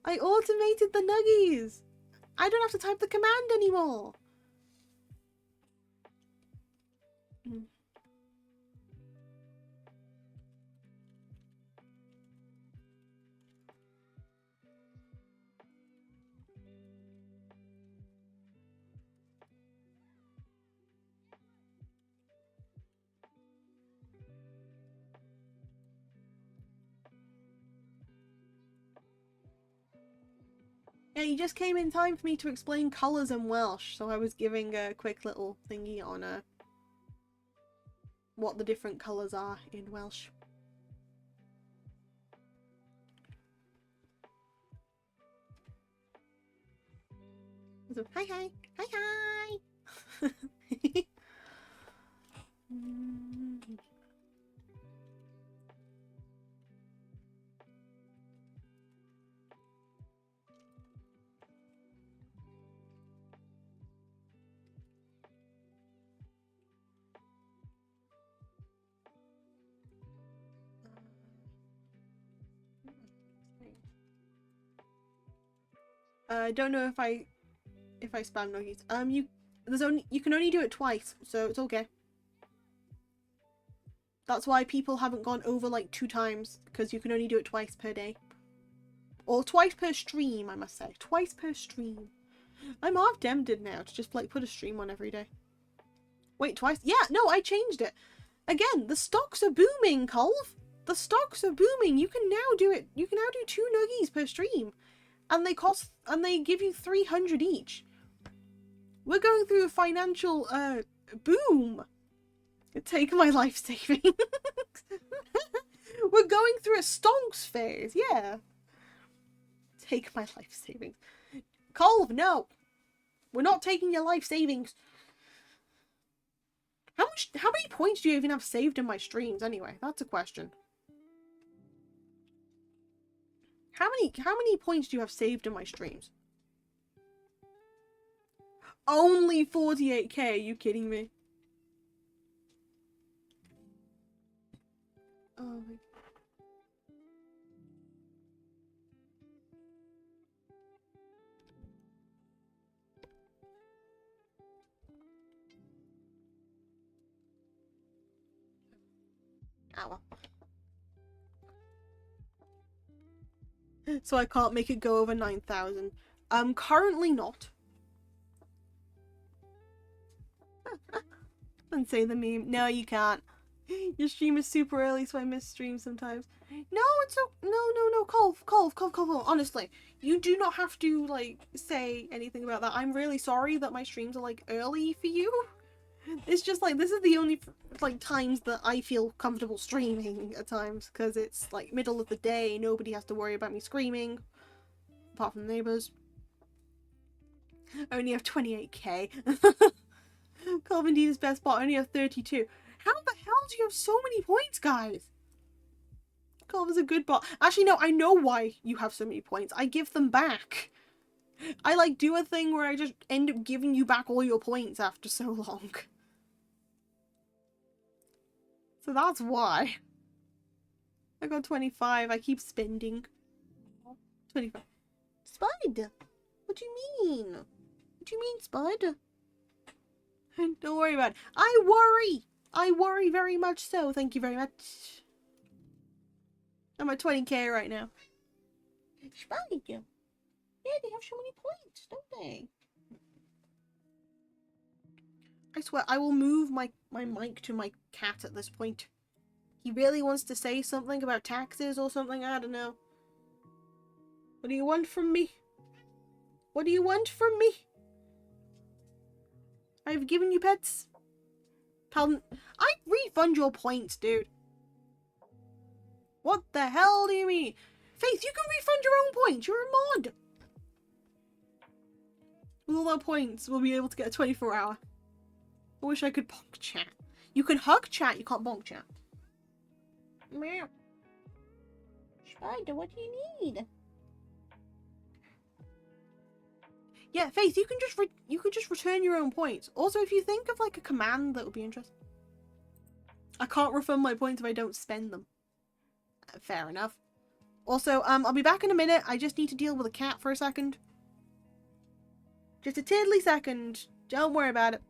I automated the nuggies. I don't have to type the command anymore. Yeah, you just came in time for me to explain colours in Welsh, so I was giving a quick little thingy on what the different colours are in Welsh. So, hi hi! Hi hi! I don't know if I spam nuggies. You can only do it twice, so it's okay. That's why people haven't gone over like 2 times, because you can only do it twice per day. Or twice per stream, I must say. Twice per stream. I'm half tempted now to just like put a stream on every day. Wait, twice? Yeah, no, I changed it. Again, the stocks are booming, Colv. The stocks are booming. You can now do it. You can now do 2 nuggies per stream. and they give you 300 each. We're going through a financial boom. Take my life savings. We're going through a stonks phase, yeah. Take my life savings. Colv, no. We're not taking your life savings. How many points do you even have saved in my streams anyway? That's a question. How many points do you have saved in my streams? Only 48k, are you kidding me? Oh my. Oh well. So I can't make it go over 9,000. Currently not. And say the meme. No, you can't. Your stream is super early, so I miss streams sometimes. No, no, Colv. Honestly, you do not have to, like, say anything about that. I'm really sorry that my streams are, like, early for you. It's just, like, this is the only, like, times that I feel comfortable streaming at times, because it's, like, middle of the day, nobody has to worry about me screaming, apart from the neighbours. I only have 28k. Colv indeed is best bot, I only have 32. How the hell do you have so many points, guys? Colv is a good bot. Actually, no, I know why you have so many points. I give them back. I, like, do a thing where I just end up giving you back all your points after so long. So that's why. I got 25. I keep spending. 25. Spud! What do you mean? What do you mean, Spud? Don't worry about it. I worry! I worry very much so. Thank you very much. I'm at 20k right now. Spud! Yeah, they have so many points, don't they? I swear, I will move my mic to my cat at this point. He really wants to say something about taxes or something, I don't know. What do you want from me? What do you want from me? I've given you pets. Pardon? I refund your points, dude. What the hell do you mean? Faith, you can refund your own points. You're a mod. With all our points, we'll be able to get a 24-hour. I wish I could bonk chat. You can hug chat, you can't bonk chat. Meow. Spider, what do you need? Yeah, Faith, you can just return your own points. Also, if you think of, like, a command that would be interesting. I can't refund my points if I don't spend them. Fair enough. Also, I'll be back in a minute. I just need to deal with a cat for a second. Just a tiddly second. Don't worry about it.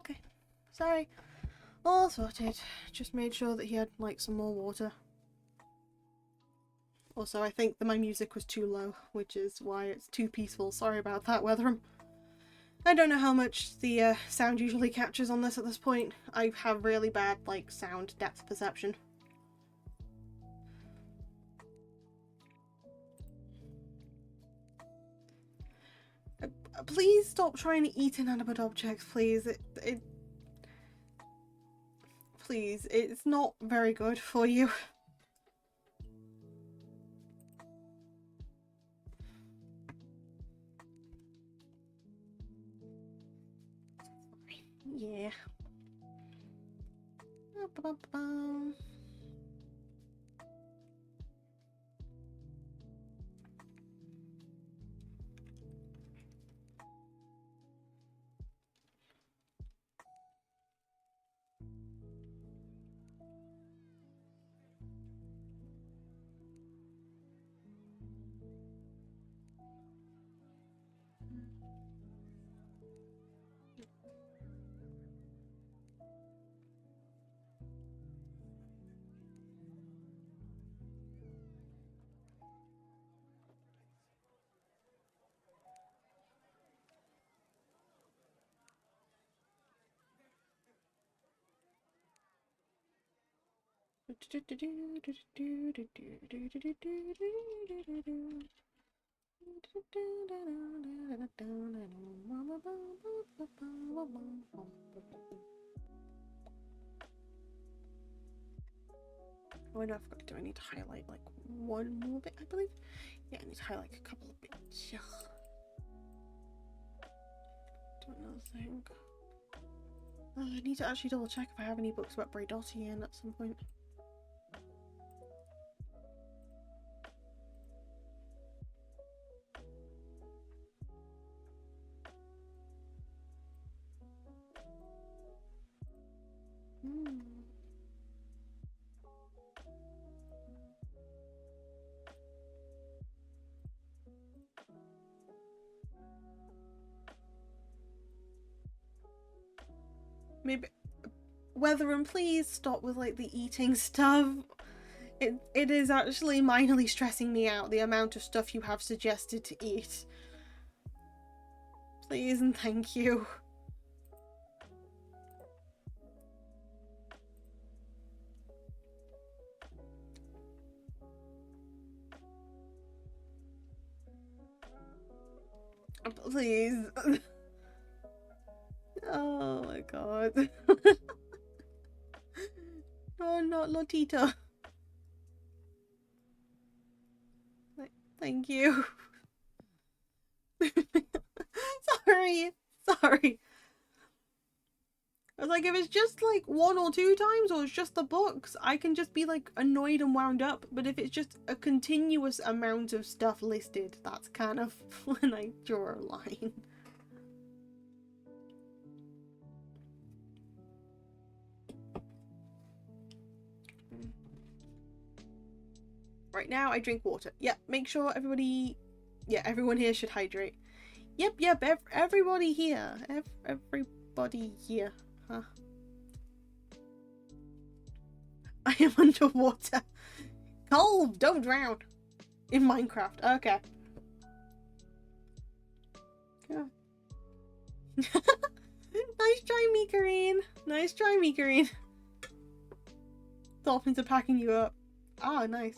okay. Sorry. All sorted. Just made sure that he had, like, some more water. Also, I think that my music was too low, which is why it's too peaceful. Sorry about that, Weathram. I don't know how much the sound usually captures on this at this point. I have really bad, like, sound depth perception. Please stop trying to eat inanimate objects, please. Please, it's not very good for you. Yeah. Oh, I know I forgot to do. I need to highlight like one more bit, I believe. Yeah, I need to highlight a couple of bits. Yeah. Do another thing. I need to actually double check if I have any books about Braidotti in at some point. Maybe Weathering, please stop with like the eating stuff. It is actually minorly stressing me out, the amount of stuff you have suggested to eat. Please and thank you. Please. Oh my god. No, not Lotito. Thank you. Sorry. I was like, if it's just like 1 or 2 times or it's just the books, I can just be like annoyed and wound up. But if it's just a continuous amount of stuff listed, that's kind of when I draw a line. Right now I drink water. Yep, make sure everybody... Yeah, everyone here should hydrate. Yep, everybody here. Everybody here. Huh. I am underwater. Cold, don't drown. In Minecraft, okay. Yeah. Nice try, Mikarine. Nice try, Mikarine. Dolphins are packing you up. Ah, nice.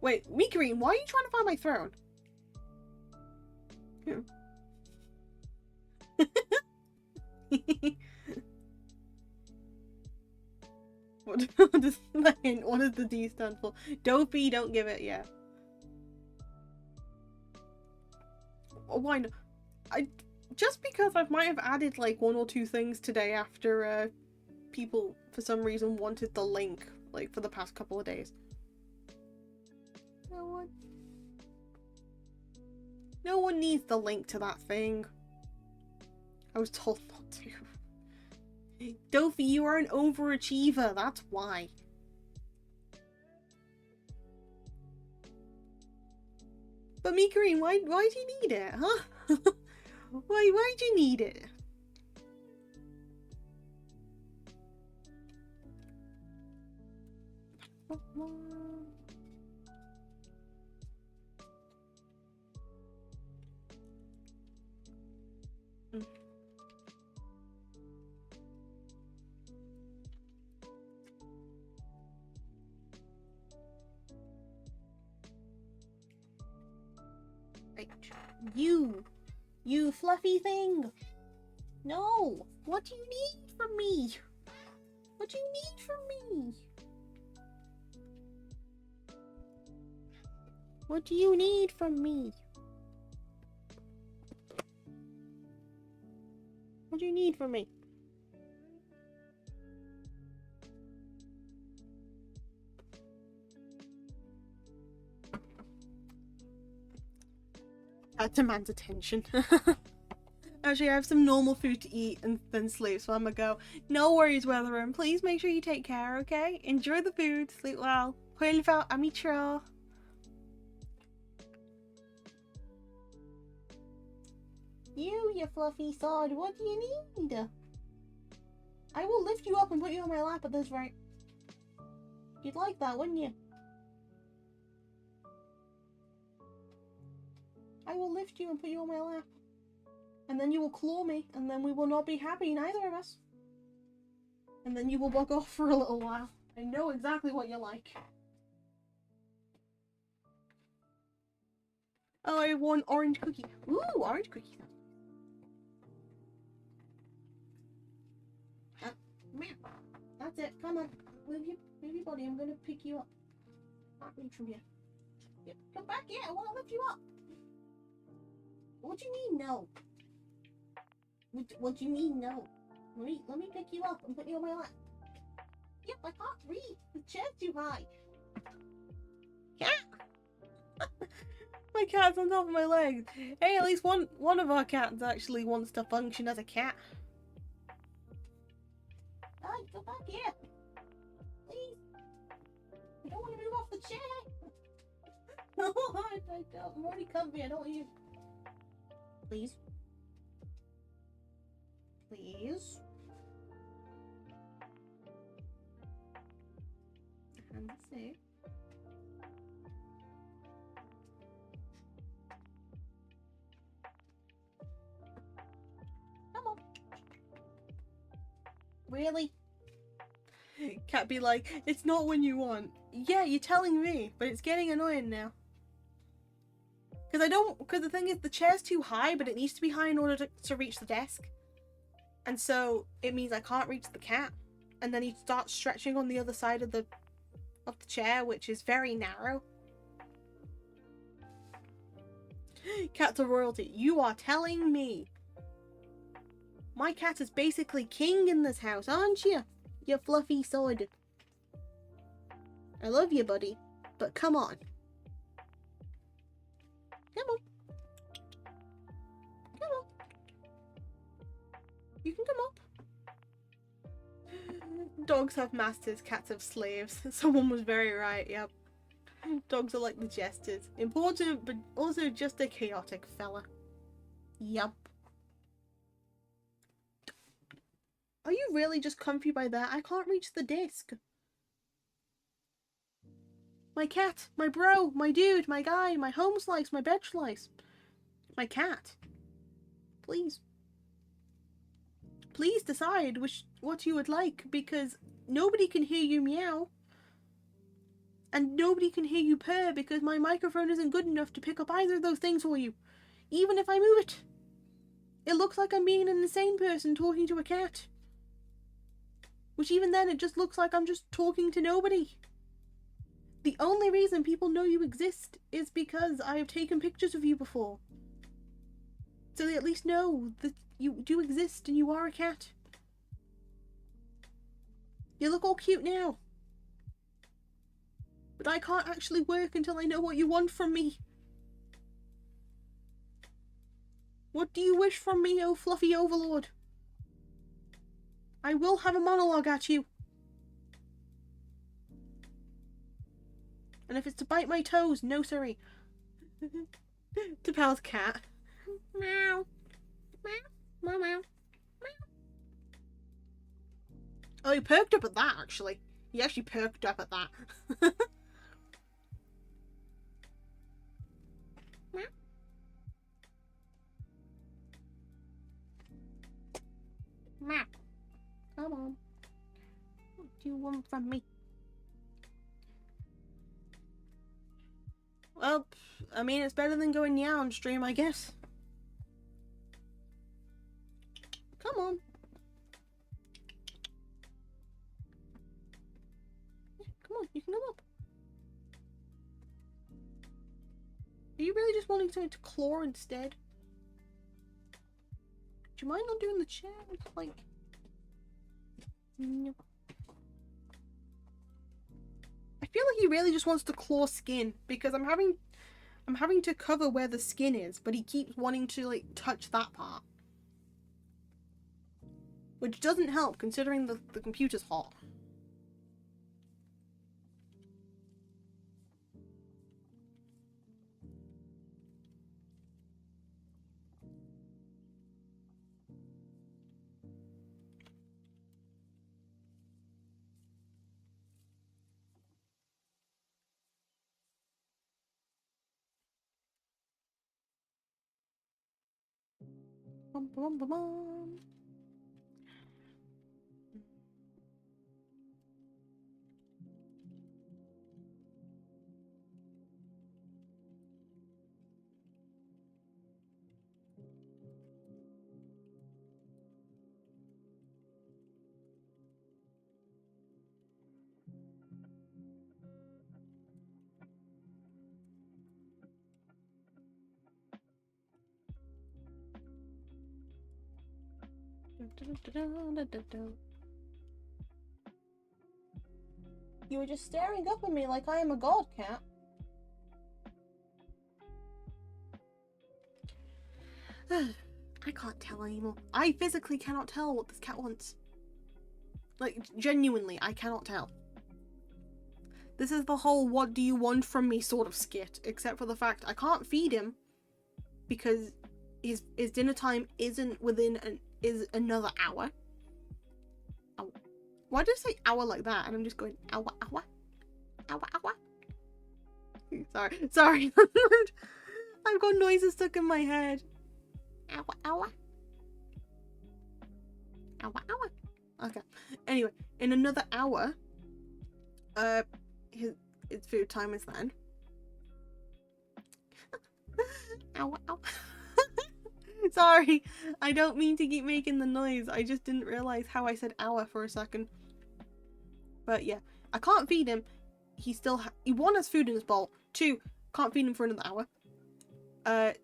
Wait, Mikarine, why are you trying to find my throne? Yeah. What does the D stand for? Dopey, don't give it, yeah. Why not? Just because I might have added like 1 or 2 things today after people for some reason wanted the link like for the past couple of days. No one needs the link to that thing. I was told not to. Dofi, you are an overachiever, that's why. But Mikarine, why do you need it, huh? Why do you need it? Right. You fluffy thing. No. What do you need from me? What do you need from me? What do you need from me? What do you need from me? That demands attention. Actually, I have some normal food to eat and then sleep, so I'm gonna go. No worries, Weatherin. Please make sure you take care, okay? Enjoy the food, sleep well. Själva amitra. You fluffy sod, what do you need? I will lift you up and put you on my lap at this rate. You'd like that, wouldn't you? I will lift you and put you on my lap. And then you will claw me, and then we will not be happy, neither of us. And then you will bug off for a little while. I know exactly what you like. Oh, I want orange cookie. Ooh, orange cookie. That's it. Come on. Move your body. I'm gonna pick you up. Not reach from here. Yep. Come back here. I want to lift you up. What do you mean no? What do you mean no? Let me pick you up and put you on my lap. Yep, I can't reach. The chair's too high. Cat! My cat's on top of my legs. Hey, at least one of our cats actually wants to function as a cat. Hey, go back here. Please. I don't want to move off the chair. No, I don't. I'm already comfy. I don't want you. Please. Please. And see. Come on. Really? Cat be like, it's not when you want. Yeah, you're telling me, but it's getting annoying now. Because the thing is, the chair's too high, but it needs to be high in order to reach the desk. And so it means I can't reach the cat. And then he starts stretching on the other side of the chair, which is very narrow. Cats are royalty. You are telling me. My cat is basically king in this house, aren't you? You fluffy sod. I love you, buddy. But come on. Come on. Come on. You can come up. Dogs have masters, cats have slaves. Someone was very right, yep. Dogs are like the jesters. Important, but also just a chaotic fella. Yup. Are you really just comfy by that? I can't reach the desk. My cat, my bro, my dude, my guy, my home slice, my bed slice. My cat. Please. Please decide what you would like, because nobody can hear you meow. And nobody can hear you purr because my microphone isn't good enough to pick up either of those things for you. Even if I move it. It looks like I'm being an insane person talking to a cat. Which even then, it just looks like I'm just talking to nobody. The only reason people know you exist is because I have taken pictures of you before. So they at least know that you do exist and you are a cat. You look all cute now. But I can't actually work until I know what you want from me. What do you wish from me, oh fluffy overlord? I will have a monologue at you. And if it's to bite my toes, no sorry. To Pal's cat. Meow. Meow. Meow. Meow. Oh, he perked up at that, actually. He actually perked up at that. you want from me? Well, I mean, it's better than going yeah on stream, I guess. Come on. Yeah, come on, you can come up. Are you really just wanting something to claw instead? Do you mind not doing the chair? Like, no. I feel like he really just wants to claw skin because I'm having to cover where the skin is, but he keeps wanting to like touch that part, which doesn't help considering the computer's hot. Bum, bum, bum, bum. You were just staring up at me like I am a god cat. I can't tell anymore. I physically cannot tell what this cat wants. Like, genuinely, I cannot tell. This is the whole what do you want from me sort of skit, except for the fact I can't feed him because his dinner time isn't is another hour. Ow. Why do I say hour like that? And I'm just going hour, hour, hour, hour. Sorry. I've got noises stuck in my head. Hour, hour. Hour, hour. Okay. Anyway, in another hour, his food time is then. Ow, ow. Sorry, I don't mean to keep making the noise. I just didn't realize how I said hour for a second. But yeah, I can't feed him. He still he one has food in his bowl. 2, can't feed him for another hour.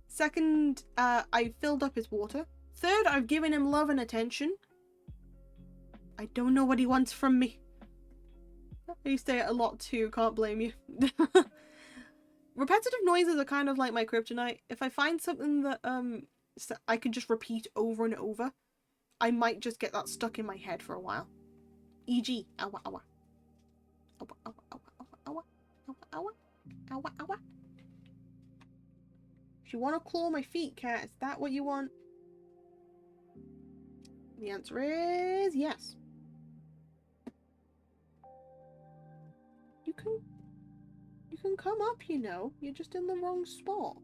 Second, I filled up his water. 3rd, I've given him love and attention. I don't know what he wants from me. I used to say it a lot too, can't blame you. Repetitive noises are kind of like my kryptonite. If I find something that I can just repeat over and over, I might just get that stuck in my head for a while. E.g. Awa awa. Awa awa awa awa awa awa awa awa. If you want to claw my feet, cat, is that what you want? The answer is yes. You can come up, you know. You're just in the wrong spot.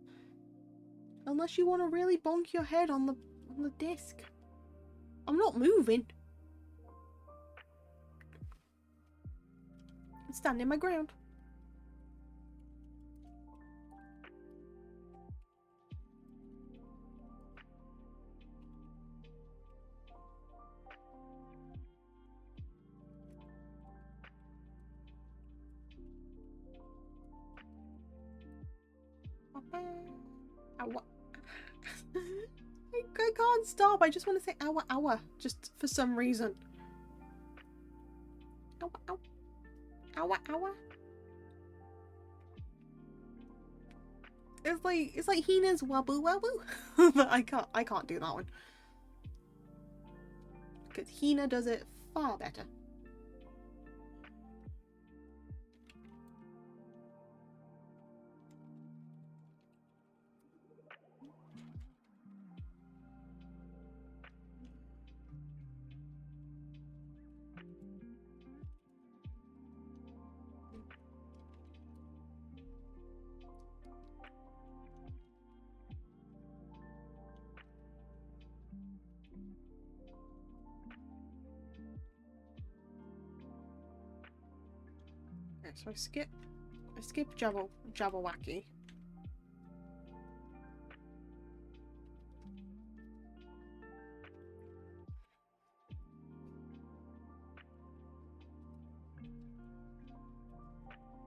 Unless you want to really bonk your head on the disc. I'm not moving. I'm standing my ground. Ow. I can't stop. I just want to say ow, ow, just for some reason. Ow, ow. Ow, ow. It's like Hina's waboo waboo. But I can't do that one. Because Hina does it far better. Okay, so I skip Jabberwocky.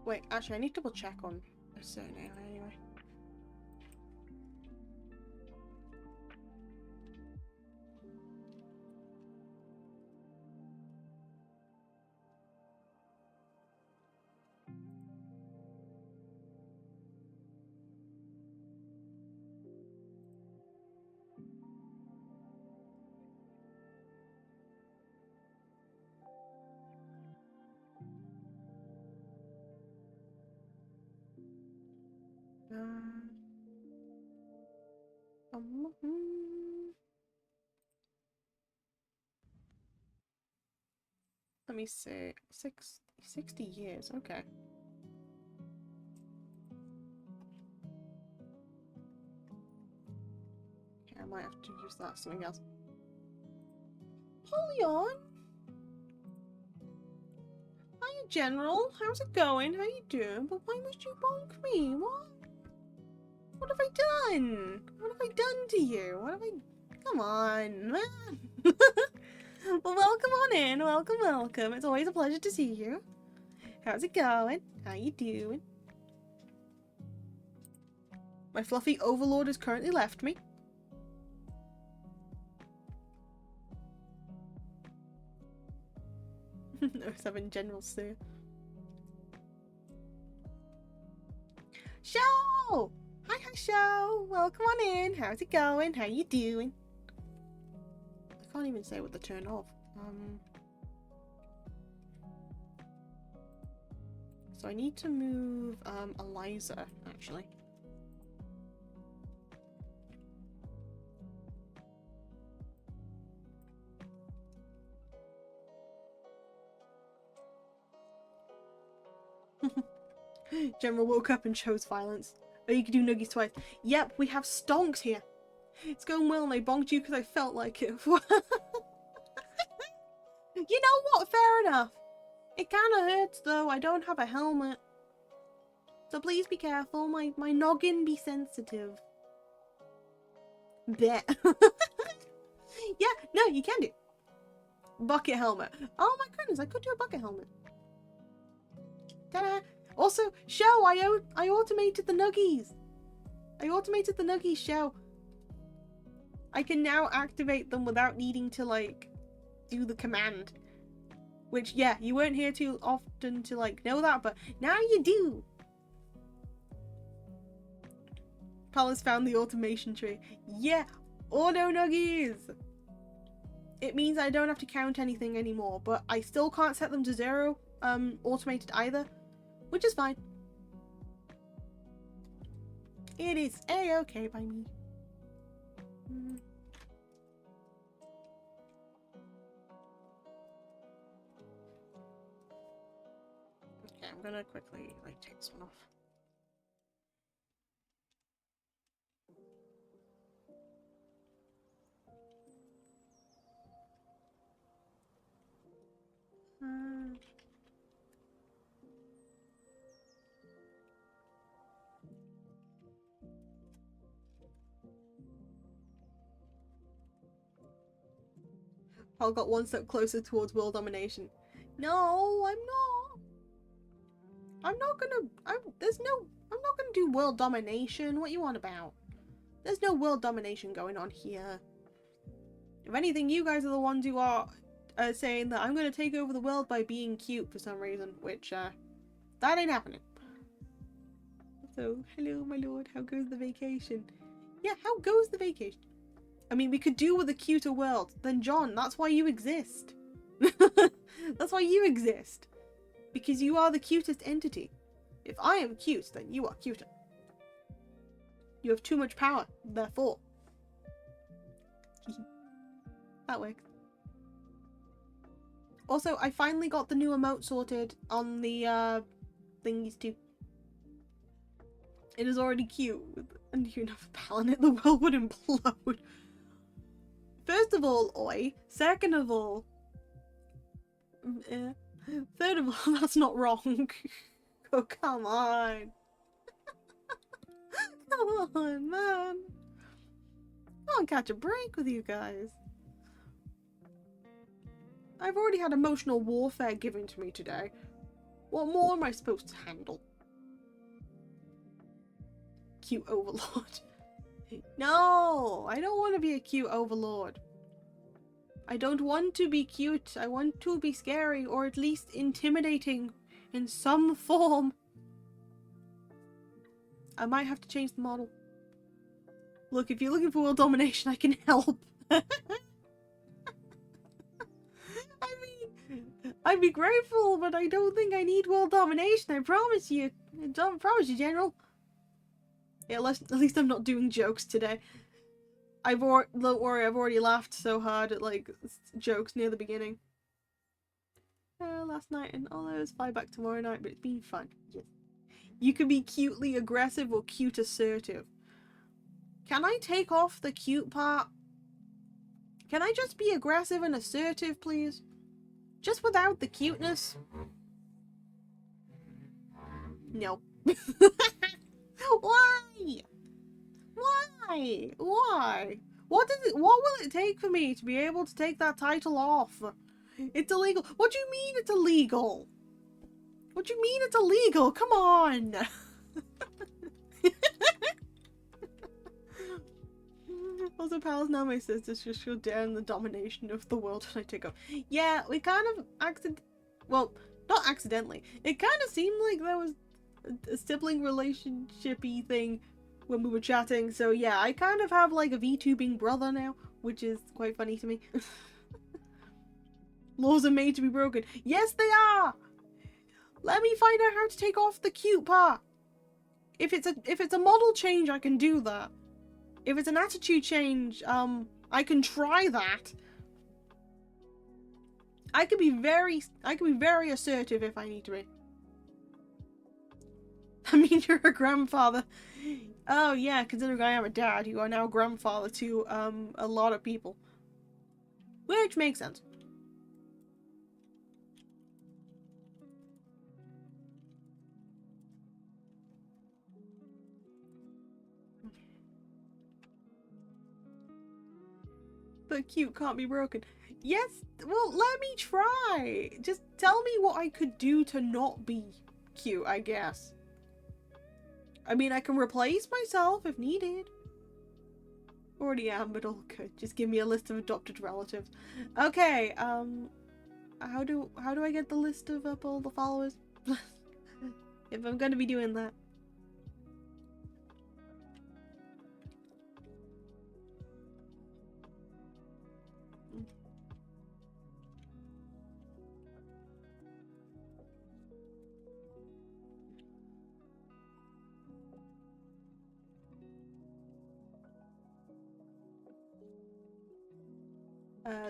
Wait, actually I need to double check on a certain area anyway. Let me see. 60 years, okay. Okay, I might have to use that something else. Hold on. Hiya, General. How's it going? How you doing? But why must you bonk me? What? What have I done? What have I done to you? What have I... Come on, man. Well, welcome on in. Welcome, welcome. It's always a pleasure to see you. How's it going? How you doing? My fluffy overlord has currently left me. No, 7 General Sir. Show! Hi, Show! Welcome on in. How's it going? How you doing? I can't even say what to turn off. So I need to move Eliza, actually. General woke up and chose violence. Oh, you can do nuggies twice. Yep, we have stonks here. It's going well and I bonked you because I felt like it. You know what? Fair enough. It kind of hurts though. I don't have a helmet. So please be careful. My noggin be sensitive. Bet. Yeah, no, you can do. Bucket helmet. Oh my goodness, I could do a bucket helmet. Ta-da! Also, show, I automated the nuggies. I automated the nuggies, show. I can now activate them without needing to, like, do the command. Which, yeah, you weren't here too often to, like, know that, but now you do. Palace found the automation tree. Yeah, auto nuggies. It means I don't have to count anything anymore, but I still can't set them to 0, automated either. Which is fine. It is a-okay by me. Okay, I'm gonna quickly like take this one off. Paul got one step closer towards world domination. No, I'm not. I'm not gonna do world domination. What you on about? There's no world domination going on here. If anything, you guys are the ones who are saying that I'm gonna take over the world by being cute for some reason, which, that ain't happening. So, hello, my lord. How goes the vacation? Yeah, how goes the vacation? I mean, we could do with a cuter world. Then, John, that's why you exist. That's why you exist. Because you are the cutest entity. If I am cute, then you are cuter. You have too much power, therefore. That works. Also, I finally got the new emote sorted on the thingies too. It is already cute. And you have a pal in it, the world would implode. First of all, oi. Second of all, third of all, that's not wrong. Oh, come on. Come on, man. I'll catch a break with you guys. I've already had emotional warfare given to me today. What more am I supposed to handle? Cute overlord. No, I don't want to be a cute overlord. I don't want to be cute. I want to be scary, or at least intimidating in some form. I might have to change the model. Look, if you're looking for world domination, I can help. I mean, I'd be grateful, but I don't think I need world domination. I promise you. I don't promise you, General. Yeah, at least I'm not doing jokes today. Don't worry, I've already laughed so hard at like jokes near the beginning. Last night, and I'll fly back tomorrow night, but it's been fun. Yes. You can be cutely aggressive or cute assertive. Can I take off the cute part? Can I just be aggressive and assertive, please? Just without the cuteness? No. Why? Why? Why? What will it take for me to be able to take that title off? It's illegal. What do you mean it's illegal? What do you mean it's illegal? Come on. Also, Pal's now my sister, so she'll dare in the domination of the world when I take off. Yeah, we kind of well, not accidentally. It kind of seemed like there was a sibling relationship-y thing when we were chatting, so yeah, I kind of have like a VTubing brother now, which is quite funny to me. Laws are made to be broken. Yes, they are! Let me find out how to take off the cute part. If it's a model change, I can do that. If it's an attitude change, I can try that. I can be very assertive if I need to be. I mean, you're a grandfather. Oh yeah, considering I am a dad, you are now grandfather to a lot of people. Which makes sense. The cute can't be broken. Yes, well, let me try. Just tell me what I could do to not be cute, I guess. I mean, I can replace myself if needed. Already am, but all good. Just give me a list of adopted relatives. Okay, how do I get the list of all the followers? If I'm gonna be doing that.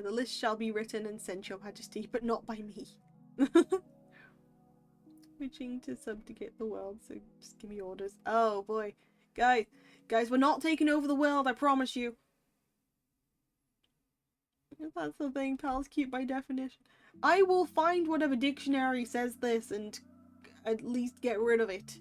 The list shall be written and sent, Your Majesty, but not by me. Wishing to subjugate the world, so just give me orders. Oh boy. Guys, we're not taking over the world, I promise you. That's the thing, Pal's cute by definition. I will find whatever dictionary says this and at least get rid of it.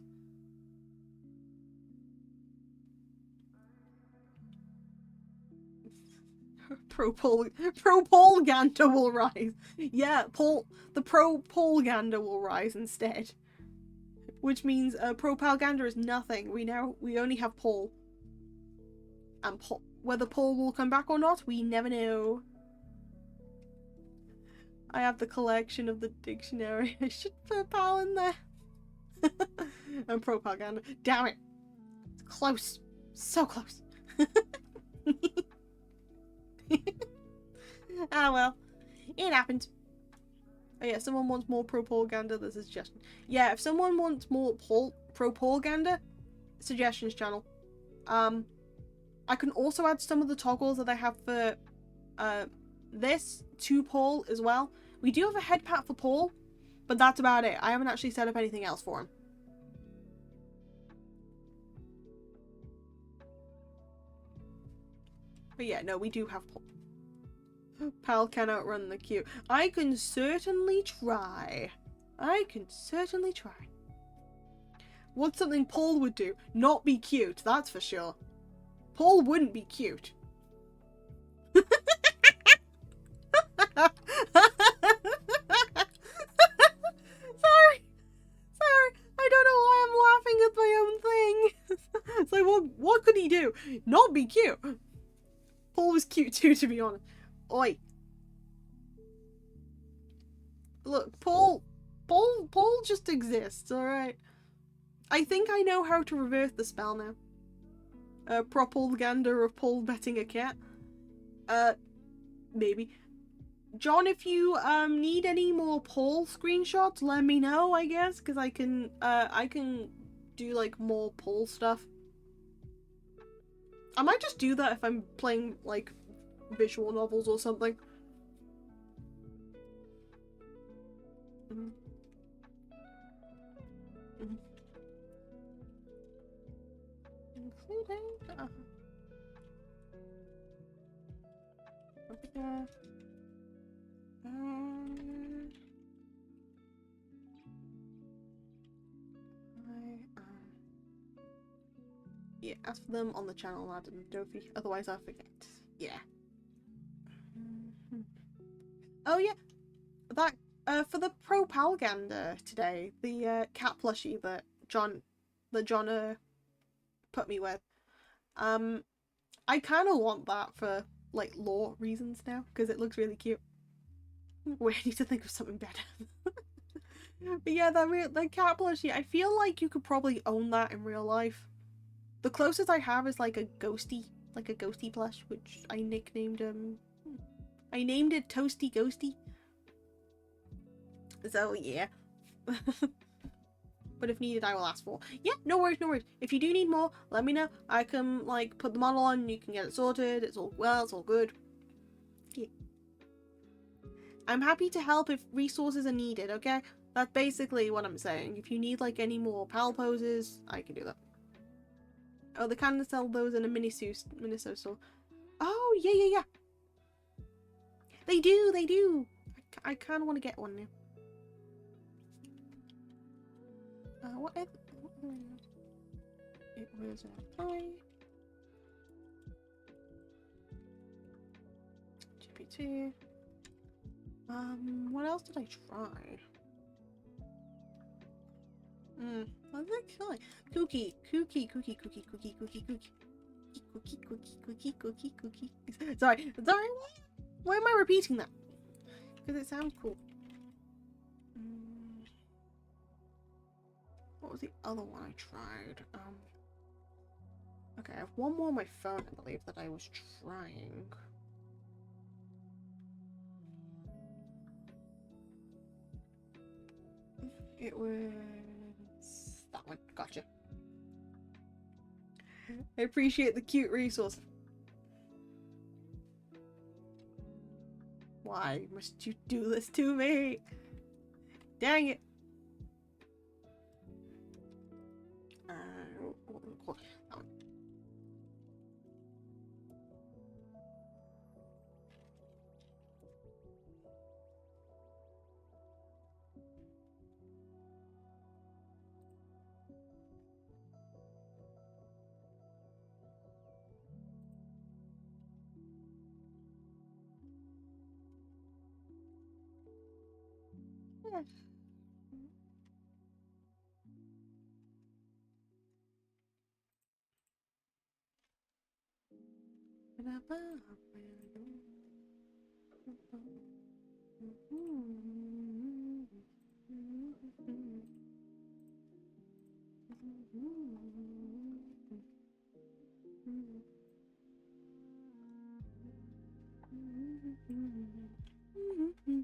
Propaganda will rise. Yeah, the propaganda will rise instead. Which means propaganda is nothing. We only have Paul. And whether Paul will come back or not, we never know. I have the collection of the dictionary. I should put Paul in there. And propaganda. Damn it. It's close. So close. Ah well, it happened. Oh yeah, if someone wants more propaganda, there's a suggestion. Yeah, if someone wants more propaganda, suggestions channel. I can also add some of the toggles that I have for this to Paul as well. We do have a head pat for Paul, but that's about it. I haven't actually set up anything else for him. But yeah, no, we do have Paul. Pal cannot run the queue. I can certainly try. I can certainly try. What's something Paul would do? Not be cute, that's for sure. Paul wouldn't be cute. Sorry. I don't know why I'm laughing at my own thing. It's like, what could he do? Not be cute. Paul was cute too, to be honest. Oi. Look, Paul just exists, alright? I think I know how to reverse the spell now. Propaganda of Paul betting a cat. Maybe. John, if you need any more Paul screenshots, let me know, I guess, because I can do like more Paul stuff. I might just do that if I'm playing like visual novels or something. Yeah, ask for them on the channel, Adam Dofi. Otherwise, I forget. Yeah. Oh yeah, that for the propaganda today, the cat plushie that John put me with. I kind of want that for like lore reasons now because it looks really cute. Wait, I need to think of something better. But yeah, the cat plushie. I feel like you could probably own that in real life. The closest I have is like a ghosty plush, which I nicknamed I named it Toasty Ghosty. So yeah. But if needed, I will ask for. Yeah, no worries, no worries. If you do need more, let me know. I can like put the model on, you can get it sorted. It's all good. Yeah. I'm happy to help if resources are needed, okay? That's basically what I'm saying. If you need like any more pal poses, I can do that. Oh, they kind of sell those in a Miniso store. Oh, yeah. They do. I kind of want to get one now. What it was GPT. What else did I try? I think cookie. Sorry. Why am I repeating that? Because it sounds cool. What was the other one I tried? Okay, I have one more on my phone, I believe, that I was trying. It was that one. Gotcha. I appreciate the cute resource. Why must you do this to me? Dang it. That one.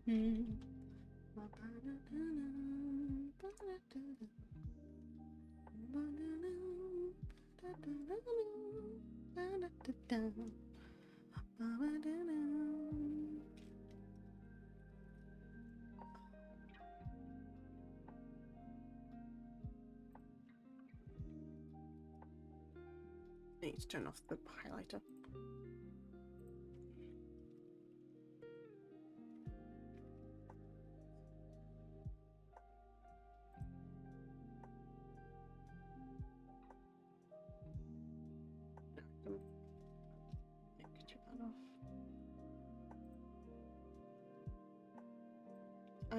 Yeah. I need to turn off the highlighter.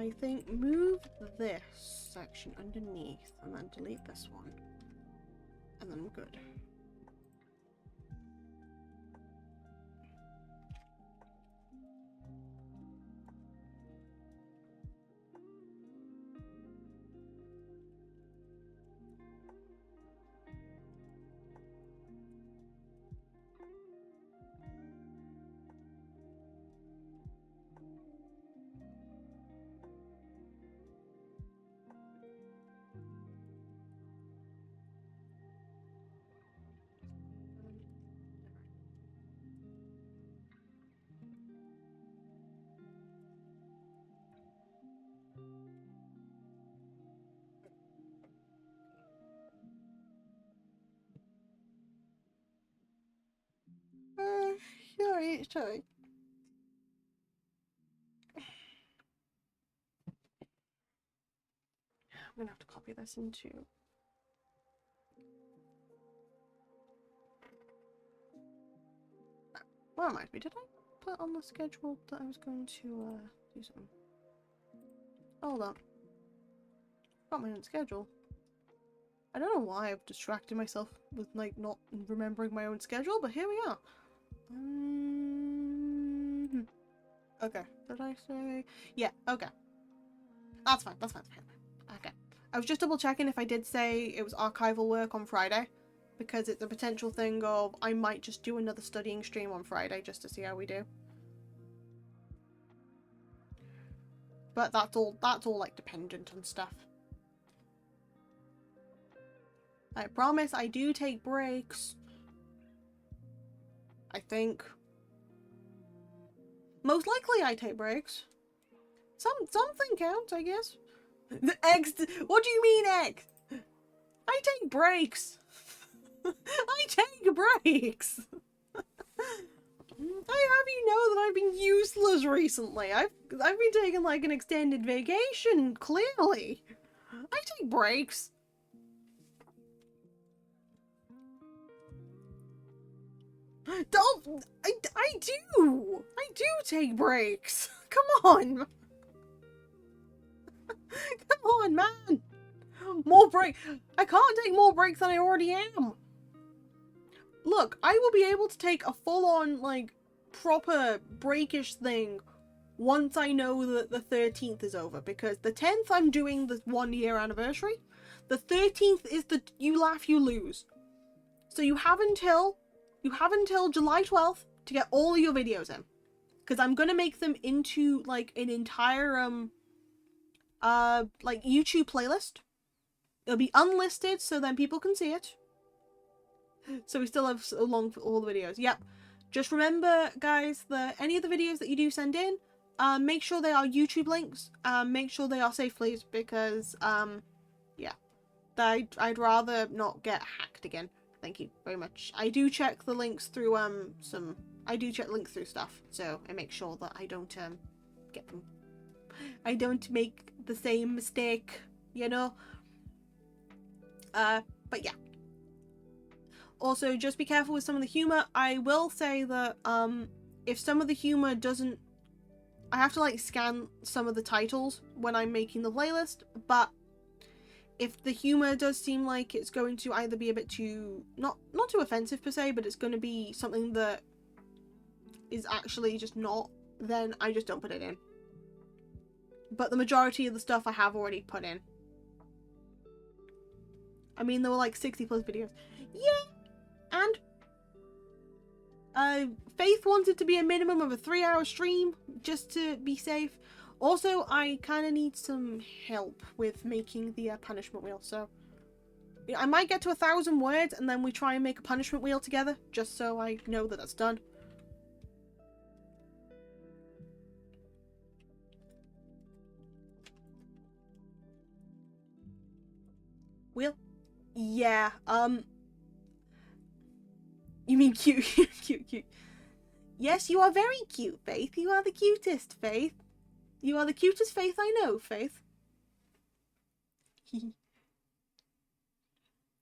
I think move this section underneath and then delete this one. And then we're good. Sorry. I'm gonna have to copy this into. Well, it might be. Did I put on the schedule that I was going to do something? Hold on. Got my own schedule. I don't know why I've distracted myself with like not remembering my own schedule, but here we are. Okay. Did I say? Yeah. Okay. That's fine. That's fine. Okay. I was just double checking if I did say it was archival work on Friday, because it's a potential thing of I might just do another studying stream on Friday just to see how we do. But that's all like dependent on stuff. I promise I do take breaks. I think. Most likely I take breaks. Something counts, I guess. The X. What do you mean X? I take breaks. I take breaks. I have you know that I've been useless recently. I've been taking like an extended vacation, clearly. I take breaks. Don't I do take breaks. Come on. Come on, man. More break. I can't take more breaks than I already am. Look, I will be able to take a full-on, like, proper breakish thing once I know that the 13th is over, because the 10th I'm doing the 1-year anniversary. The 13th is the you laugh, you lose. So you have until July 12th to get all of your videos in. Because I'm gonna make them into, like, an entire, like, YouTube playlist. It'll be unlisted, so then people can see it. So we still have so long for all the videos. Yep. Just remember, guys, that any of the videos that you do send in, make sure they are YouTube links. Make sure they are safe, please, because, yeah. I'd rather not get hacked again. Thank you very much. I do check the links through, I do check links through stuff, so I make sure that I don't, get them. I don't make the same mistake, you know? But yeah. Also, just be careful with some of the humor. I will say that, if some of the humor doesn't... I have to, like, scan some of the titles when I'm making the playlist, but if the humor does seem like it's going to either be a bit too... Not too offensive, per se, but it's going to be something that is actually just not, then I just don't put it in. But the majority of the stuff I have already put in. I mean, there were, like, 60 plus videos. Yeah! And Faith wanted to be a minimum of a 3-hour stream just to be safe. Also, I kind of need some help with making the punishment wheel, so I might get to 1,000 words and then we try and make a punishment wheel together, just so I know that that's done. Wheel? Yeah, you mean cute, cute. Yes, you are very cute, Faith. You are the cutest, Faith. You are the cutest Faith I know, Faith.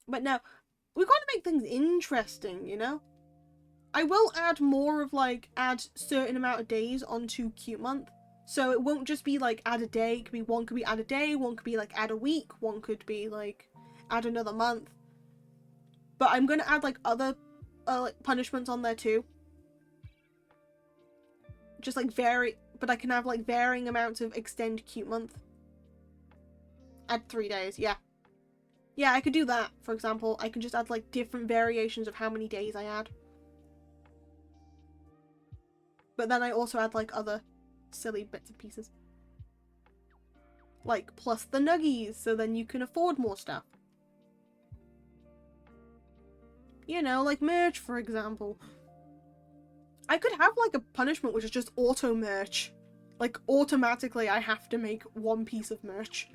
But now, we've got to make things interesting, you know? I will add more of, like, add certain amount of days onto Cute Month. So it won't just be like add a day. It could be one could be add a day, one could be like add a week, one could be like add another month. But I'm gonna add like other like punishments on there too. Just like but I can have like varying amounts of extend cute month. Add 3 days, yeah. Yeah, I could do that, for example. I can just add like different variations of how many days I add. But then I also add like other silly bits and pieces. Like plus the nuggies, so then you can afford more stuff. You know, like merch, for example. I could have like a punishment which is just auto merch. Like automatically I have to make one piece of merch.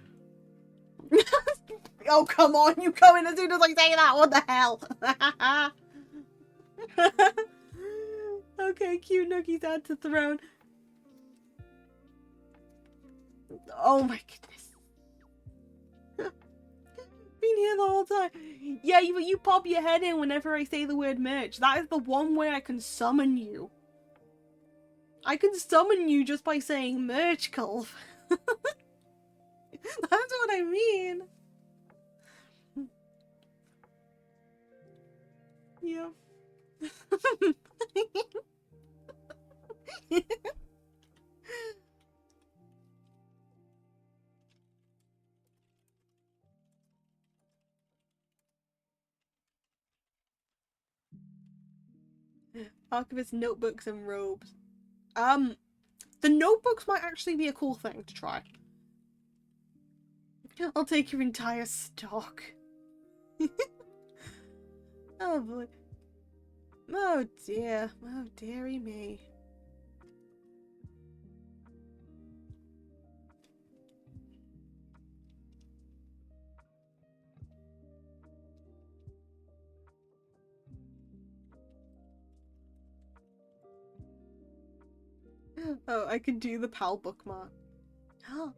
Oh, come on, you come in as soon as I say that, what the hell? Okay, cute noogies add to throne. Oh my goodness. Been here the whole time. Yeah, you pop your head in whenever I say the word merch. That is the one way I can summon you. I can summon you just by saying merch, Culf. That's what I mean. Yeah. Archivist notebooks and robes. The notebooks might actually be a cool thing to try. I'll take your entire stock. Oh boy. Oh dear. Oh dearie me. Oh, I could do the PAL bookmark. Oh.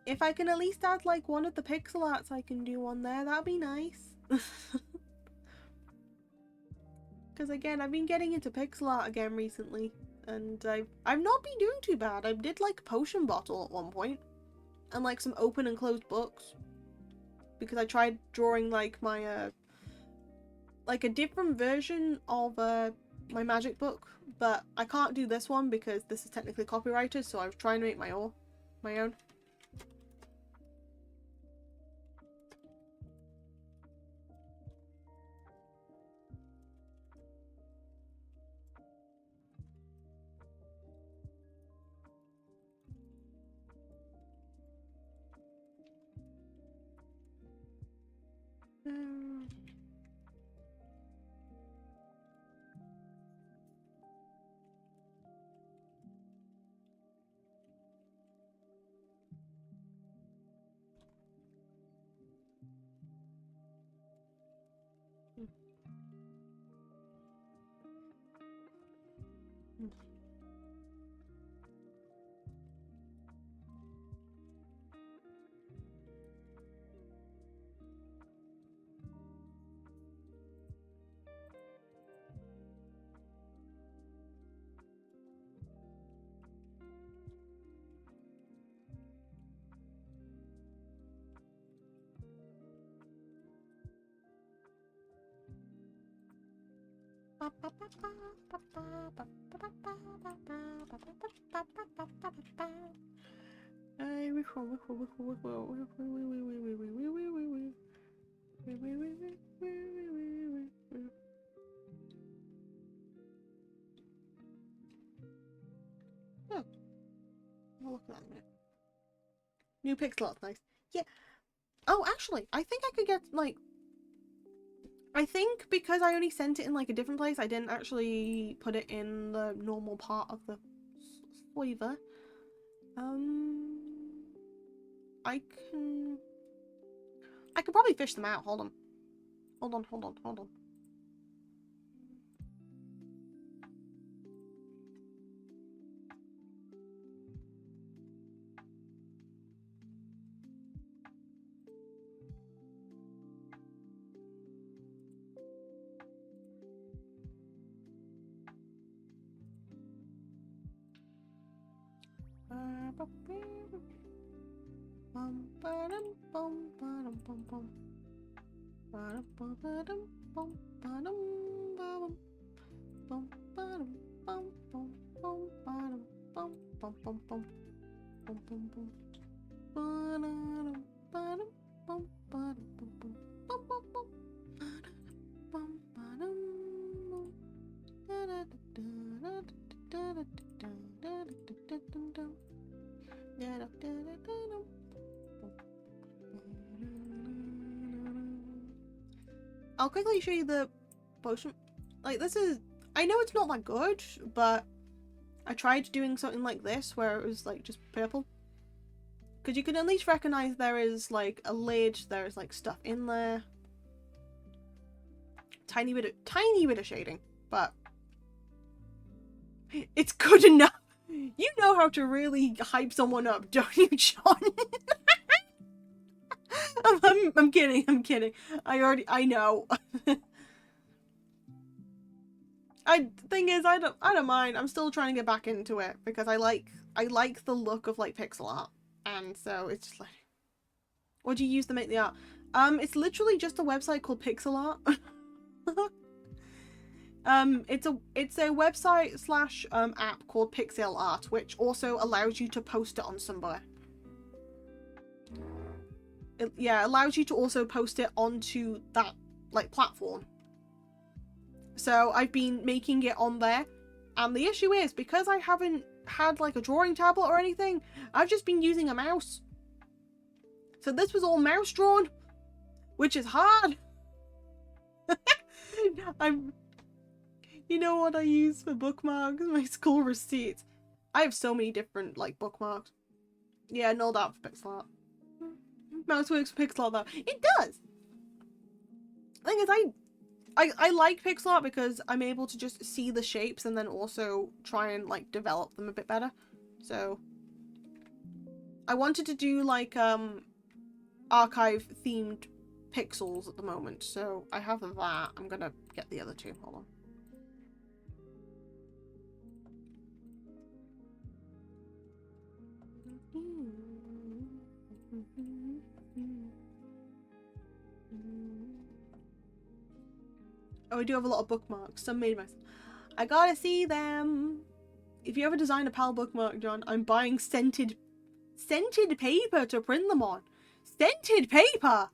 If I can at least add like one of the pixel arts I can do on there, that'd be nice. Because again, I've been getting into pixel art again recently, and I've not been doing too bad. I did like potion bottle at one point, and like some open and closed books, because I tried drawing like my like a different version of my magic book, but I can't do this one because this is technically copyrighted. So I was trying to make my own. Oh, I'll look at that in a minute. New pixel art's nice. Yeah. Oh, actually, I think I could get like. I think because I only sent it in like a different place, I didn't actually put it in the normal part of the server. I could probably fish them out. Hold on. I'll quickly show you the potion. Like, this is, I know it's not that good, but I tried doing something like this where it was like just purple. Because you can at least recognize there is like a lid, there is like stuff in there. Tiny bit of shading, but it's good enough. You know how to really hype someone up, don't you, John? I'm kidding. I know. Thing is, I don't mind. I'm still trying to get back into it because I like the look of like pixel art, and so it's just like, what do you use to make the art? It's literally just a website called Pixel Art. It's a website / app called Pixel Art, which also allows you to post it on somewhere. It allows you to also post it onto that like platform. So I've been making it on there, and the issue is because I haven't had like a drawing tablet or anything, I've just been using a mouse. So this was all mouse drawn, which is hard. You know what I use for bookmarks? My school receipts. I have so many different like bookmarks. Yeah, no doubt for pixel art. Mouse works for pixel art though. It does. The thing is, I like pixel art because I'm able to just see the shapes and then also try and like develop them a bit better. So I wanted to do like archive themed pixels at the moment, so I have that. I'm gonna get the other two. Hold on. Oh, I do have a lot of bookmarks. Some made myself. I gotta see them. If you ever design a PAL bookmark, John, I'm buying scented paper to print them on. Scented paper?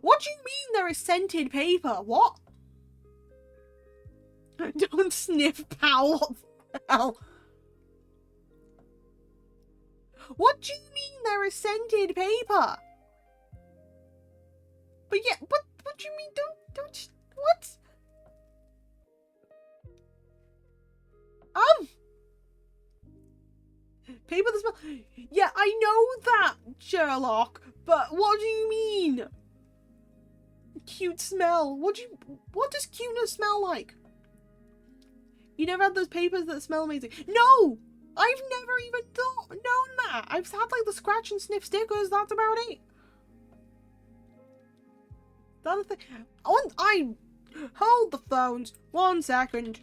What do you mean there is scented paper? What? Don't sniff, pal. What the hell? What do you mean there is scented paper? But yeah, what do you mean? Don't, what? Paper that smells. Yeah, I know that, Sherlock. But what do you mean? Cute smell. What does cuteness smell like? You never had those papers that smell amazing. No! I've never even known that. I've had like the scratch and sniff stickers. That's about it. The other thing. I hold the phones. 1 second.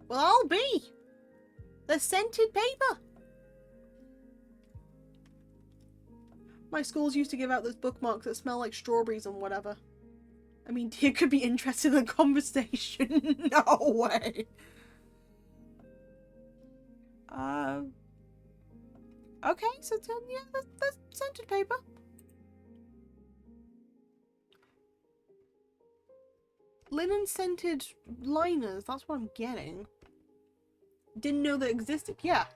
Well, I'll be. The scented paper. My schools used to give out those bookmarks that smell like strawberries and whatever. I mean, Tia could be interested in the conversation. No way. Okay, so yeah, that's scented paper. Linen scented liners, that's what I'm getting. Didn't know that existed, yeah.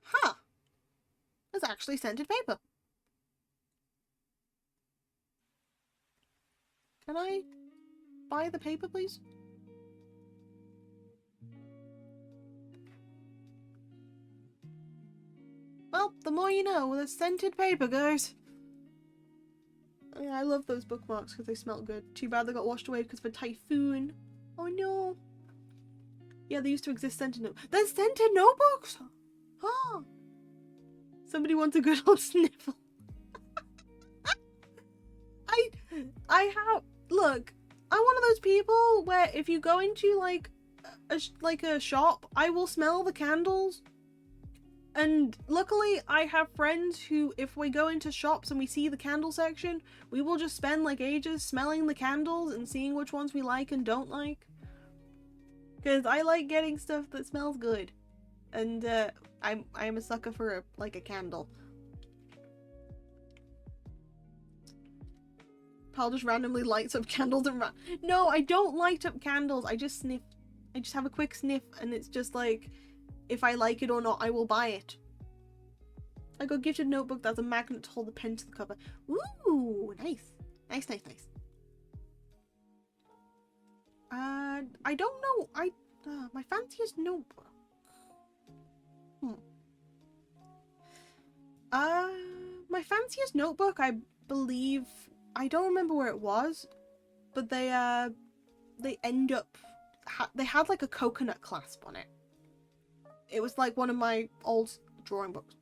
Huh. It's actually scented paper. Can I buy the paper, please? Well, the more you know, with a scented paper, guys. Yeah, I love those bookmarks because they smell good. Too bad they got washed away because of a typhoon. Oh no. Yeah, they used to exist scented notebooks. There's scented notebooks! Oh. Somebody wants a good old sniffle. Look, I'm one of those people where if you go into like a shop, I will smell the candles. And luckily, I have friends who, if we go into shops and we see the candle section, we will just spend like ages smelling the candles and seeing which ones we like and don't like. Because I like getting stuff that smells good. And I'm a sucker for a candle. Pal just randomly lights up candles and no, I don't light up candles. I just sniff. I just have a quick sniff and it's just like, if I like it or not, I will buy it. I got gifted notebook that's a magnet to hold the pen to the cover. Ooh, nice. Nice, nice, nice. I don't know. My fanciest notebook. My fanciest notebook, I believe, I don't remember where it was, but they end up, they had like a coconut clasp on it. It was like one of my old drawing books.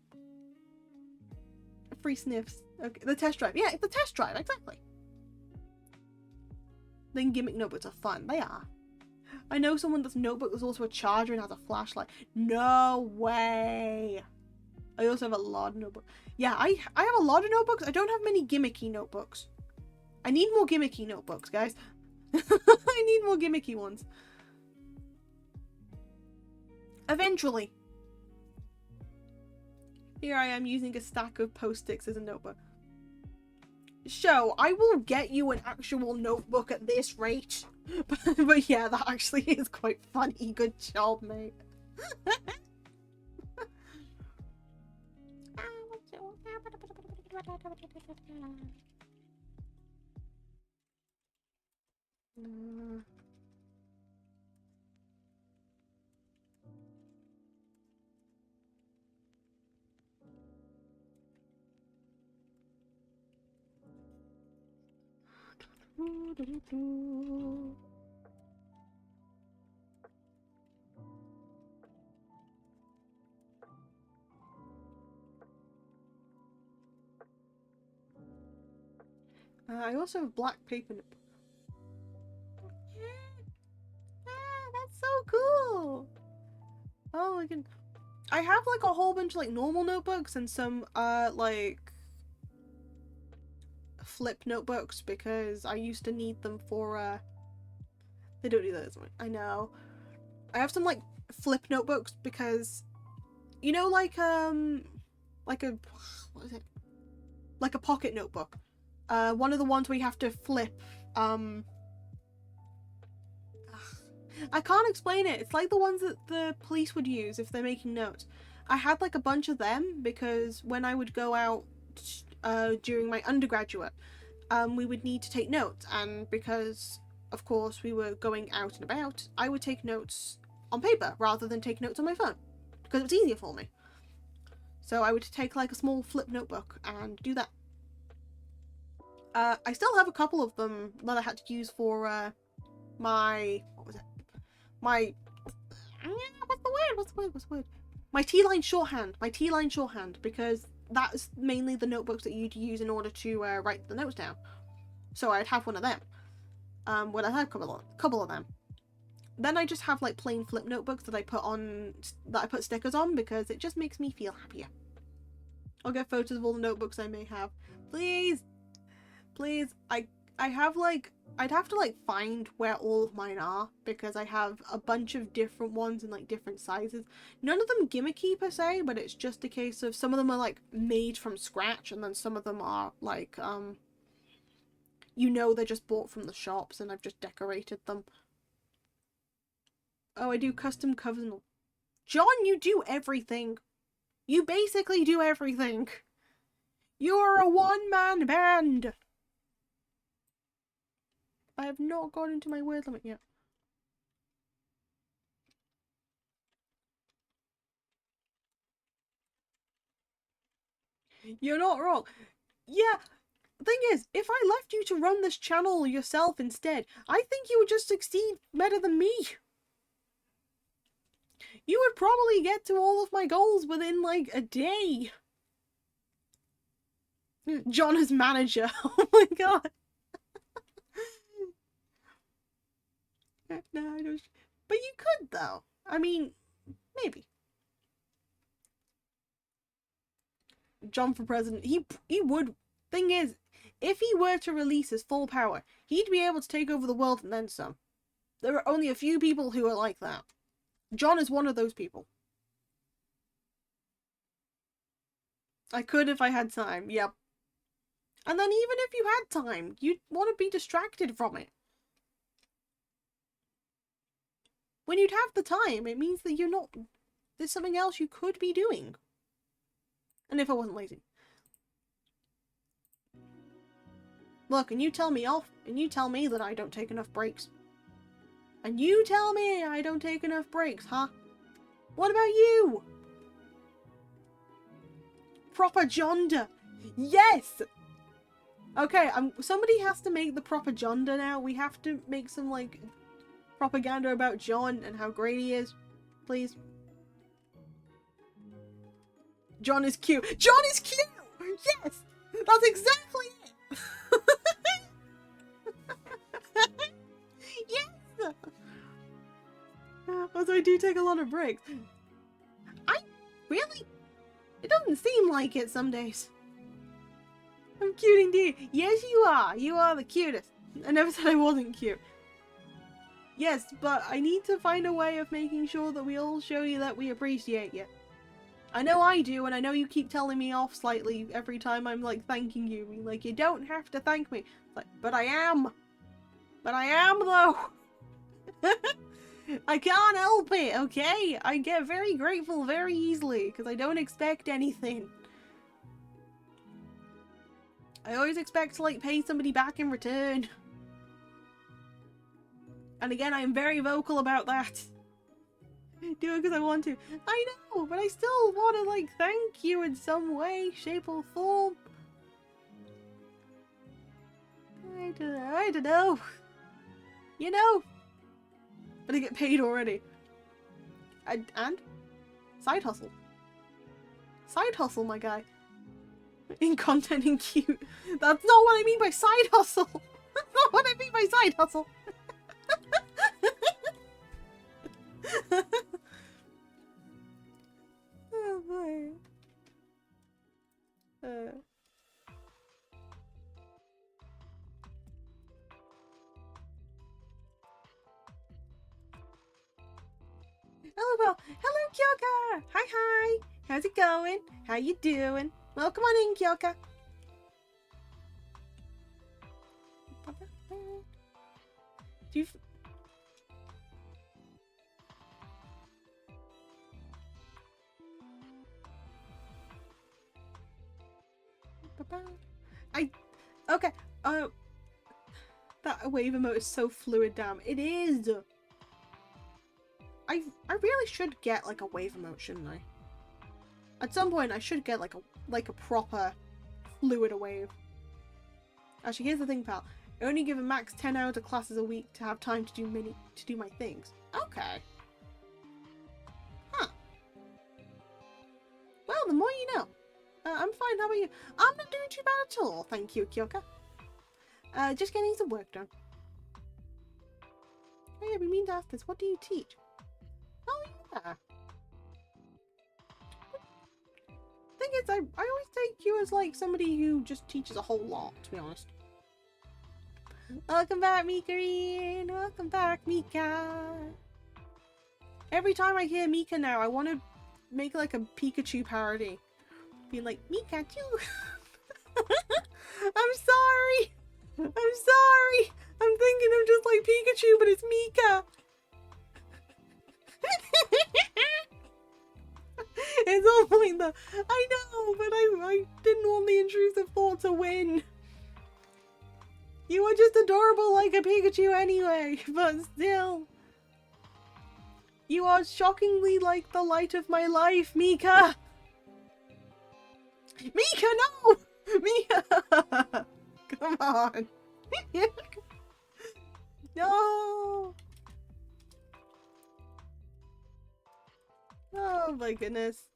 Free sniffs. Okay, the test drive. Yeah, the test drive, exactly. Then gimmick notebooks are fun. They are. I know someone that's notebook is also a charger and has a flashlight. No way. I also have a lot of notebooks. Yeah, I have a lot of notebooks. I don't have many gimmicky notebooks. I need more gimmicky notebooks, guys. I need more gimmicky ones. Eventually. Here I am using a stack of post-its as a notebook. So, I will get you an actual notebook at this rate. But yeah, that actually is quite funny. Good job, mate. I also have black paper notebook. That's so cool. Oh, I have like a whole bunch of like normal notebooks and some like flip notebooks because I used to need them for they don't do that, I know. I have some like flip notebooks because you know like a what is it? Like a pocket notebook. One of the ones where you have to flip I can't explain it. It's like the ones that the police would use if they're making notes. I had like a bunch of them because when I would go out during my undergraduate, we would need to take notes, and because of course we were going out and about, I would take notes on paper rather than take notes on my phone because it was easier for me. So I would take like a small flip notebook and do that. I still have a couple of them that I had to use for my, what was it? My, what's the word? My T-line shorthand. My T-line shorthand, because that's mainly the notebooks that you'd use in order to write the notes down. So I'd have one of them. Well, I had a couple of them. Then I just have like plain flip notebooks that I put stickers on because it just makes me feel happier. I'll get photos of all the notebooks I may have. Please. Please. I have like, I'd have to like find where all of mine are because I have a bunch of different ones in like different sizes. None of them gimmicky per se, but it's just a case of some of them are like made from scratch and then some of them are like, you know, they're just bought from the shops and I've just decorated them. Oh, I do custom covers. John, you do everything. You basically do everything. You're a one-man band. I have not gone into my word limit yet. You're not wrong. Yeah, the thing is, if I left you to run this channel yourself instead, I think you would just succeed better than me. You would probably get to all of my goals within like a day. John as manager. Oh my god. No, I don't. But you could, though. I mean, maybe. John for president. He would. Thing is, if he were to release his full power, he'd be able to take over the world and then some. There are only a few people who are like that. John is one of those people. I could if I had time, yep. And then even if you had time, you'd want to be distracted from it. When you'd have the time, it means that you're not... There's something else you could be doing. And if I wasn't lazy. Look, and you tell me off, and you tell me that I don't take enough breaks. And you tell me I don't take enough breaks, huh? What about you? Propaganda. Yes! Okay, somebody has to make the propaganda now. We have to make some, like, propaganda about John and how great he is. Please. John is cute. John is cute! Yes! That's exactly it! Yes! Also, I do take a lot of breaks. Really? It doesn't seem like it some days. I'm cute indeed. Yes, you are. You are the cutest. I never said I wasn't cute. Yes, but I need to find a way of making sure that we all show you that we appreciate you. I know I do, and I know you keep telling me off slightly every time I'm, like, thanking you. Like, you don't have to thank me. Like, but I am. But I am, though. I can't help it, okay? I get very grateful very easily, because I don't expect anything. I always expect to, like, pay somebody back in return. And again, I am very vocal about that. Do it because I want to. I know, but I still want to, like, thank you in some way, shape, or form. I don't know. You know. But I get paid already. And? Side hustle. Side hustle, my guy. In content and cute. That's not what I mean by side hustle. That's not what I mean by side hustle. Oh boy. Hello, Belle. Hello, Kyoka. Hi, hi. How's it going? How you doing? Well, come on in, Kyoka. Do you... Okay. That wave emote is so fluid, damn. It is. I really should get like a wave emote, shouldn't I? At some point, I should get like a proper fluid wave. Actually, here's the thing, pal. I only give a max 10 hours of classes a week to have time to do my things. Okay. Huh. Well, the more you know. I'm fine. How about you? I'm not doing too bad at all, thank you, Kyoka. Just getting some work done. Oh yeah, we mean to ask this. What do you teach? Oh yeah. Thing is, I always take you as like somebody who just teaches a whole lot, to be honest. Welcome back, Mika. Welcome back, Mika. Every time I hear Mika now, I want to make like a Pikachu parody. Being like, Mikachu. I'm sorry. I'm sorry. I'm thinking of just like Pikachu, but it's Mika. It's all like the... I know, but I didn't want the intrusive thought to win. You are just adorable like a Pikachu anyway, but still. You are shockingly like the light of my life, Mika. Mika, no! Mika! Come on. No! Oh my goodness.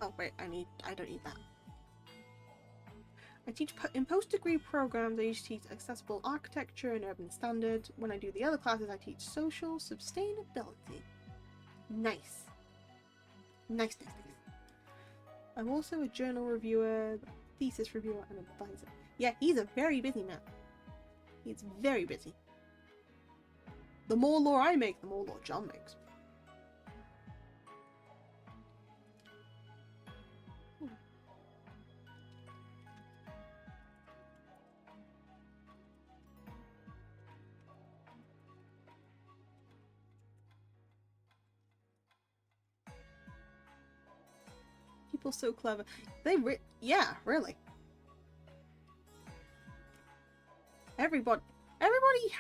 Oh wait, I don't need that. I teach in post-degree programs. I usually teach accessible architecture and urban standards. When I do the other classes, I teach social sustainability. Nice. Nice. I'm also a journal reviewer, thesis reviewer, and advisor. Yeah, he's a very busy man. He's very busy. The more lore I make, the more lore John makes. People so clever. Yeah, really. Everybody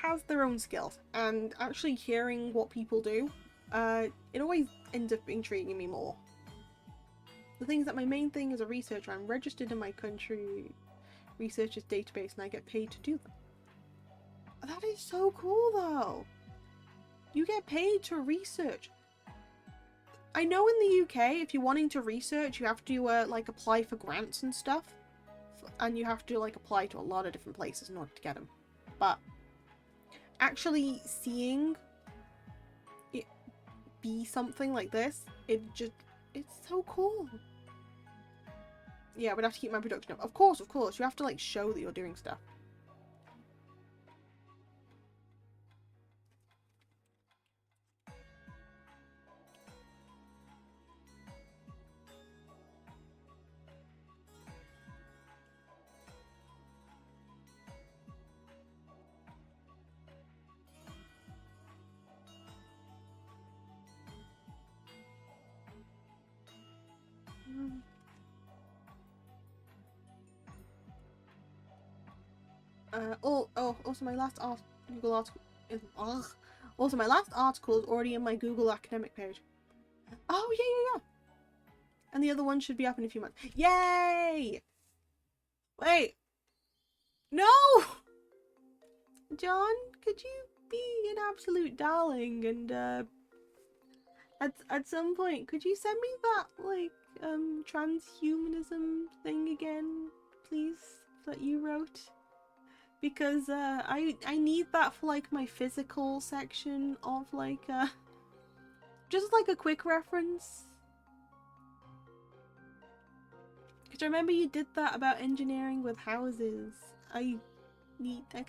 has their own skills, and actually hearing what people do, it always ends up intriguing me more. The thing is that my main thing as a researcher, I'm registered in my country researchers database, and I get paid to do them. That is so cool, though. You get paid to research. I know in the UK, if you're wanting to research, you have to like apply for grants and stuff, and you have to like apply to a lot of different places in order to get them. But actually seeing it be something like this, it's so cool. Yeah, I would have to keep my production up. Of course, you have to like show that you're doing stuff. Also my last Google article is also my last article is already in my Google academic page. Oh yeah. And the other one should be up in a few months. Yay! Wait. No! John, could you be an absolute darling and at some point could you send me that like transhumanism thing again, please, that you wrote? Because I need that for like my physical section of like just like a quick reference. Because I remember you did that about engineering with houses. I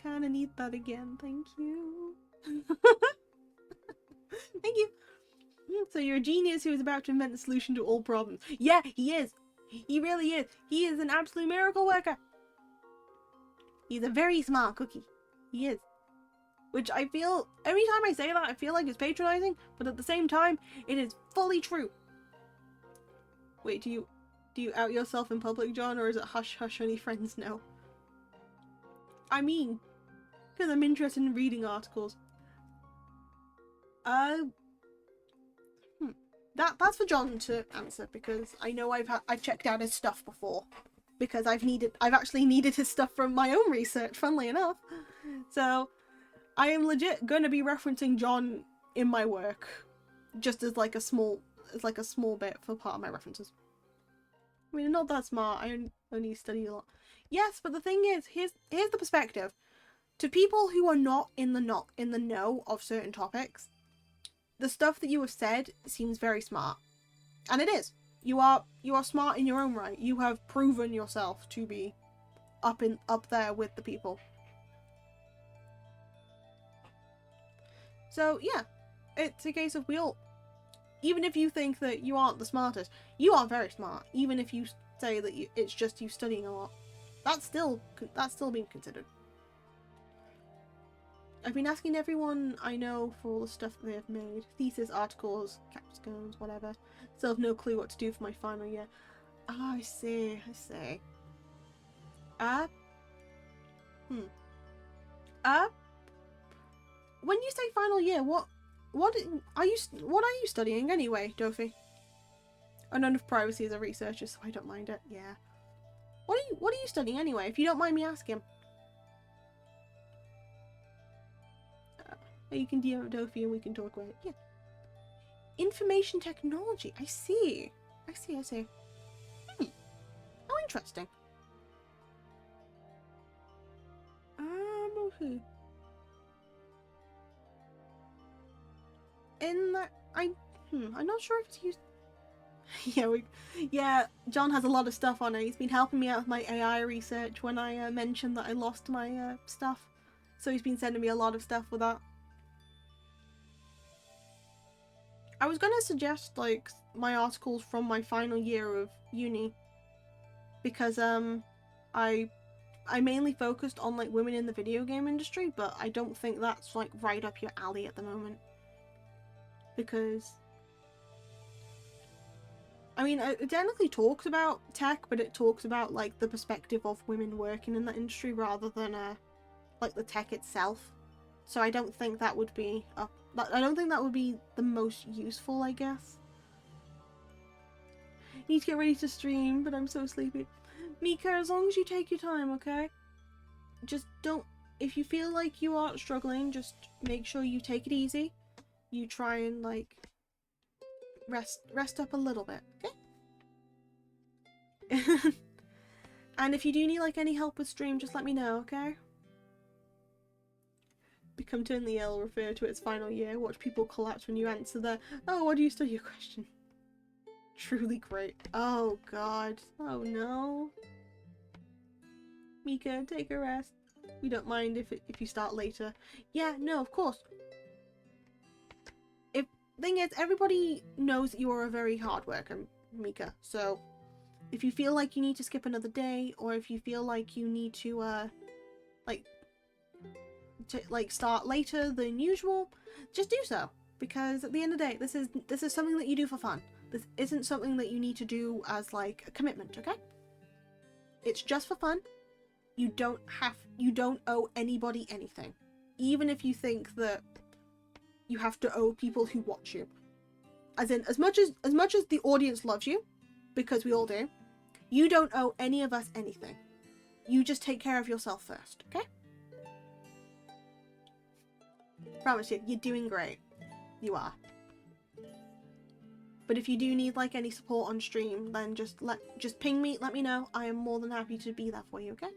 kind of need that again. Thank you. Thank you. So you're a genius who is about to invent the solution to all problems. Yeah, he is. He really is. He is an absolute miracle worker. He's a very smart cookie. He is. Which I feel, every time I say that, I feel like it's patronizing, but at the same time, it is fully true. Wait, do you out yourself in public, John, or is it hush hush only friends know? I mean, because I'm interested in reading articles. That's for John to answer, because I know I've checked out his stuff before. Because I've actually needed his stuff from my own research, funnily enough. So I am legit gonna be referencing John in my work, just as like a small bit for part of my references. I mean, I'm not that smart. I only study a lot. Yes, but the thing is, here's the perspective. To people who are not in the know of certain topics, the stuff that you have said seems very smart, and it is. You are smart in your own right. You have proven yourself to be up there with the people. So yeah, it's a case of even if you think that you aren't the smartest, you are very smart. Even if you say that it's just you studying a lot, that's still being considered. I've been asking everyone I know for all the stuff that they have made. Thesis, articles, capstones, whatever. Still have no clue what to do for my final year. Oh, I see. When you say final year, what are you studying anyway, Dofi? Oh, none of privacy as a researcher, so I don't mind it. Yeah. What are you studying anyway, if you don't mind me asking? You can DM Dofi and we can talk about it. Yeah. Information technology. I see. I see. How interesting. Okay. In that, I'm not sure if it's used. Yeah, John has a lot of stuff on it. He's been helping me out with my AI research when I mentioned that I lost my stuff. So he's been sending me a lot of stuff with that. I was gonna suggest like my articles from my final year of uni, because I mainly focused on like women in the video game industry, but I don't think that's like right up your alley at the moment. Because I mean, it technically talks about tech, but it talks about like the perspective of women working in that industry rather than like the tech itself. So I don't think that would be I don't think that would be the most useful, I guess. Need to get ready to stream, but I'm so sleepy. Mika, as long as you take your time, okay? Just don't... If you feel like you are struggling, just make sure you take it easy. You try and, like, rest up a little bit, okay? And if you do need, like, any help with stream, just let me know, okay? Become terminally ill, refer to its final year. Watch people collapse when you answer the, oh, what do you study your question? Truly great. Oh, God. Oh, no. Mika, take a rest. We don't mind if you start later. Yeah, no, of course. Thing is, everybody knows that you are a very hard worker, Mika. So, if you feel like you need to skip another day, or if you feel like you need to, start later than usual, just do so. Because at the end of the day, this is something that you do for fun. This isn't something that you need to do as like a commitment, okay? It's just for fun. You don't owe anybody anything. Even if you think that you have to owe people who watch you. As in, as much as the audience loves you, because we all do, you don't owe any of us anything. You just take care of yourself first, okay? Promise you, you're doing great. You are. But if you do need like any support on stream, then just ping me, let me know. I am more than happy to be there for you, okay?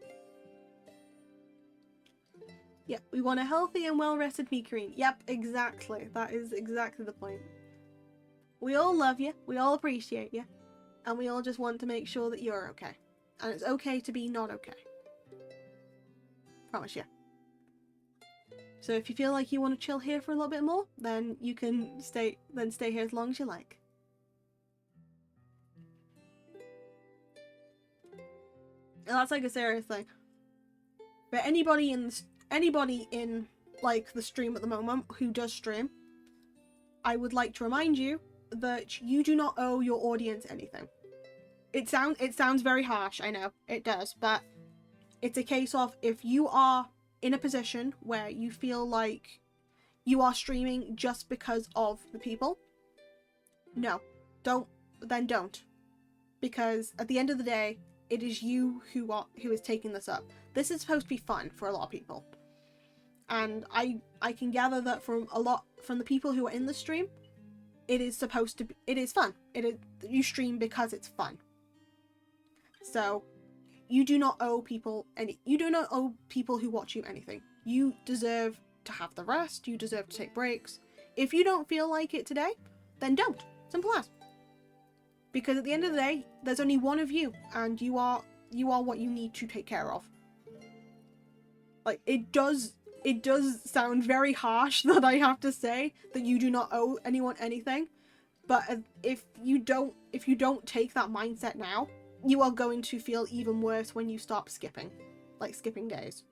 Yep, we want a healthy and well-rested Mikarine. Yep, exactly. That is exactly the point. We all love you, we all appreciate you, and we all just want to make sure that you're okay. And it's okay to be not okay. Promise you. So if you feel like you want to chill here for a little bit more, then you can stay here as long as you like. And that's like a serious thing. But anybody in like the stream at the moment who does stream, I would like to remind you that you do not owe your audience anything. It sounds very harsh, I know, it does, but it's a case of if you are in a position where you feel like you are streaming just because of the people, no, don't. Because at the end of the day, it is you who is taking this up. This is supposed to be fun for a lot of people. And I can gather that from the people who are in the stream, it is fun. You stream because it's fun. So you do not owe people who watch you anything. You deserve to have the rest, you deserve to take breaks. If you don't feel like it today, then don't. Simple as. Because at the end of the day, there's only one of you, and you are what you need to take care of. Like, it does sound very harsh that I have to say that you do not owe anyone anything, but if you don't take that mindset now, you are going to feel even worse when you stop skipping days.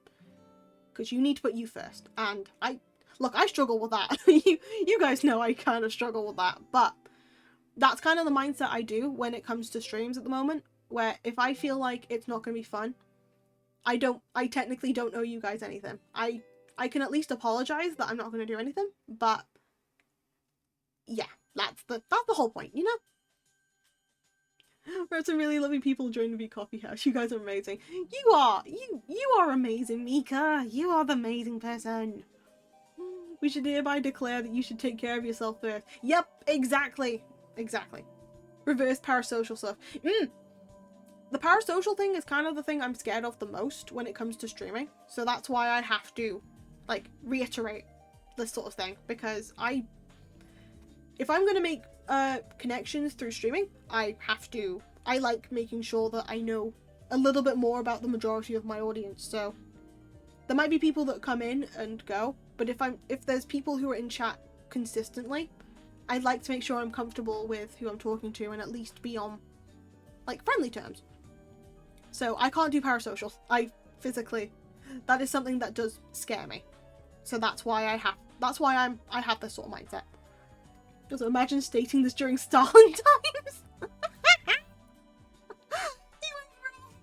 Because you need to put you first, and I struggle with that. you guys know I kind of struggle with that, but that's kind of the mindset I do when it comes to streams at the moment, where if I feel like it's not going to be fun, I technically don't owe you guys anything. I can at least apologize that I'm not going to do anything, but yeah, that's the whole point, you know? We have some really lovely people joining the coffee house. You guys are amazing. You are amazing, Mika. You are the amazing person. We should hereby declare that you should take care of yourself first. Yep, exactly. Exactly. Reverse parasocial stuff. The parasocial thing is kind of the thing I'm scared of the most when it comes to streaming. So that's why I have to, like, reiterate this sort of thing. Because if I'm going to make connections through streaming, I like making sure that I know a little bit more about the majority of my audience. So there might be people that come in and go, but if there's people who are in chat consistently, I'd like to make sure I'm comfortable with who I'm talking to and at least be on, like, friendly terms. So I can't do parasocial. That is something that does scare me. So that's why I have this sort of mindset. Just imagine stating this during Stalin times. He was wrong,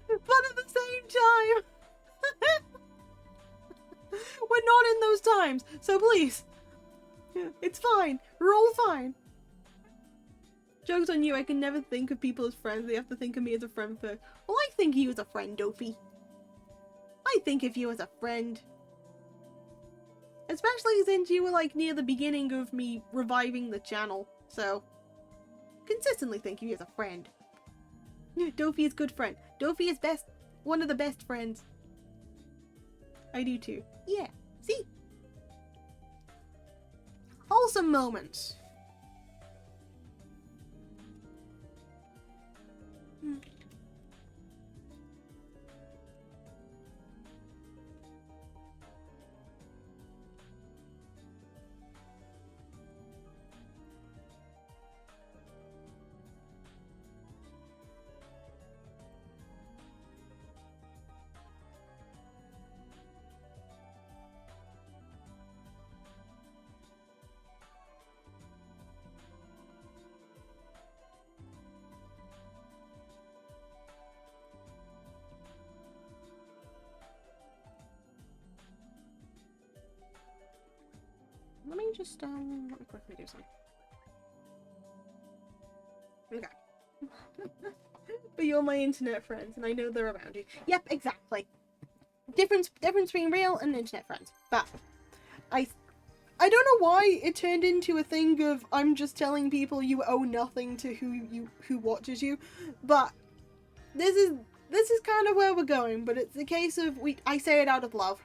but at the same time, we're not in those times. So please, it's fine. We're all fine. Joke's on you. I can never think of people as friends. They have to think of me as a friend first. Well, I think of you as a friend, Dopey. I think of you as a friend. Especially since you were, like, near the beginning of me reviving the channel. So, consistently think of you as a friend. Dopey is good friend. Dopey is one of the best friends. I do too. Yeah. See? Wholesome moments. Let me quickly do something. Okay. But you're my internet friends, and I know they're around you. Yep, exactly. Difference between real and internet friends. But I don't know why it turned into a thing of I'm just telling people you owe nothing to who watches you. But this is kind of where we're going. But it's a case of I say it out of love.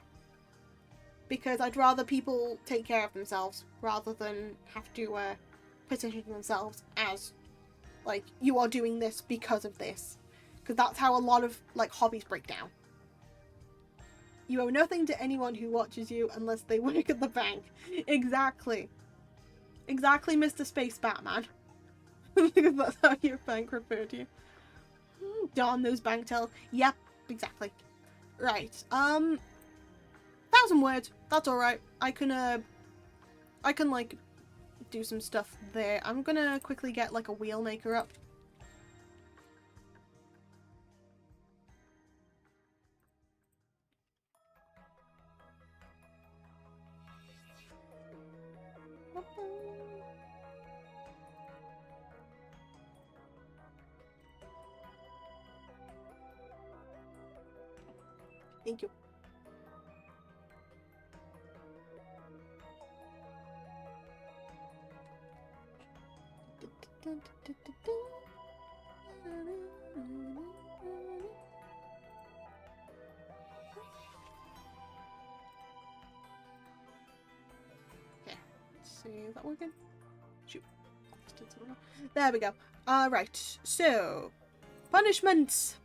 Because I'd rather people take care of themselves rather than have to position themselves as, like, you are doing this because of this. Because that's how a lot of, like, hobbies break down. You owe nothing to anyone who watches you unless they work at the bank. Exactly. Exactly, Mr. Space Batman. Because that's how your bank referred to you. Darn those bank tellers. Yep, exactly. Right, 1,000 words. That's alright. I can like do some stuff there. I'm gonna quickly get like a wheel maker up. Thank you. Okay, let's see, is that working? Shoot. There we go. Right, so punishments.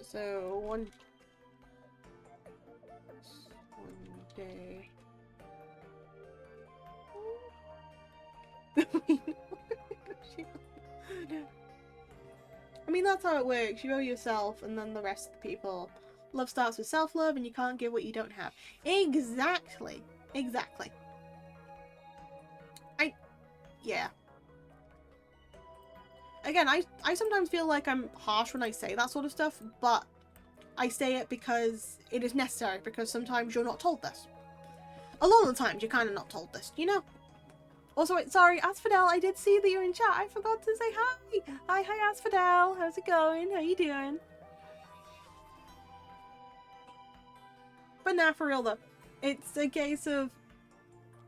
So one day. I mean, that's how it works. You owe yourself and then the rest of the people. Love starts with self-love and you can't give what you don't have. Exactly. Exactly. Yeah. Again, I sometimes feel like I'm harsh when I say that sort of stuff, but I say it because it is necessary, because sometimes you're not told this. A lot of the times you're kind of not told this, you know? Also, wait, sorry, Asphodel, I did see that you're in chat. I forgot to say hi. Hi, Asphodel. How's it going? How you doing? But nah, for real though. It's a case of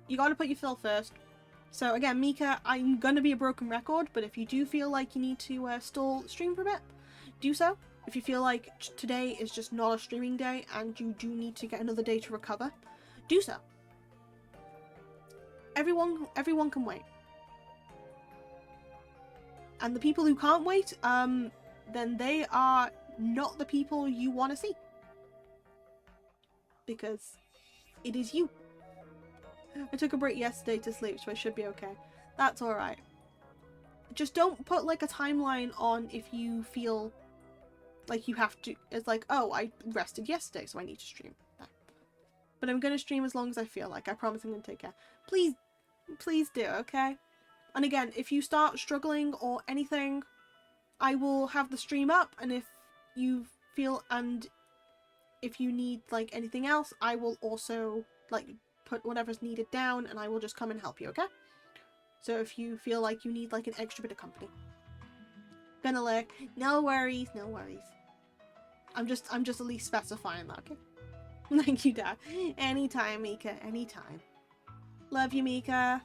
you gotta put yourself first. So again, Mika, I'm gonna be a broken record, but if you do feel like you need to stall stream for a bit, do so. If you feel like today is just not a streaming day and you do need to get another day to recover, do so. Everyone can wait. And the people who can't wait, then they are not the people you want to see. Because it is you. I took a break yesterday to sleep, so I should be okay. That's alright. Just don't put like a timeline on if you feel like you have to. It's like, oh, I rested yesterday, so I need to stream. No. But I'm going to stream as long as I feel like. I promise I'm going to take care. Please do, okay? And again, if you start struggling or anything, I will have the stream up, and if you feel, and if you need like anything else, I will also like put whatever's needed down and I will just come and help you, okay? So if you feel like you need like an extra bit of company. Gonna look. No worries, no worries. I'm just at least specifying that, okay? Thank you, Dad. Anytime, Mika, anytime. Love you, Mika.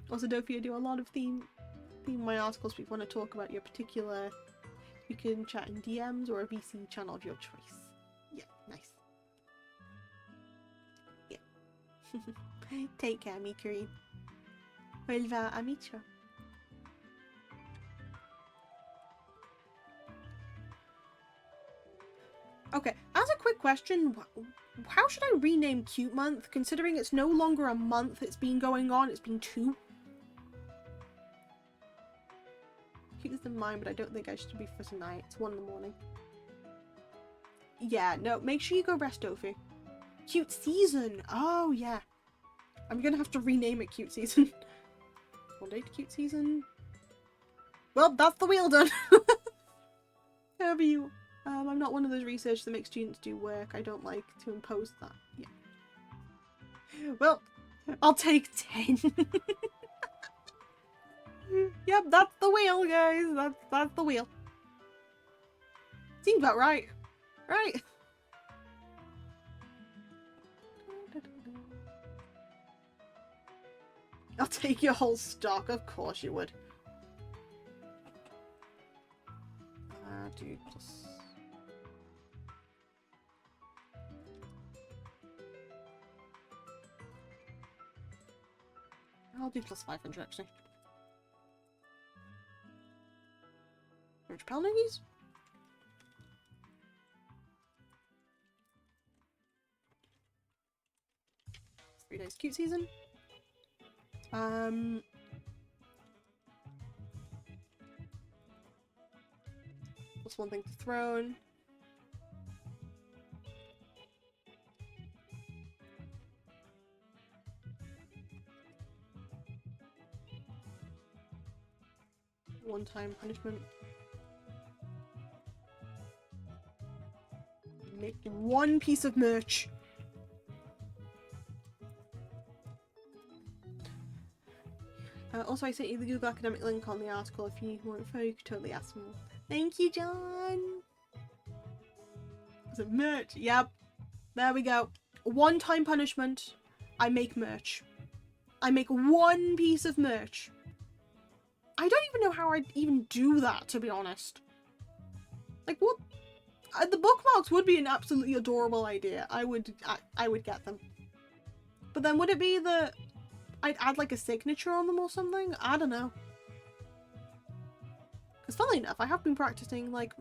Also, don't forget to do a lot of theme my articles if you want to talk about your particular. You can chat in DMs or a VC channel of your choice. Yeah, nice. Yeah. Take care, Mika. Vuelva a Mitra. Okay, as a quick question, how should I rename Cute Month, considering it's no longer a month it's been going on, it's been 2? Cute is in mine, but I don't think I should be for tonight. It's 1 in the morning. Yeah, no, make sure you go rest, Dofi. Cute Season! Oh, yeah. I'm gonna have to rename it Cute Season. One day to Cute Season. Well, that's the wheel done! However you... I'm not one of those researchers that makes students do work. I don't like to impose that. Yeah. Well, I'll take 10. Yep, that's the wheel, guys. That's the wheel. Seems about right. Right. I'll take your whole stock. Of course you would. Dude, just... I'll do plus 500 actually. Repel niggies? Three days Cute Season. Plus 1 thing to throne. One-time punishment. Make 1 piece of merch. Also, I sent you the Google Academic link on the article if you want info, you can totally ask me. Thank you, John! Is it merch? Yep. There we go. One-time punishment. I make merch. I make 1 piece of merch. I don't even know how I'd even do that, to be honest. Like, what? The bookmarks would be an absolutely adorable idea. I would get them. But then would it be the... I'd add like a signature on them or something? I don't know. Because funnily enough, I have been practicing like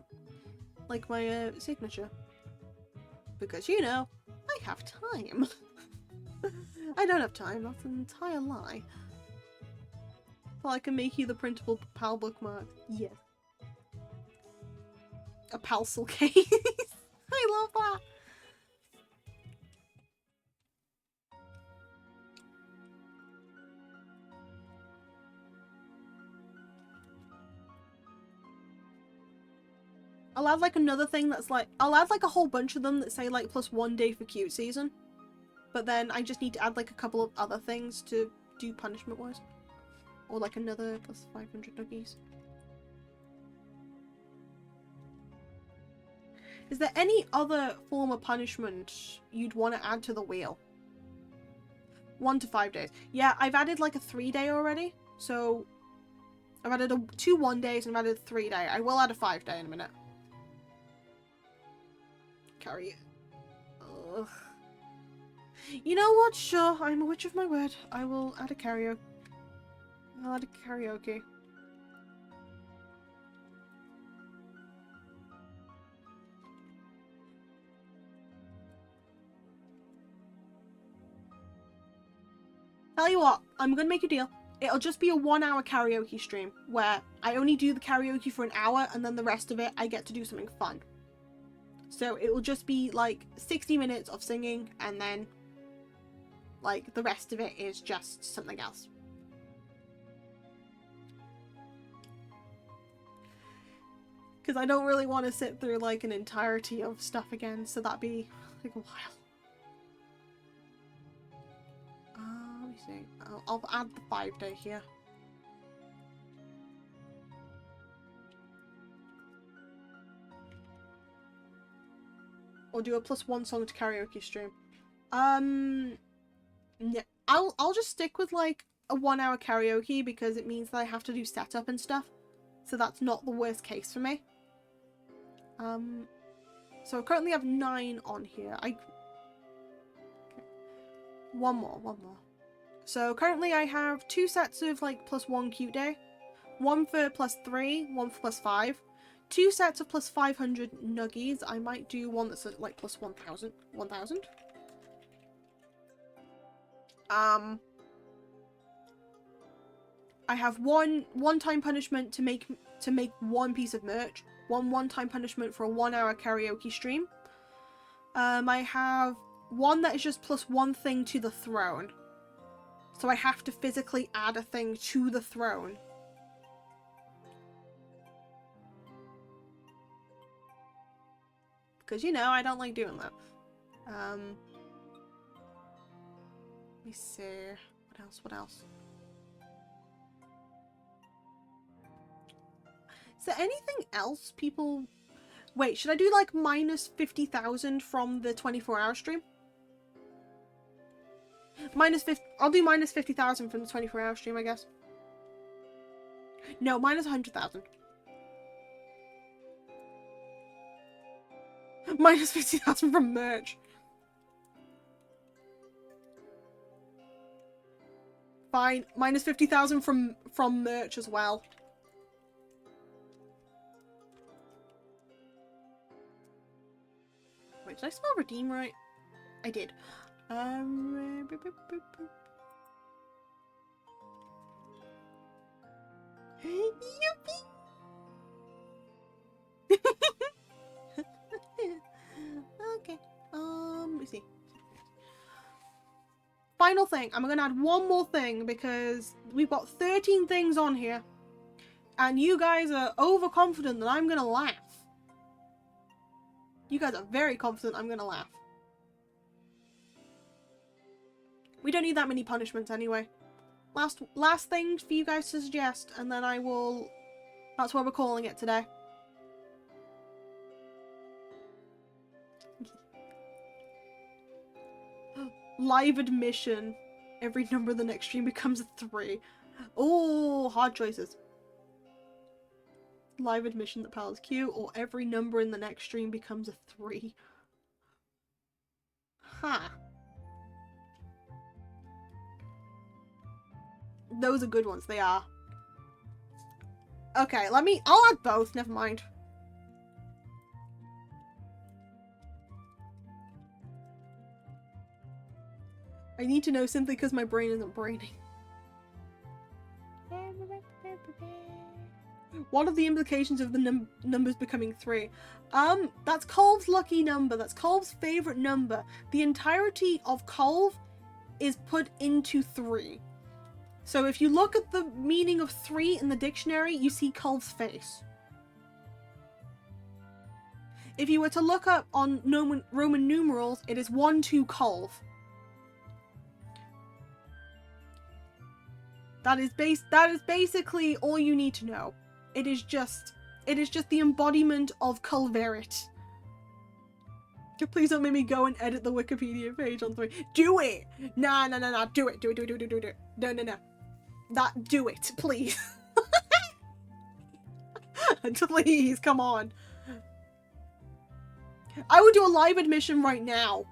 my signature. Because, you know, I have time. I don't have time, that's an entire lie. Well, I can make you the printable PAL bookmark. Yes. A PALcel case. I love that. I'll add like another thing that's like, I'll add like a whole bunch of them that say like plus 1 day for Cute Season. But then I just need to add like a couple of other things to do punishment wise. Or like another plus 500 nuggies. Is there any other form of punishment you'd want to add to the wheel? 1 to 5 days. Yeah, I've added like a 3-day already. So I've added 2 1-days and I've added a 3-day. I will add a 5-day in a minute. Carry it. Ugh. You know what? Sure, I'm a witch of my word. I will add a karaoke. I'll add a karaoke. Tell you what, I'm gonna make a deal. It'll just be a 1-hour karaoke stream where I only do the karaoke for an hour and then the rest of it I get to do something fun. So it will just be like 60 minutes of singing and then like the rest of it is just something else. Because I don't really want to sit through like an entirety of stuff again, so that'd be like a while. Let me see. I'll add the 5-day here. Or do a +1 song to karaoke stream. Yeah, I'll just stick with like a 1-hour karaoke because it means that I have to do setup and stuff. So that's not the worst case for me. So I currently have 9 on here. Okay. One more. So currently I have 2 sets of like +1 cute day. 1 for +3, 1 for +5. 2 sets of +500 nuggies. I might do one that's at like +1000. 1000. I have one-time punishment to make 1 piece of merch. One-time punishment for a 1-hour karaoke stream. I have 1 that is just +1 thing to the throne. So I have to physically add a thing to the throne. Because, you know, I don't like doing that. Let me see. What else? Is there anything else people... Wait, should I do like minus 50,000 from the 24-hour stream? I'll do minus 50,000 from the 24-hour stream, I guess. No, minus 100,000. Minus 50,000 from merch. Fine. Minus 50,000 from merch as well. Wait, did I spell redeem right? I did. Okay. Let me see. Final thing. I'm gonna add one more thing because we've got 13 things on here. And you guys are overconfident that I'm gonna laugh. You guys are very confident I'm gonna laugh. We don't need that many punishments anyway. Last thing for you guys to suggest, and then I will... That's what we're calling it today. Live admission. Every number in the next stream becomes a 3. Oh, hard choices. Live admission that powers Q, or every number in the next stream becomes a 3. Huh. Those are good ones, they are. Okay, I'll add both, never mind. I need to know simply because my brain isn't braining. What are the implications of the numbers becoming 3? That's Colv's lucky number. That's Colv's favourite number. The entirety of Colv is put into 3. So if you look at the meaning of 3 in the dictionary, you see Colv's face. If you were to look up on Roman numerals, it is 1, 2, Colv. That is basically all you need to know. It is just the embodiment of Culverit. Please don't make me go and edit the Wikipedia page on 3. Do it! Nah, do it. Do it. No. Do it, please. Please, come on. I would do a live admission right now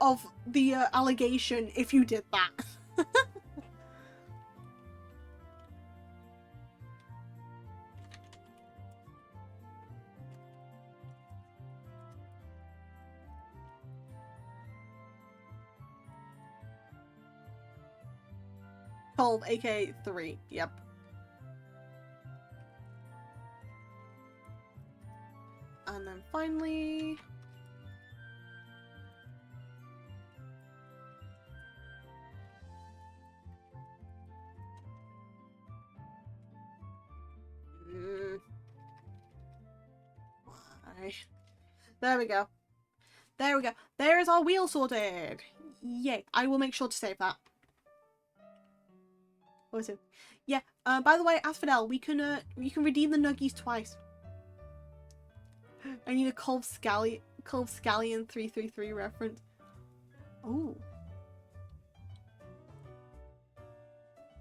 of the allegation if you did that. Called AK 3. Yep. And then finally... Why? There we go. There we go. There is our wheel sorted. Yay. I will make sure to save that. What was it? Yeah. By the way, Asphodel, we can redeem the nuggies twice. I need a Colb Scallion 333 reference. Ooh.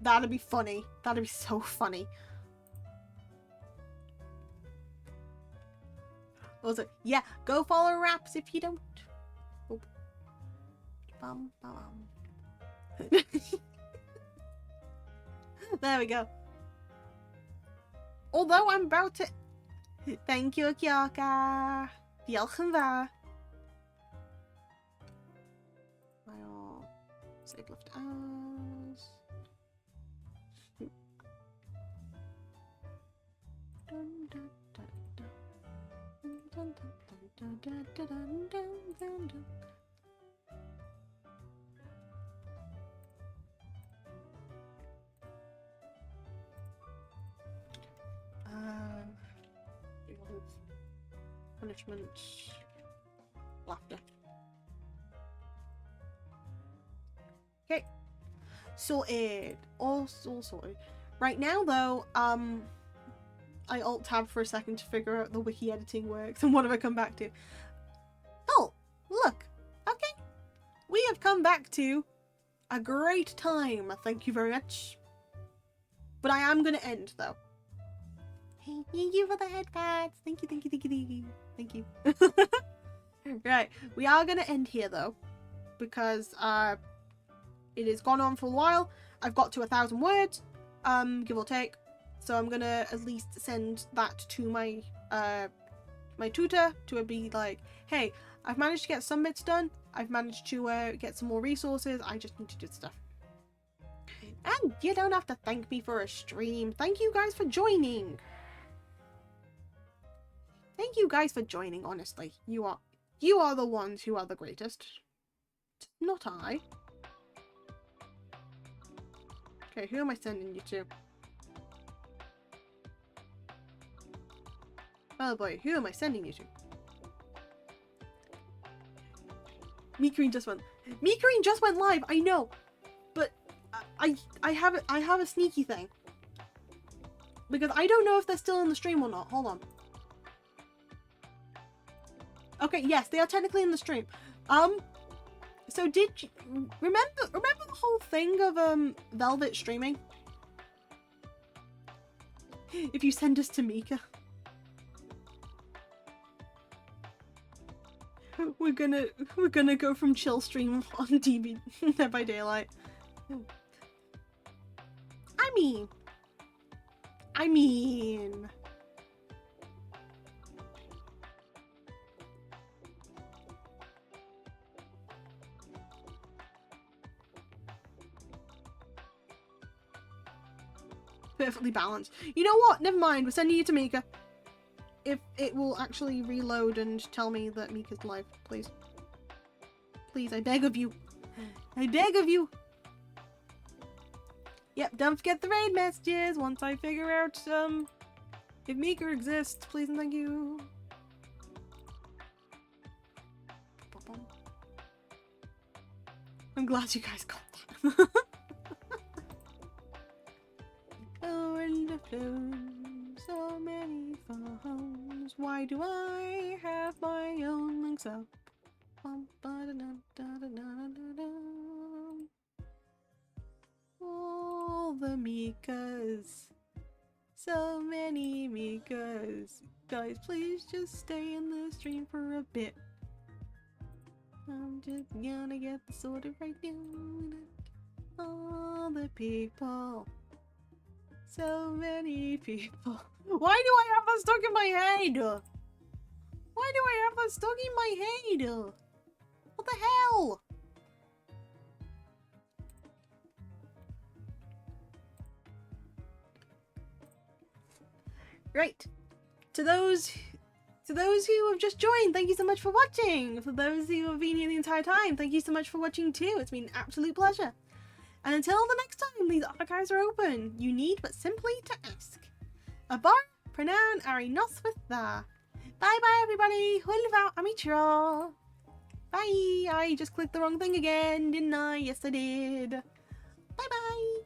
That'd be funny. That'd be so funny. What was it? Yeah, go follow Raps if you don't. Oh. Bum, bum. There we go. Although I'm about to... Thank you, Kjaka. Diolch I'll save left as. Punishment. Laughter. Okay. Sorted. All sorted. Right now though, I alt tab for a second to figure out the wiki editing works and what have I come back to. Oh, look. Okay. We have come back to a great time. Thank you very much. But I am going to end though. Hey, thank you for the headpads. Thank you. Thank you. Right. We are going to end here though. Because it has gone on for a while. I've got to 1,000 words. Give or take. So I'm gonna at least send that to my my tutor to be like, hey, I've managed to get some bits done. I've managed to get some more resources. I just need to do stuff. And you don't have to thank me for a stream. Thank you guys for joining. Thank you guys for joining, honestly. You are the ones who are the greatest. Not I. Okay, who am I sending you to? Oh boy, who am I sending you to? Meekerine just went live, I know. But I have a sneaky thing. Because I don't know if they're still in the stream or not. Hold on. Okay, yes, they are technically in the stream. So did you remember the whole thing of Velvet streaming? If you send us to Mika. We're gonna go from chill stream on DB Dead by Daylight. I mean. Perfectly balanced. You know what? Never mind. We're sending you to Mika. If it will actually reload and tell me that Mika's live, please. Please, I beg of you. I beg of you. Yep, don't forget the raid messages once I figure out if Mika exists. Please and thank you. I'm glad you guys got that. phones, so many phones. Why do I have my own links up? All the Mikas. So many Mikas. Guys, please just stay in the stream for a bit. I'm just gonna get this sorted right now. All the people. So many people. Why do I have that stuck in my head? Why do I have that stuck in my head? What the hell? Right. To those who have just joined, thank you so much for watching. For those who have been here the entire time, thank you so much for watching too. It's been an absolute pleasure. And until the next time these archives are open, you need but simply to ask. Abar, Pranan, Ari Noswitha. Bye bye everybody. Hulva Amitra. Bye. I just clicked the wrong thing again, didn't I? Yes I did. Bye bye.